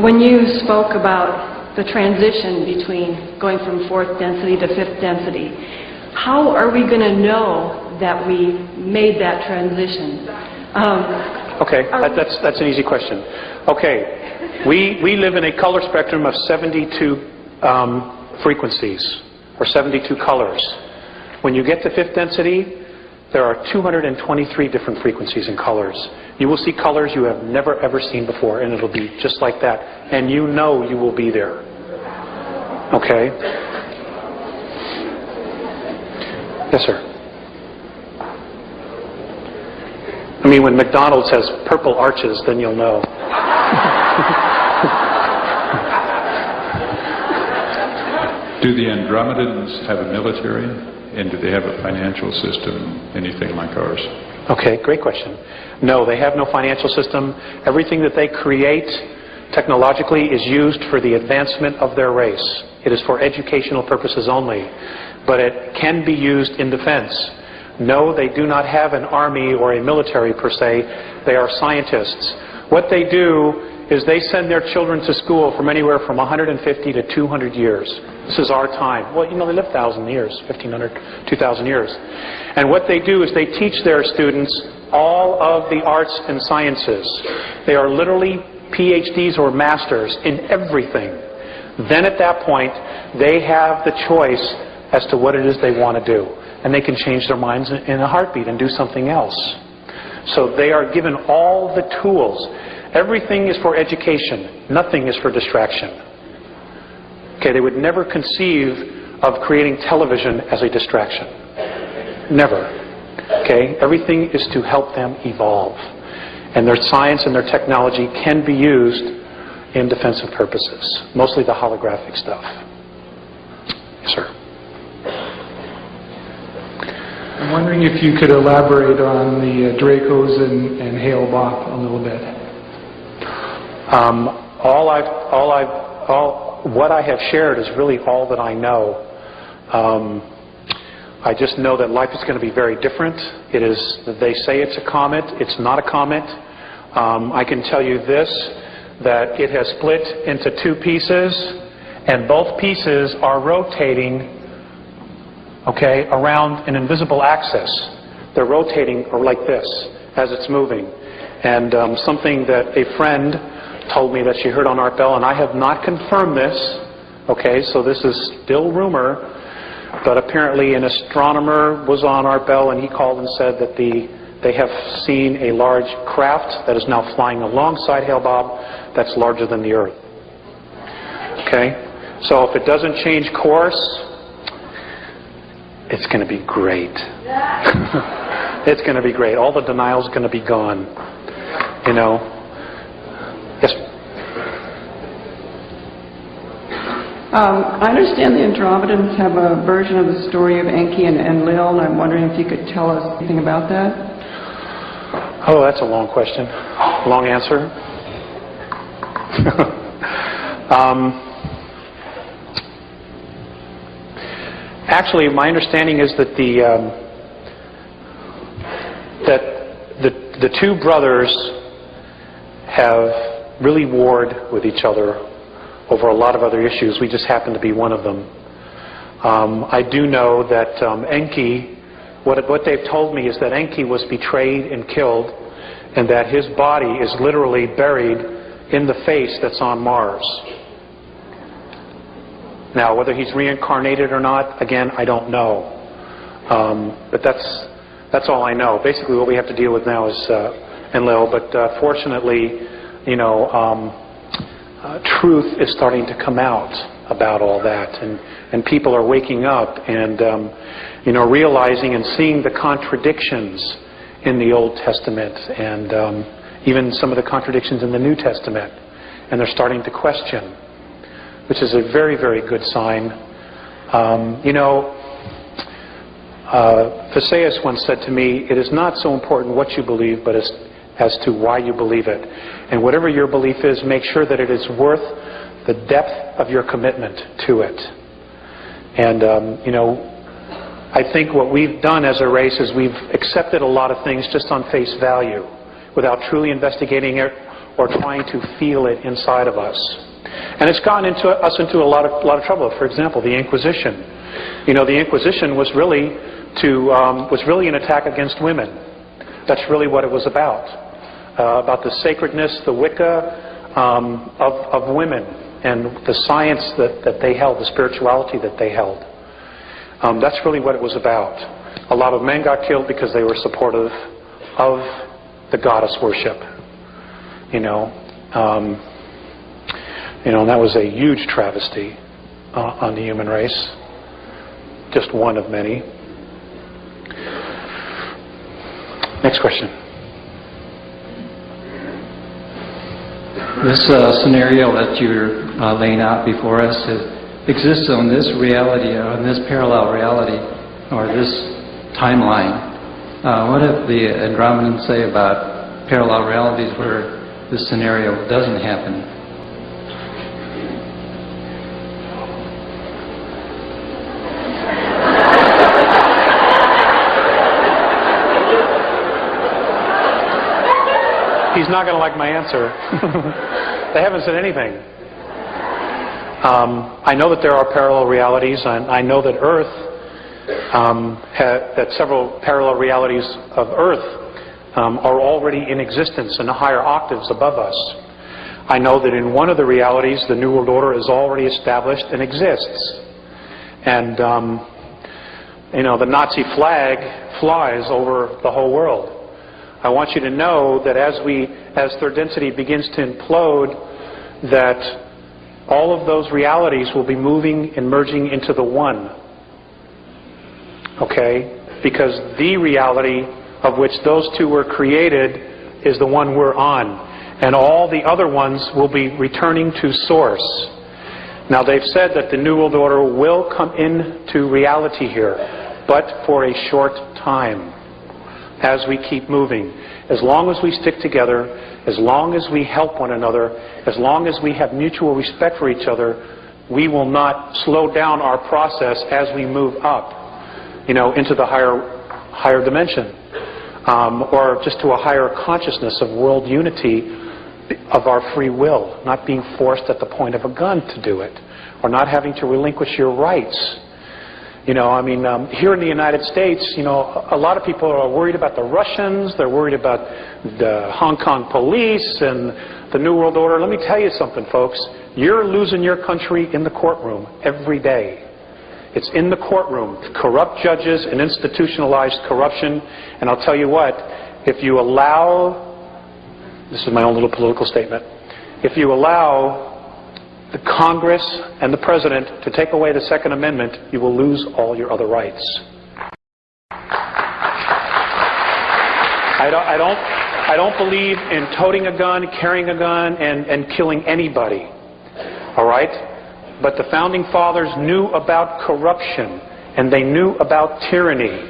When you spoke about the transition between going from fourth density to fifth density, how are we going to know that we made that transition? Okay, that's an easy question. Okay, we live in a color spectrum of 72 frequencies, or 72 colors. When you get to fifth density, there are 223 different frequencies and colors. You will see colors you have never ever seen before, and it'll be just like that. And you know you will be there. Okay? Yes, sir. I mean, when McDonald's has purple arches, then you'll know. Do the Andromedans have a military? And do they have a financial system, anything like ours? Okay, great question. No, they have no financial system. Everything that they create technologically is used for the advancement of their race. It is for educational purposes only. But it can be used in defense. No, they do not have an army or a military per se. They are scientists. What they do is they send their children to school from anywhere from 150 to 200 years. This is our time. Well, you know, they live 1,000 years, 1,500, 2,000 years. And what they do is they teach their students all of the arts and sciences. They are literally PhDs or masters in everything. Then at that point, they have the choice as to what it is they want to do. And they can change their minds in a heartbeat and do something else. So they are given all the tools. Everything is for education. Nothing is for distraction. Okay, they would never conceive of creating television as a distraction. Never. Okay, everything is to help them evolve. And their science and their technology can be used in defensive purposes. Mostly the holographic stuff. Yes, sir. I'm wondering if you could elaborate on the Dracos and Hale-Bopp a little bit. What I have shared is really all that I know. I just know that life is going to be very different. It is, they say it's a comet. It's not a comet. I can tell you this, that it has split into two pieces, and both pieces are rotating, okay, around an invisible axis. They're rotating like this as it's moving. And something that a friend told me that she heard on Art Bell, and I have not confirmed this, okay, so this is still rumor, but apparently an astronomer was on Art Bell and he called and said that they have seen a large craft that is now flying alongside Hale-Bopp that's larger than the Earth. Okay, so if it doesn't change course, It's going to be great. It's going to be great. All the denial's going to be gone. You know. Yes. I understand the Andromedans have a version of the story of Enki and Enlil, and I'm wondering if you could tell us anything about that. Oh, that's a long question. Long answer. Actually, my understanding is that the two brothers have really warred with each other over a lot of other issues. We just happen to be one of them. I do know that Enki, what they've told me is that Enki was betrayed and killed, and that his body is literally buried in the face that's on Mars. Now, whether he's reincarnated or not, again, I don't know. But that's all I know. Basically, what we have to deal with now is Enlil. But fortunately, you know, truth is starting to come out about all that, and people are waking up and you know, realizing and seeing the contradictions in the Old Testament, and even some of the contradictions in the New Testament, and they're starting to question, which is a very, very good sign. You know, Phaseus once said to me, "It is not so important what you believe, but as to why you believe it. And whatever your belief is, make sure that it is worth the depth of your commitment to it." And you know, I think what we've done as a race is we've accepted a lot of things just on face value, without truly investigating it or trying to feel it inside of us. And it's gotten us into a lot of trouble. For example, the Inquisition. You know, the Inquisition was really an attack against women. That's really what it was about the sacredness, the Wicca of women, and the science that they held, the spirituality that they held. That's really what it was about. A lot of men got killed because they were supportive of the goddess worship. You know, and that was a huge travesty on the human race. Just one of many. Next question. This scenario that you're laying out before us exists on this reality, on this parallel reality, or this timeline. What if the Andromedans say about parallel realities where this scenario doesn't happen? He's not going to like my answer. They haven't said anything. I know that there are parallel realities, and I know that Earth, that several parallel realities of Earth are already in existence in the higher octaves above us. I know that in one of the realities, the New World Order is already established and exists. And, you know, the Nazi flag flies over the whole world. I want you to know that as third density begins to implode, that all of those realities will be moving and merging into the one. Okay? Because the reality of which those two were created is the one we're on. And all the other ones will be returning to source. Now, they've said that the New World Order will come into reality here, but for a short time. As we keep moving. As long as we stick together, as long as we help one another, as long as we have mutual respect for each other, we will not slow down our process as we move up, you know, into the higher dimension, or just to a higher consciousness of world unity of our free will, not being forced at the point of a gun to do it, or not having to relinquish your rights. You know, I mean, here in the United States, you know, a lot of people are worried about the Russians, they're worried about the Hong Kong police and the New World Order. Let me tell you something, folks. You're losing your country in the courtroom every day. It's in the courtroom. Corrupt judges and institutionalized corruption. And I'll tell you what, if you allow, this is my own little political statement, if you allow the Congress and the President to take away the Second Amendment, you will lose all your other rights. I don't believe in toting a gun, carrying a gun, and killing anybody. All right? But the Founding Fathers knew about corruption, and they knew about tyranny.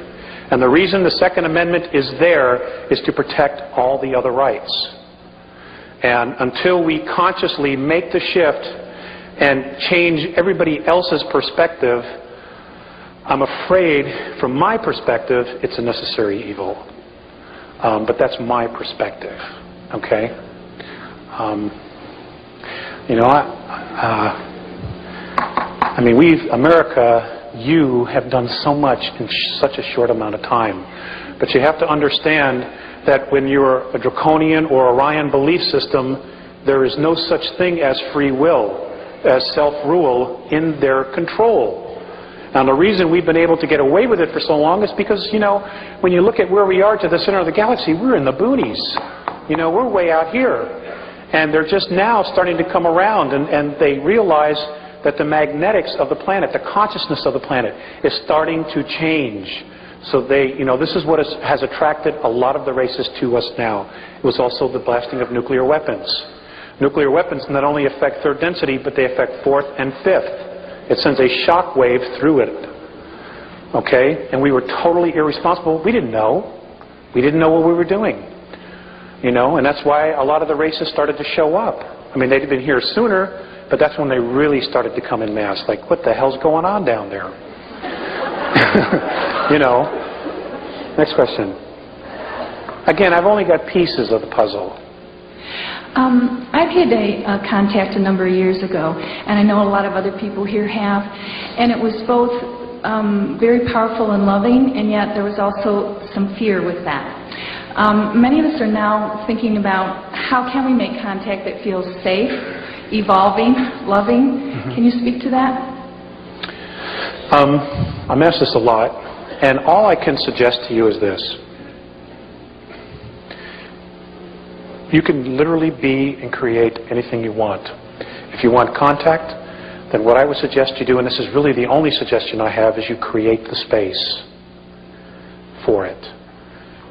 And the reason the Second Amendment is there is to protect all the other rights. And until we consciously make the shift and change everybody else's perspective, I'm afraid, from my perspective, it's a necessary evil. But that's my perspective. Okay? I mean, America, you have done so much in such a short amount of time. But you have to understand that when you're a draconian or Orion belief system, there is no such thing as free will, as self-rule in their control. Now, the reason we've been able to get away with it for so long is because, when you look at where we are to the center of the galaxy, we're in the boonies. We're way out here. And they're just now starting to come around, and they realize that the magnetics of the planet, the consciousness of the planet, is starting to change. So this is what has attracted a lot of the races to us now. It was also the blasting of nuclear weapons. Nuclear weapons not only affect third density, but they affect fourth and fifth. It sends a shock wave through it. Okay? And we were totally irresponsible. We didn't know. We didn't know what we were doing. And that's why a lot of the races started to show up. I mean, they'd been here sooner, but that's when they really started to come in mass. Like, what the hell's going on down there? Next question. Again, I've only got pieces of the puzzle. I've had a contact a number of years ago, and I know a lot of other people here have, and it was both very powerful and loving, and yet there was also some fear with that. Many of us are now thinking about how can we make contact that feels safe, evolving, loving. Mm-hmm. Can you speak to that? I'm asked this a lot, and all I can suggest to you is this. You can literally be and create anything you want. If you want contact, then what I would suggest you do, and this is really the only suggestion I have, is you create the space for it.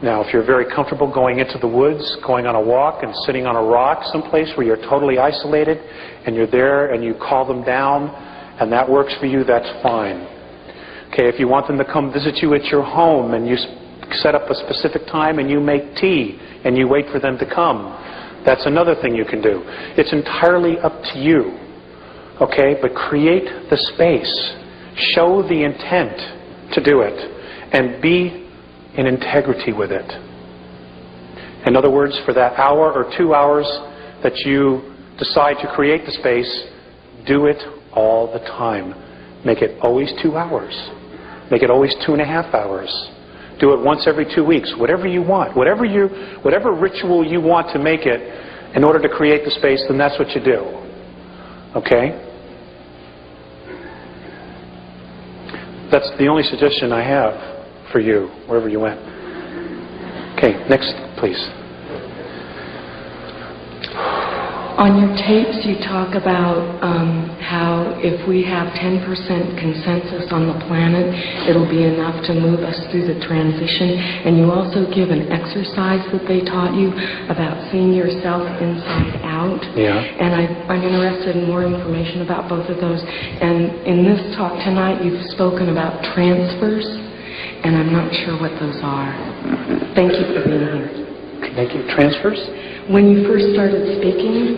Now, if you're very comfortable going into the woods, going on a walk and sitting on a rock someplace where you're totally isolated, and you're there and you call them down, and that works for you, that's fine. Okay, if you want them to come visit you at your home and you set up a specific time and you make tea and you wait for them to come, that's another thing you can do. It's entirely up to you. Okay, but create the space. Show the intent to do it and be in integrity with it. In other words, for that hour or 2 hours that you decide to create the space, do it all the time. Make it always 2 hours. Make it always 2.5 hours. Do it once every 2 weeks. Whatever you want. Whatever ritual you want to make it in order to create the space, then that's what you do. Okay? That's the only suggestion I have for you, wherever you went. Okay, next, please. On your tapes, you talk about how if we have 10% consensus on the planet, it'll be enough to move us through the transition. And you also give an exercise that they taught you about seeing yourself inside out. Yeah. And I'm interested in more information about both of those. And in this talk tonight, you've spoken about transfers, and I'm not sure what those are. Thank you for being here. Thank you. Transfers? When you first started speaking,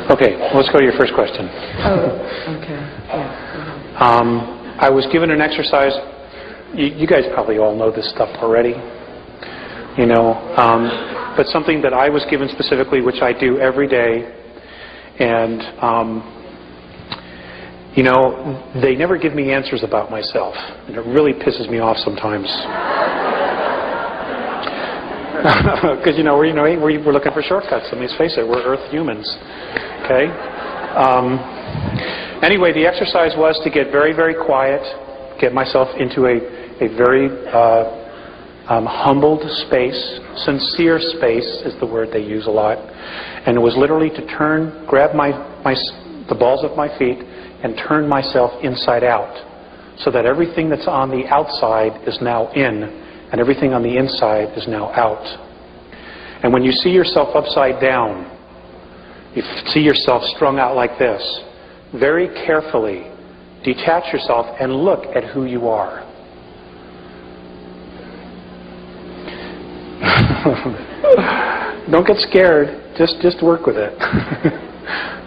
okay, let's go to your first question. Oh, okay. Yeah. I was given an exercise. You guys probably all know this stuff already. But something that I was given specifically, which I do every day, and they never give me answers about myself, and it really pisses me off sometimes. Because we're looking for shortcuts. I mean, let's face it, we're Earth humans. Okay. Anyway, the exercise was to get very, very quiet, get myself into a very humbled space. Sincere space is the word they use a lot. And it was literally to grab the balls of my feet and turn myself inside out, so that everything that's on the outside is now in, and everything on the inside is now out. And when you see yourself upside down, you see yourself strung out like this, very carefully detach yourself and look at who you are. Don't get scared. Just work with it.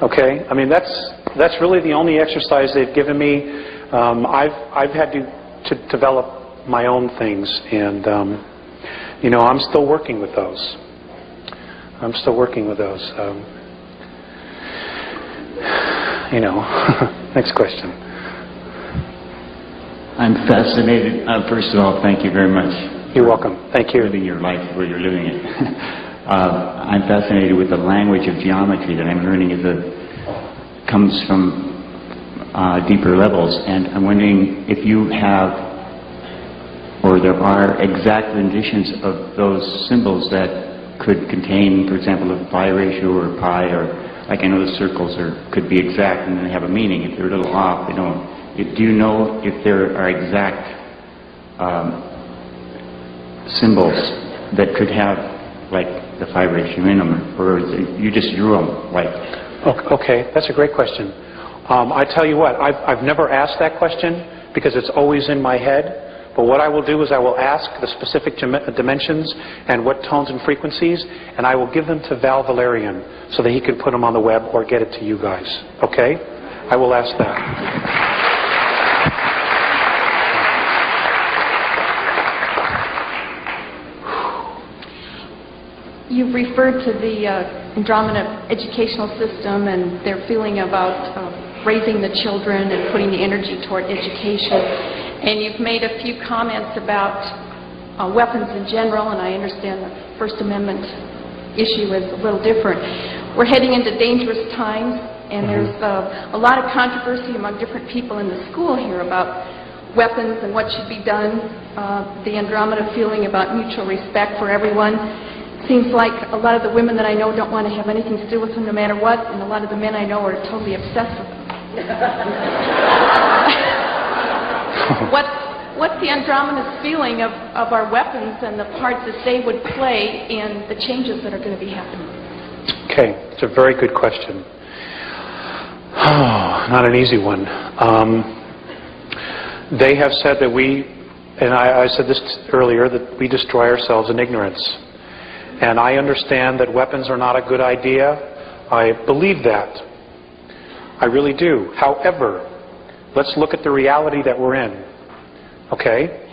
Okay? I mean, that's really the only exercise they've given me. I've had to develop my own things, and I'm still working with those. Next question. I'm fascinated. First of all, thank you very much. You're welcome. Thank you. Living your life where you're living it. I'm fascinated with the language of geometry that I'm learning comes from deeper levels, and I'm wondering if you have, or there are exact renditions of those symbols that could contain, for example, a pi ratio or pi, or like I know the circles could be exact and they have a meaning. If they're a little off, they don't. Do you know if there are exact symbols that could have like the pi ratio in them, or you just drew them like? Okay, that's a great question. I tell you what, I've never asked that question because it's always in my head. But what I will do is I will ask the specific dimensions and what tones and frequencies, and I will give them to Val Valerian so that he can put them on the web or get it to you guys. Okay? I will ask that. You've referred to the Andromeda educational system and their feeling about raising the children and putting the energy toward education. And you've made a few comments about weapons in general, and I understand the First Amendment issue is a little different. We're heading into dangerous times, and there's a lot of controversy among different people in the school here about weapons and what should be done. The Andromeda feeling about mutual respect for everyone. Seems like a lot of the women that I know don't want to have anything to do with them no matter what, and a lot of the men I know are totally obsessed with them. What's the Andromeda's feeling of our weapons and the part that they would play in the changes that are going to be happening? Okay, it's a very good question. Not an easy one. They have said that and I said this earlier, that we destroy ourselves in ignorance. And I understand that weapons are not a good idea. I believe that. I really do. However, let's look at the reality that we're in. Okay?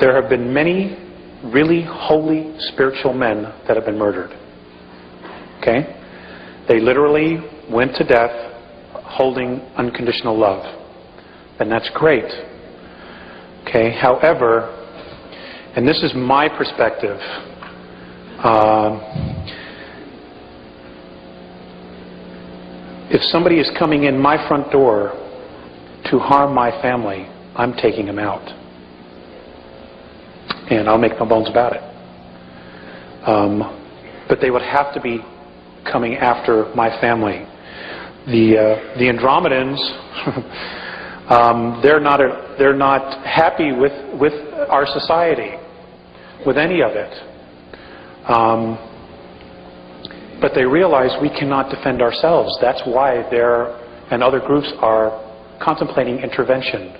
There have been many really holy spiritual men that have been murdered. Okay? They literally went to death holding unconditional love. And that's great. Okay? However, and this is my perspective, if somebody is coming in my front door to harm my family, I'm taking them out. And I'll make no bones about it. But they would have to be coming after my family. The Andromedans, they're not happy with our society, with any of it. But they realize we cannot defend ourselves. That's why and other groups are contemplating intervention,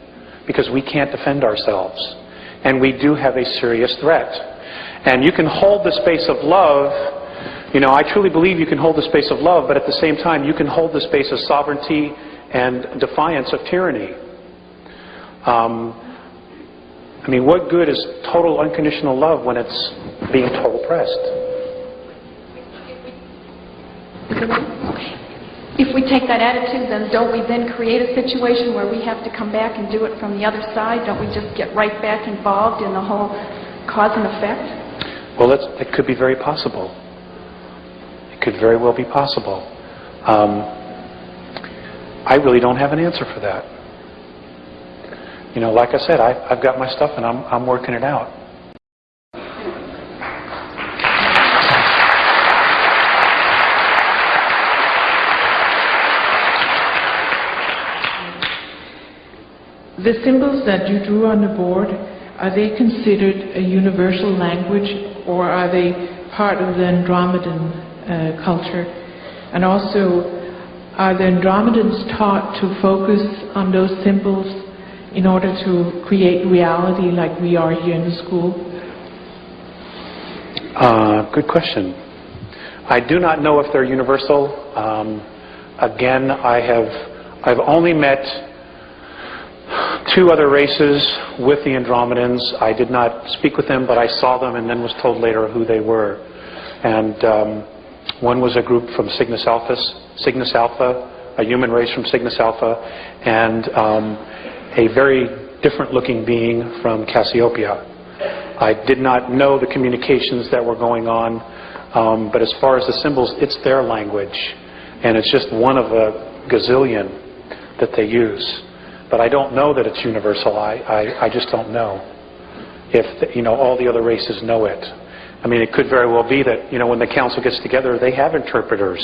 because we can't defend ourselves. And we do have a serious threat. And you can hold the space of love. I truly believe you can hold the space of love, but at the same time you can hold the space of sovereignty and defiance of tyranny. What good is total unconditional love when it's being total oppressed? If we take that attitude, then don't we then create a situation where we have to come back and do it from the other side? Don't we just get right back involved in the whole cause and effect? Well, it could be very possible. It could very well be possible. I really don't have an answer for that. You know, like I said, I've got my stuff and I'm working it out. The symbols that you drew on the board, are they considered a universal language, or are they part of the Andromedan culture? And also, are the Andromedans taught to focus on those symbols in order to create reality like we are here in the school? Good question. I do not know if they're universal. Again, I've only met 2 other races with the Andromedans. I did not speak with them, but I saw them and then was told later who they were. And one was a group from Cygnus Alpha, a human race from Cygnus Alpha, and a very different looking being from Cassiopeia. I did not know the communications that were going on, but as far as the symbols, it's their language, and it's just one of a gazillion that they use. But I don't know that it's universal. I just don't know if, you know, all the other races know it. I mean, it could very well be that, you know, when the council gets together, they have interpreters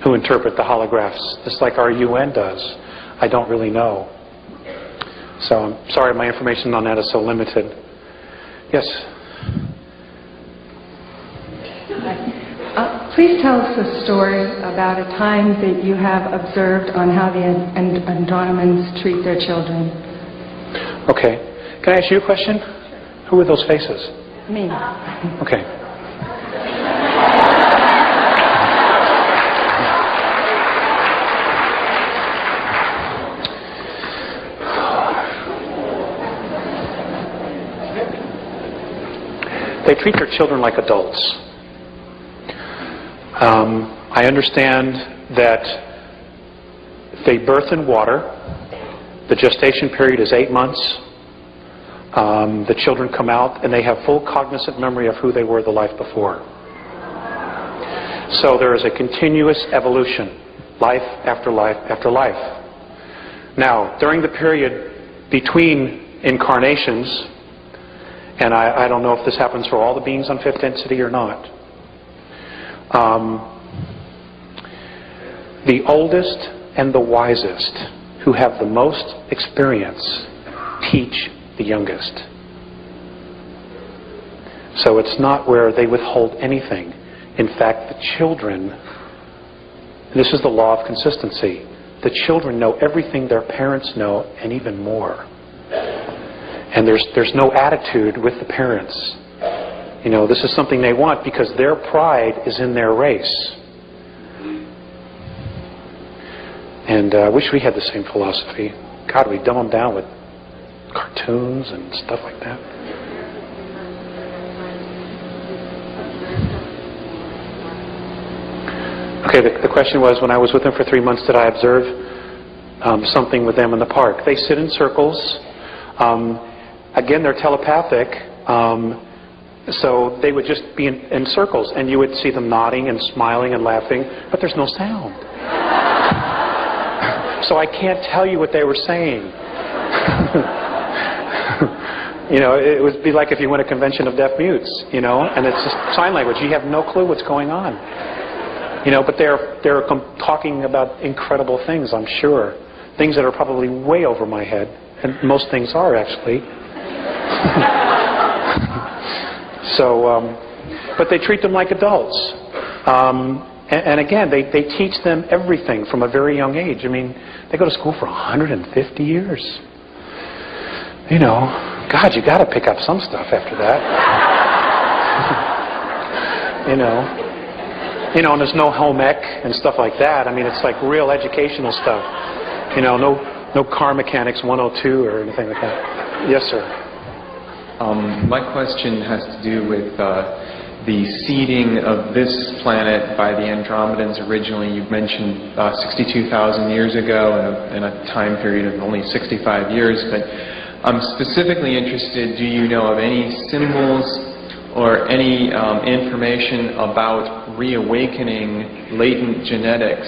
who interpret the holographs, just like our UN does. I don't really know. So I'm sorry my information on that is so limited. Yes? Please tell us a story about a time that you have observed on how the Andromedans treat their children. Okay. Can I ask you a question? Who are those faces? Me. Okay. They treat their children like adults. I understand that they birth in water. The gestation period is 8 months. The children come out and they have full cognizant memory of who they were the life before. So there is a continuous evolution, life after life after life. Now, during the period between incarnations, and I don't know if this happens for all the beings on 5th density or not, the oldest and the wisest, who have the most experience, teach the youngest. So it's not where they withhold anything. In fact, the children, this is the law of consistency, the children know everything their parents know and even more. And there's no attitude with the parents. You know, this is something they want because their pride is in their race. And I wish we had the same philosophy. God, we dumb them down with cartoons and stuff like that. Okay, the question was, when I was with them for 3 months, did I observe something with them in the park? They sit in circles. Again, they're telepathic. So they would just be in circles, and you would see them nodding and smiling and laughing, but there's no sound. So I can't tell you what they were saying. You know, it would be like if you went to a convention of deaf mutes, you know, and it's just sign language. You have no clue what's going on. You know, but they're talking about incredible things, I'm sure. Things that are probably way over my head, and most things are, actually. So, but they treat them like adults. And again, they teach them everything from a very young age. I mean, they go to school for 150 years. You know, God, you got to pick up some stuff after that. You know, and there's no home ec and stuff like that. I mean, it's like real educational stuff. You know, no car mechanics 102 or anything like that. Yes, sir. My question has to do with the seeding of this planet by the Andromedans originally. You mentioned 62,000 years ago in a time period of only 65 years, but I'm specifically interested, do you know of any symbols or any information about reawakening latent genetics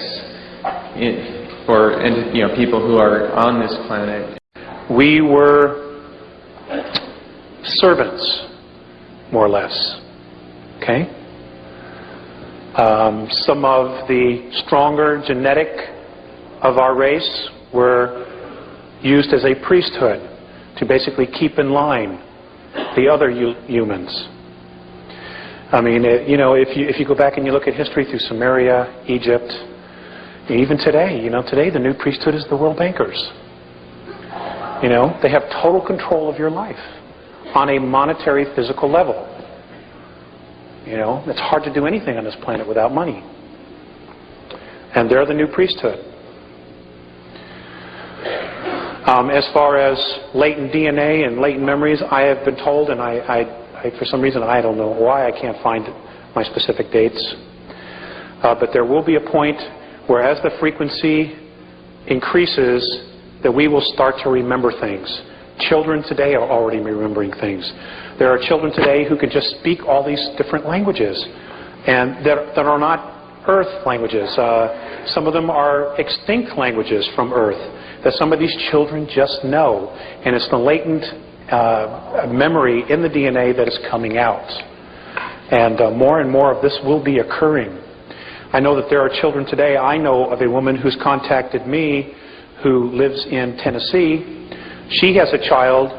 for people who are on this planet? We were servants, more or less. Okay? Some of the stronger genetic of our race were used as a priesthood to basically keep in line the other humans. I mean, if you go back and you look at history through Samaria, Egypt, even today, today the new priesthood is the world bankers. They have total control of your life on a monetary, physical level. It's hard to do anything on this planet without money. And they're the new priesthood. As far as latent DNA and latent memories, I have been told, and I for some reason, I don't know why, I can't find my specific dates, but there will be a point where as the frequency increases, that we will start to remember things. Children today are already remembering things. There are children today who can just speak all these different languages, and that are not Earth languages. Some of them are extinct languages from Earth that some of these children just know, and it's the latent memory in the DNA that is coming out. And more of this will be occurring. I know that there are children today. I know of a woman who's contacted me who lives in Tennessee. She has a child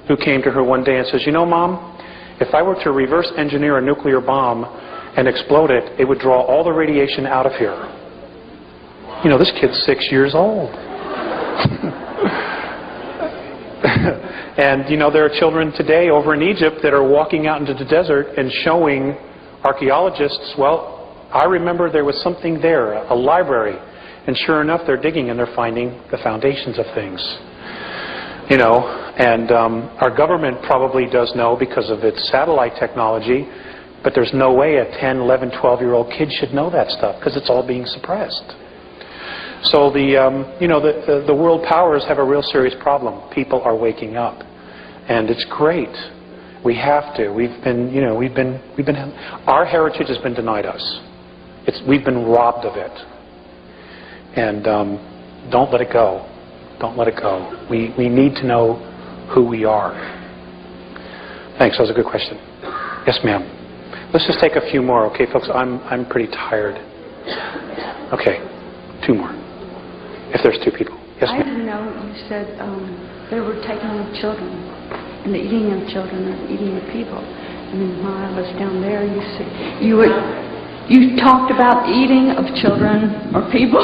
who came to her one day and says, Mom, if I were to reverse engineer a nuclear bomb and explode it, it would draw all the radiation out of here. This kid's 6 years old. And, there are children today over in Egypt that are walking out into the desert and showing archaeologists, well, I remember there was something there, a library. And sure enough, they're digging and they're finding the foundations of things. And our government probably does know because of its satellite technology, but there's no way a 10, 11, 12-year-old kid should know that stuff because it's all being suppressed. So the world powers have a real serious problem. People are waking up, and it's great. We have to. Our heritage has been denied us. We've been robbed of it, and don't let it go. Don't let it go. We need to know who we are. Thanks. That was a good question. Yes, ma'am. Let's just take a few more, okay, folks? I'm pretty tired. Okay, 2 more. If there's 2 people. Yes, ma'am. I didn't know you said they were taking of children, and the eating of children and eating of people. I mean, while I was down there, you talked about eating of children or people.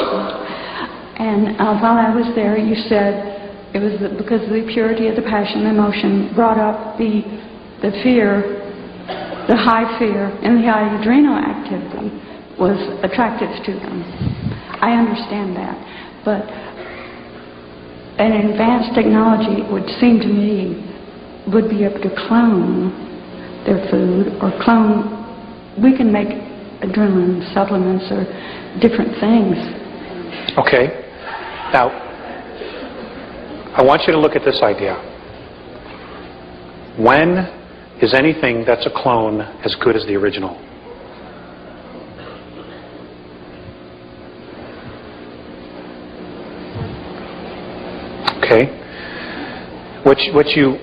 And while I was there, you said it was because of the purity of the passion and emotion brought up the fear, the high fear, and the high adrenal activity was attractive to them. I understand that. But an advanced technology, it would seem to me, would be able to clone their food or clone. We can make adrenaline supplements or different things. Okay. Now, I want you to look at this idea. When is anything that's a clone as good as the original? Okay. What you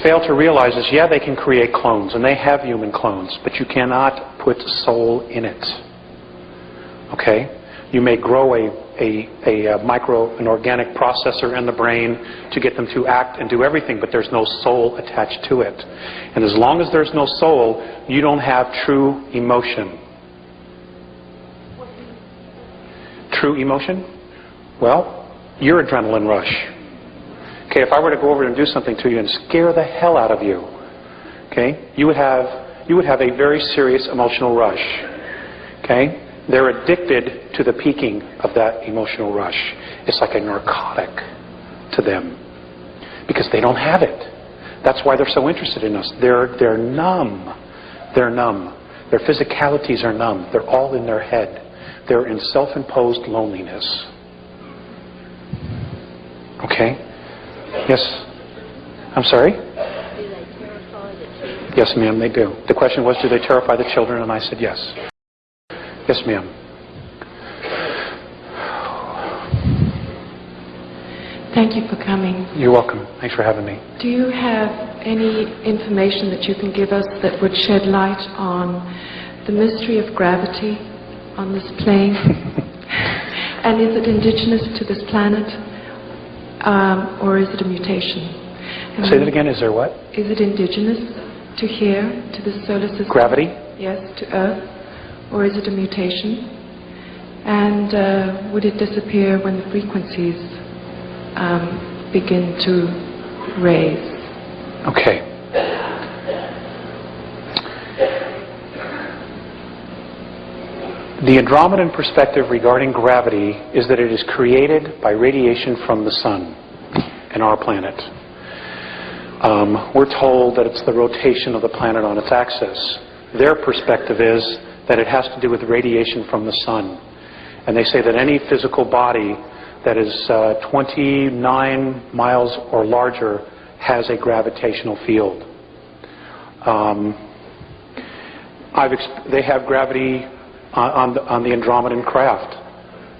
fail to realize is, yeah, they can create clones, and they have human clones, but you cannot put soul in it. Okay? You may grow an organic processor in the brain to get them to act and do everything, but there's no soul attached to it. And as long as there's no soul, you don't have true emotion. True emotion? Well, your adrenaline rush. Okay, if I were to go over and do something to you and scare the hell out of you, okay, you would have a very serious emotional rush. Okay? They're addicted to the peaking of that emotional rush. It's like a narcotic to them because they don't have it. That's why they're so interested in us. They're numb. They're numb. Their physicalities are numb. They're all in their head. They're in self-imposed loneliness. Okay? Yes? I'm sorry? Yes, ma'am, they do. The question was, do they terrify the children? And I said yes. Yes, ma'am. Thank you for coming. You're welcome. Thanks for having me. Do you have any information that you can give us that would shed light on the mystery of gravity on this plane? And is it indigenous to this planet, or is it a mutation? And say that again. Is there what? Is it indigenous to here, to the solar system? Gravity? Yes, to Earth, or is it a mutation? And would it disappear when the frequencies begin to raise? Okay. The Andromedan perspective regarding gravity is that it is created by radiation from the sun and our planet. We're told that it's the rotation of the planet on its axis. Their perspective is that it has to do with radiation from the sun. And they say that any physical body that is 29 miles or larger has a gravitational field. They have gravity on the Andromedan craft,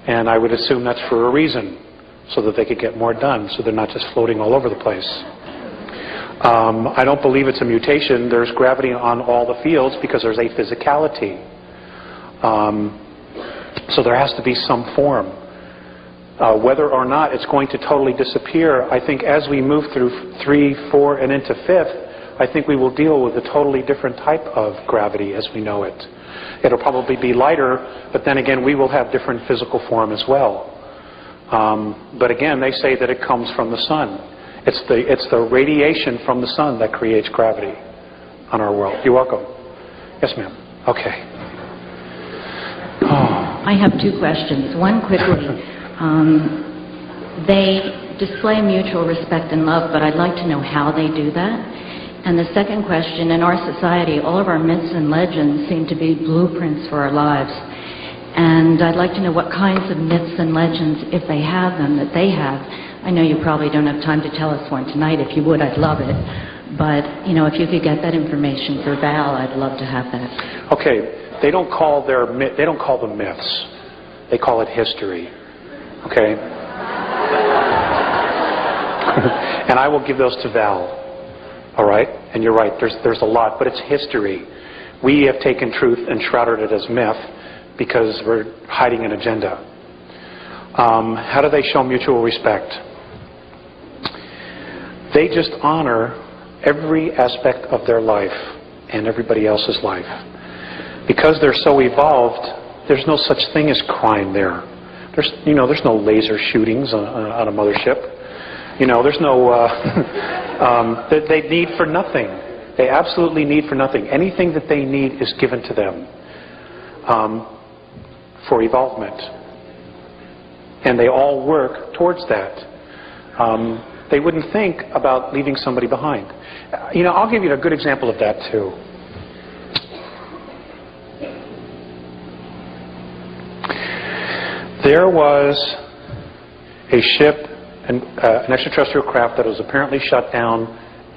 and I would assume that's for a reason, so that they could get more done, so they're not just floating all over the place. I don't believe it's a mutation. There's gravity on all the fields because there's a physicality. So there has to be some form. Whether or not it's going to totally disappear, I think as we move through 3, 4, and into 5th, I think we will deal with a totally different type of gravity as we know it. It'll probably be lighter, but then again, we will have different physical form as well. But again, they say that it comes from the sun. It's the radiation from the sun that creates gravity on our world. You're welcome. Yes, ma'am. Okay. I have 2 questions. One quickly. They display mutual respect and love, but I'd like to know how they do that. And the second question, in our society, all of our myths and legends seem to be blueprints for our lives. And I'd like to know what kinds of myths and legends, if they have them, that they have. I know you probably don't have time to tell us one tonight. If you would, I'd love it. But, you know, if you could get that information for Val, I'd love to have that. Okay. They don't call them myths. They call it history. Okay? And I will give those to Val. All right? And you're right, there's a lot, but it's history. We have taken truth and shrouded it as myth because we're hiding an agenda. How do they show mutual respect? They just honor every aspect of their life and everybody else's life. Because they're so evolved, there's no such thing as crime there. There's no laser shootings on a mothership. There's no, they need for nothing. They absolutely need for nothing. Anything that they need is given to them for evolvement. And they all work towards that. They wouldn't think about leaving somebody behind. I'll give you a good example of that too. There was a ship, an extraterrestrial craft that was apparently shut down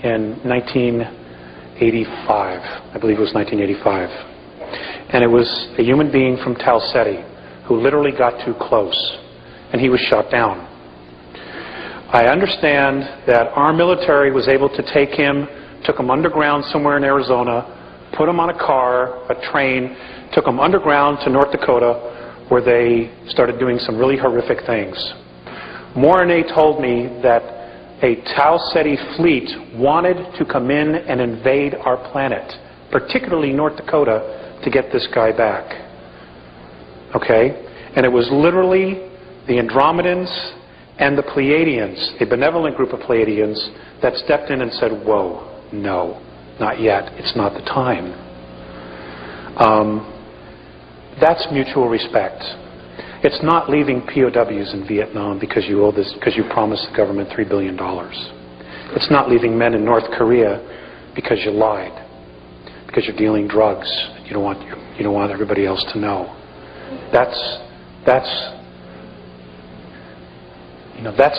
in 1985. I believe it was 1985. And it was a human being from Tal Ceti who literally got too close, and he was shot down. I understand that our military was able to take him, took him underground somewhere in Arizona, put him on a car, a train, took him underground to North Dakota, where they started doing some really horrific things. Mornay told me that a Tal Ceti fleet wanted to come in and invade our planet, particularly North Dakota, to get this guy back. Okay? And it was literally the Andromedans and the Pleiadians, a benevolent group of Pleiadians, that stepped in and said, whoa, no, not yet. It's not the time. That's mutual respect. It's not leaving POWs in Vietnam because you owe this, because you promised the government $3 billion. It's not leaving men in North Korea because you lied, because you're dealing drugs. You don't want everybody else to know. That's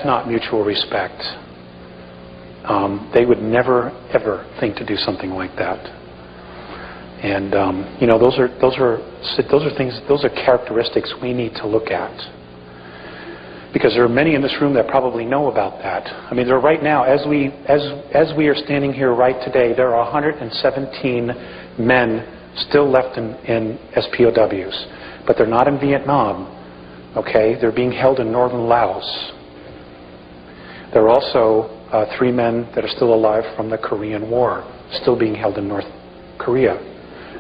not mutual respect. They would never ever think to do something like that. And those are things. Those are characteristics we need to look at. Because there are many in this room that probably know about that. I mean, there are right now, as we are standing here right today, there are 117 men still left in SPOWs. But they're not in Vietnam, okay? They're being held in northern Laos. There are also 3 men that are still alive from the Korean War, still being held in North Korea.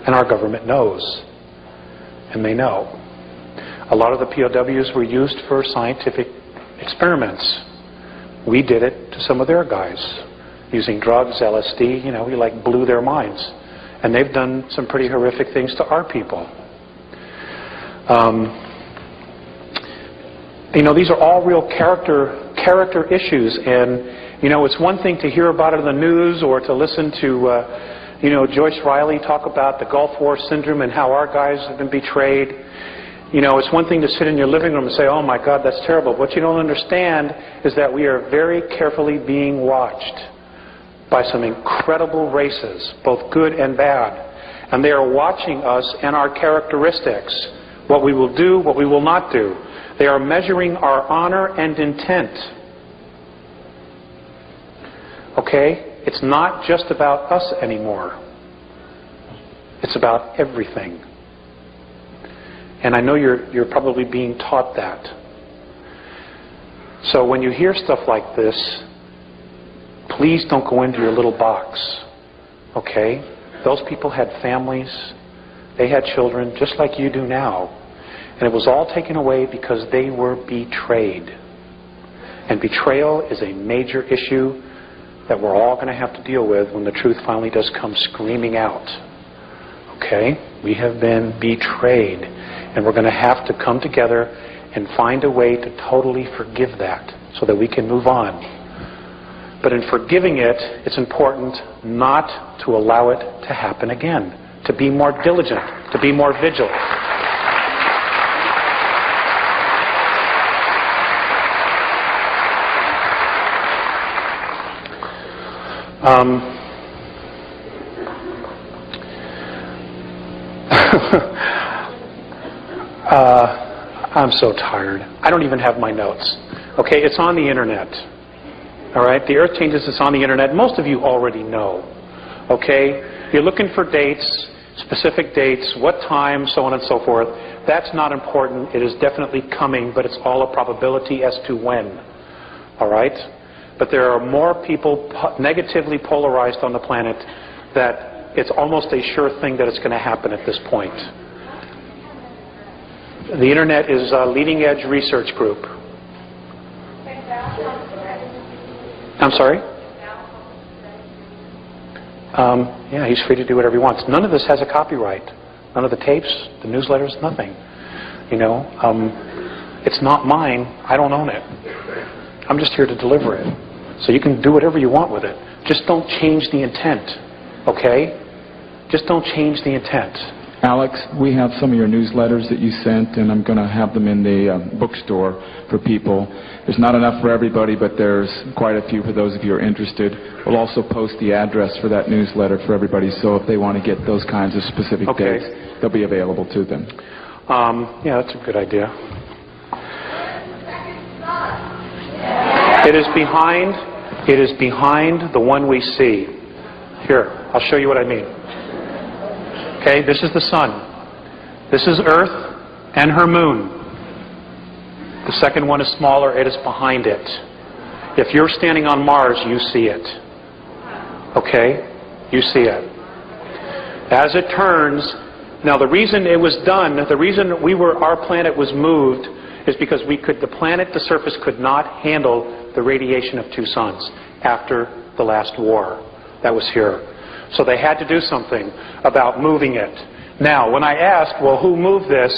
And our government knows. And they know. A lot of the POWs were used for scientific experiments. We did it to some of their guys, using drugs, LSD, you know, we like blew their minds. And they've done some pretty horrific things to our people. You know, these are all real character issues, and you know, it's one thing to hear about it in the news or to listen to you know, Joyce Riley talk about the Gulf War syndrome and how our guys have been betrayed. You know, it's one thing to sit in your living room and say, oh my God, that's terrible. What you don't understand is that we are very carefully being watched by some incredible races, both good and bad. And they are watching us and our characteristics, what we will do, what we will not do. They are measuring our honor and intent. Okay? It's not just about us anymore. It's about everything. And I know you're probably being taught that. So when you hear stuff like this, please don't go into your little box. Okay? Those people had families. They had children just like you do now. And it was all taken away because they were betrayed. And betrayal is a major issue that we're all going to have to deal with when the truth finally does come screaming out. Okay? We have been betrayed. And we're going to have to come together and find a way to totally forgive that so that we can move on. But in forgiving it, it's important not to allow it to happen again. To be more diligent. To be more vigilant. I'm so tired. I don't even have my notes. Okay, it's on the internet. All right, the Earth Changes is on the internet. Most of you already know. Okay, you're looking for dates, specific dates, what time, so on and so forth. That's not important. It is definitely coming, but it's all a probability as to when. All right? But there are more people negatively polarized on the planet that it's almost a sure thing that it's going to happen at this point. The internet is a leading edge research group. I'm sorry? Yeah, he's free to do whatever he wants. None of this has a copyright. None of the tapes, the newsletters, nothing. You know, it's not mine. I don't own it. I'm just here to deliver it. So you can do whatever you want with it. Just don't change the intent. Okay? Just don't change the intent. Alex, we have some of your newsletters that you sent, and I'm going to have them in the bookstore for people. There's not enough for everybody, but there's quite a few for those of you who are interested. We'll also post the address for that newsletter for everybody, so if they want to get those kinds of specific dates, they'll be available to them. Yeah, that's a good idea. It is behind the one we see. Here, I'll show you what I mean. Okay, this is the sun. This is Earth and her moon. The second one is smaller. It is behind it. If you're standing on Mars, you see it. Okay? You see it. As it turns, now the reason it was done, the reason our planet was moved is because the surface could not handle the radiation of 2 suns after the last war that was here. So they had to do something about moving it. Now, when I asked, well, who moved this?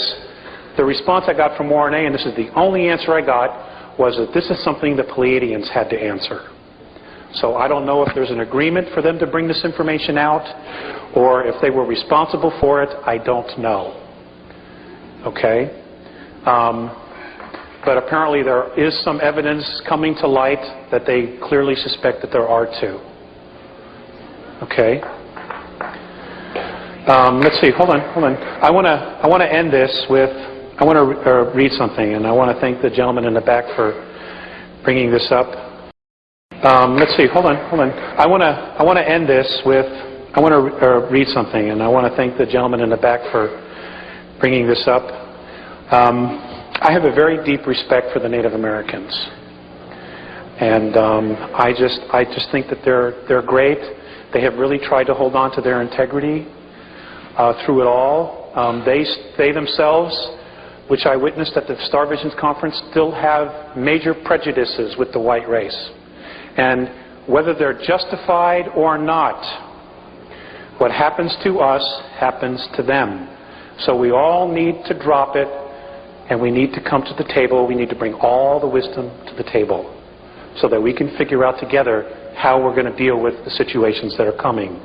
The response I got from RNA, and this is the only answer I got, was that this is something the Pleiadians had to answer. So I don't know if there's an agreement for them to bring this information out, or if they were responsible for it. I don't know. Okay? But apparently there is some evidence coming to light that they clearly suspect that there are 2. Okay. Let's see. Hold on. I want to end this with I want to read something, and I want to thank the gentleman in the back for bringing this up. Let's see. Hold on. I want to end this with. I want to read something, and I want to thank the gentleman in the back for bringing this up. I have a very deep respect for the Native Americans, and I just think that they're great. They have really tried to hold on to their integrity through it all. They themselves, which I witnessed at the Star Visions Conference, still have major prejudices with the white race. And whether they're justified or not, what happens to us happens to them. So we all need to drop it, and we need to come to the table. We need to bring all the wisdom to the table so that we can figure out together how we're going to deal with the situations that are coming.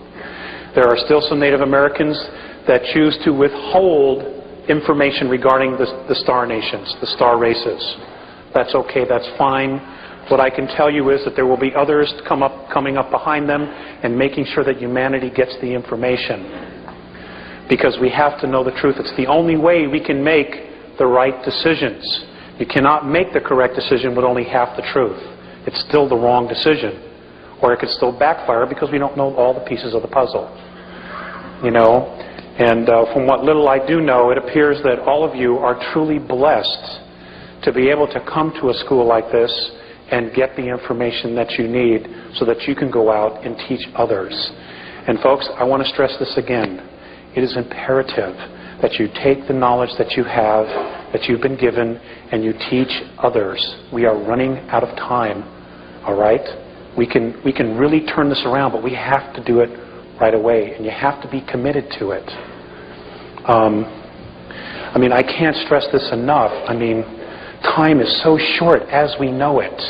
There are still some Native Americans that choose to withhold information regarding the star nations, the star races. That's okay, that's fine. What I can tell you is that there will be others coming up behind them and making sure that humanity gets the information. Because we have to know the truth. It's the only way we can make the right decisions. You cannot make the correct decision with only half the truth. It's still the wrong decision. Or it could still backfire because we don't know all the pieces of the puzzle. You know? And from what little I do know, it appears that all of you are truly blessed to be able to come to a school like this and get the information that you need so that you can go out and teach others. And folks, I want to stress this again. It is imperative that you take the knowledge that you have, that you've been given, and you teach others. We are running out of time, all right? We can really turn this around, but we have to do it right away, and you have to be committed to it. I mean, I can't stress this enough. I mean, time is so short as we know it.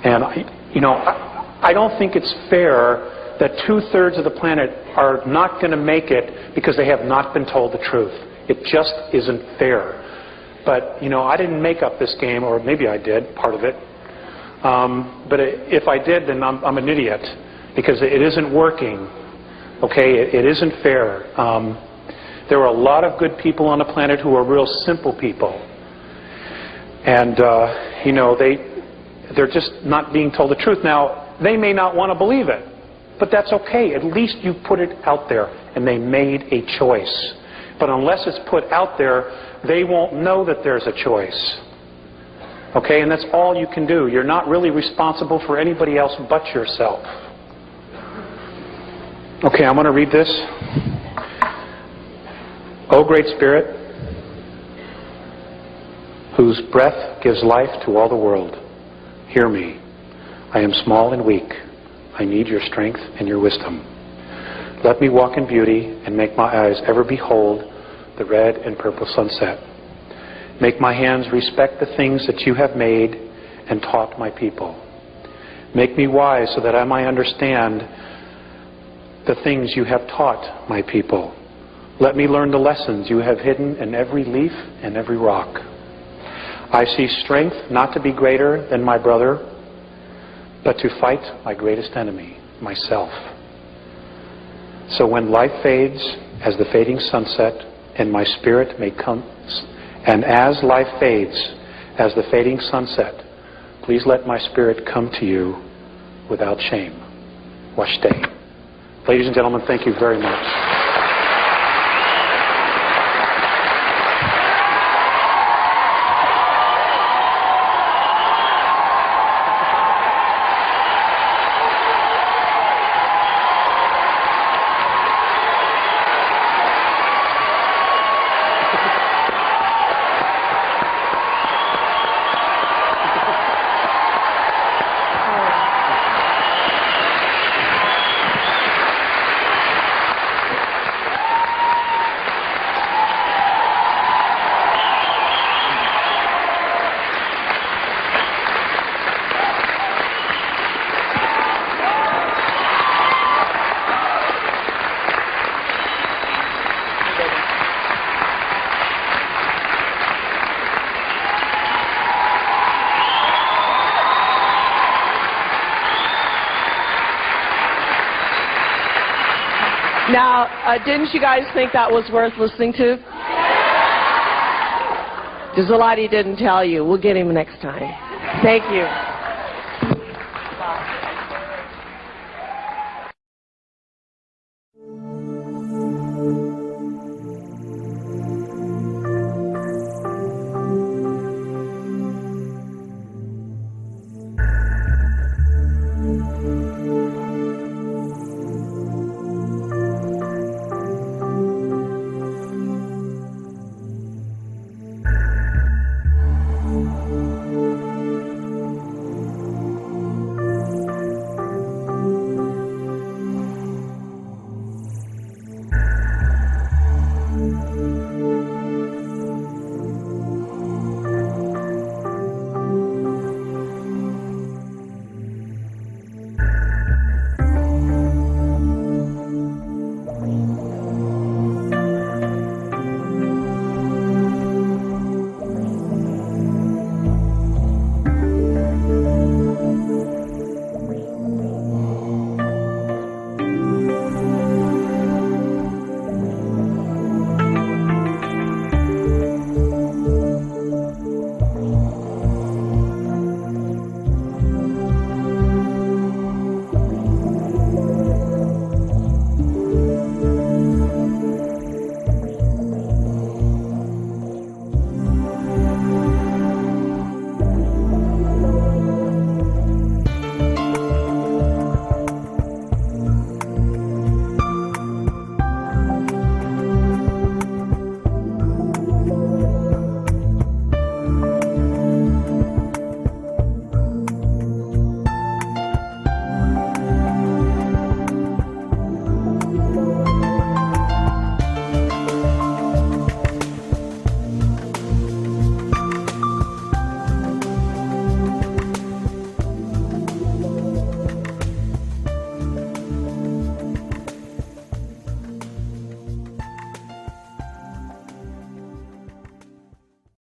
And, I don't think it's fair that 2/3 of the planet are not going to make it because they have not been told the truth. It just isn't fair. But, I didn't make up this game, or maybe I did, part of it. But if I did, then I'm an idiot, because it isn't working. Okay, it isn't fair. There are a lot of good people on the planet who are real simple people. And, they're just not being told the truth. Now, they may not want to believe it, but that's okay. At least you put it out there, and they made a choice. But unless it's put out there, they won't know that there's a choice. Okay, and that's all you can do. You're not really responsible for anybody else but yourself. Okay, I'm going to read this. O Great Spirit, whose breath gives life to all the world, hear me. I am small and weak. I need your strength and your wisdom. Let me walk in beauty and make my eyes ever behold the red and purple sunset. Make my hands respect the things that you have made and taught my people. Make me wise so that I might understand the things you have taught my people. Let me learn the lessons you have hidden in every leaf and every rock. I see strength not to be greater than my brother, but to fight my greatest enemy, myself. So when life fades as the fading sunset, and my spirit may come, and as life fades as the fading sunset, please let my spirit come to you without shame. Washte. Ladies and gentlemen, thank you very much. Now, didn't you guys think that was worth listening to? There's a lot he didn't tell you. We'll get him next time. Thank you.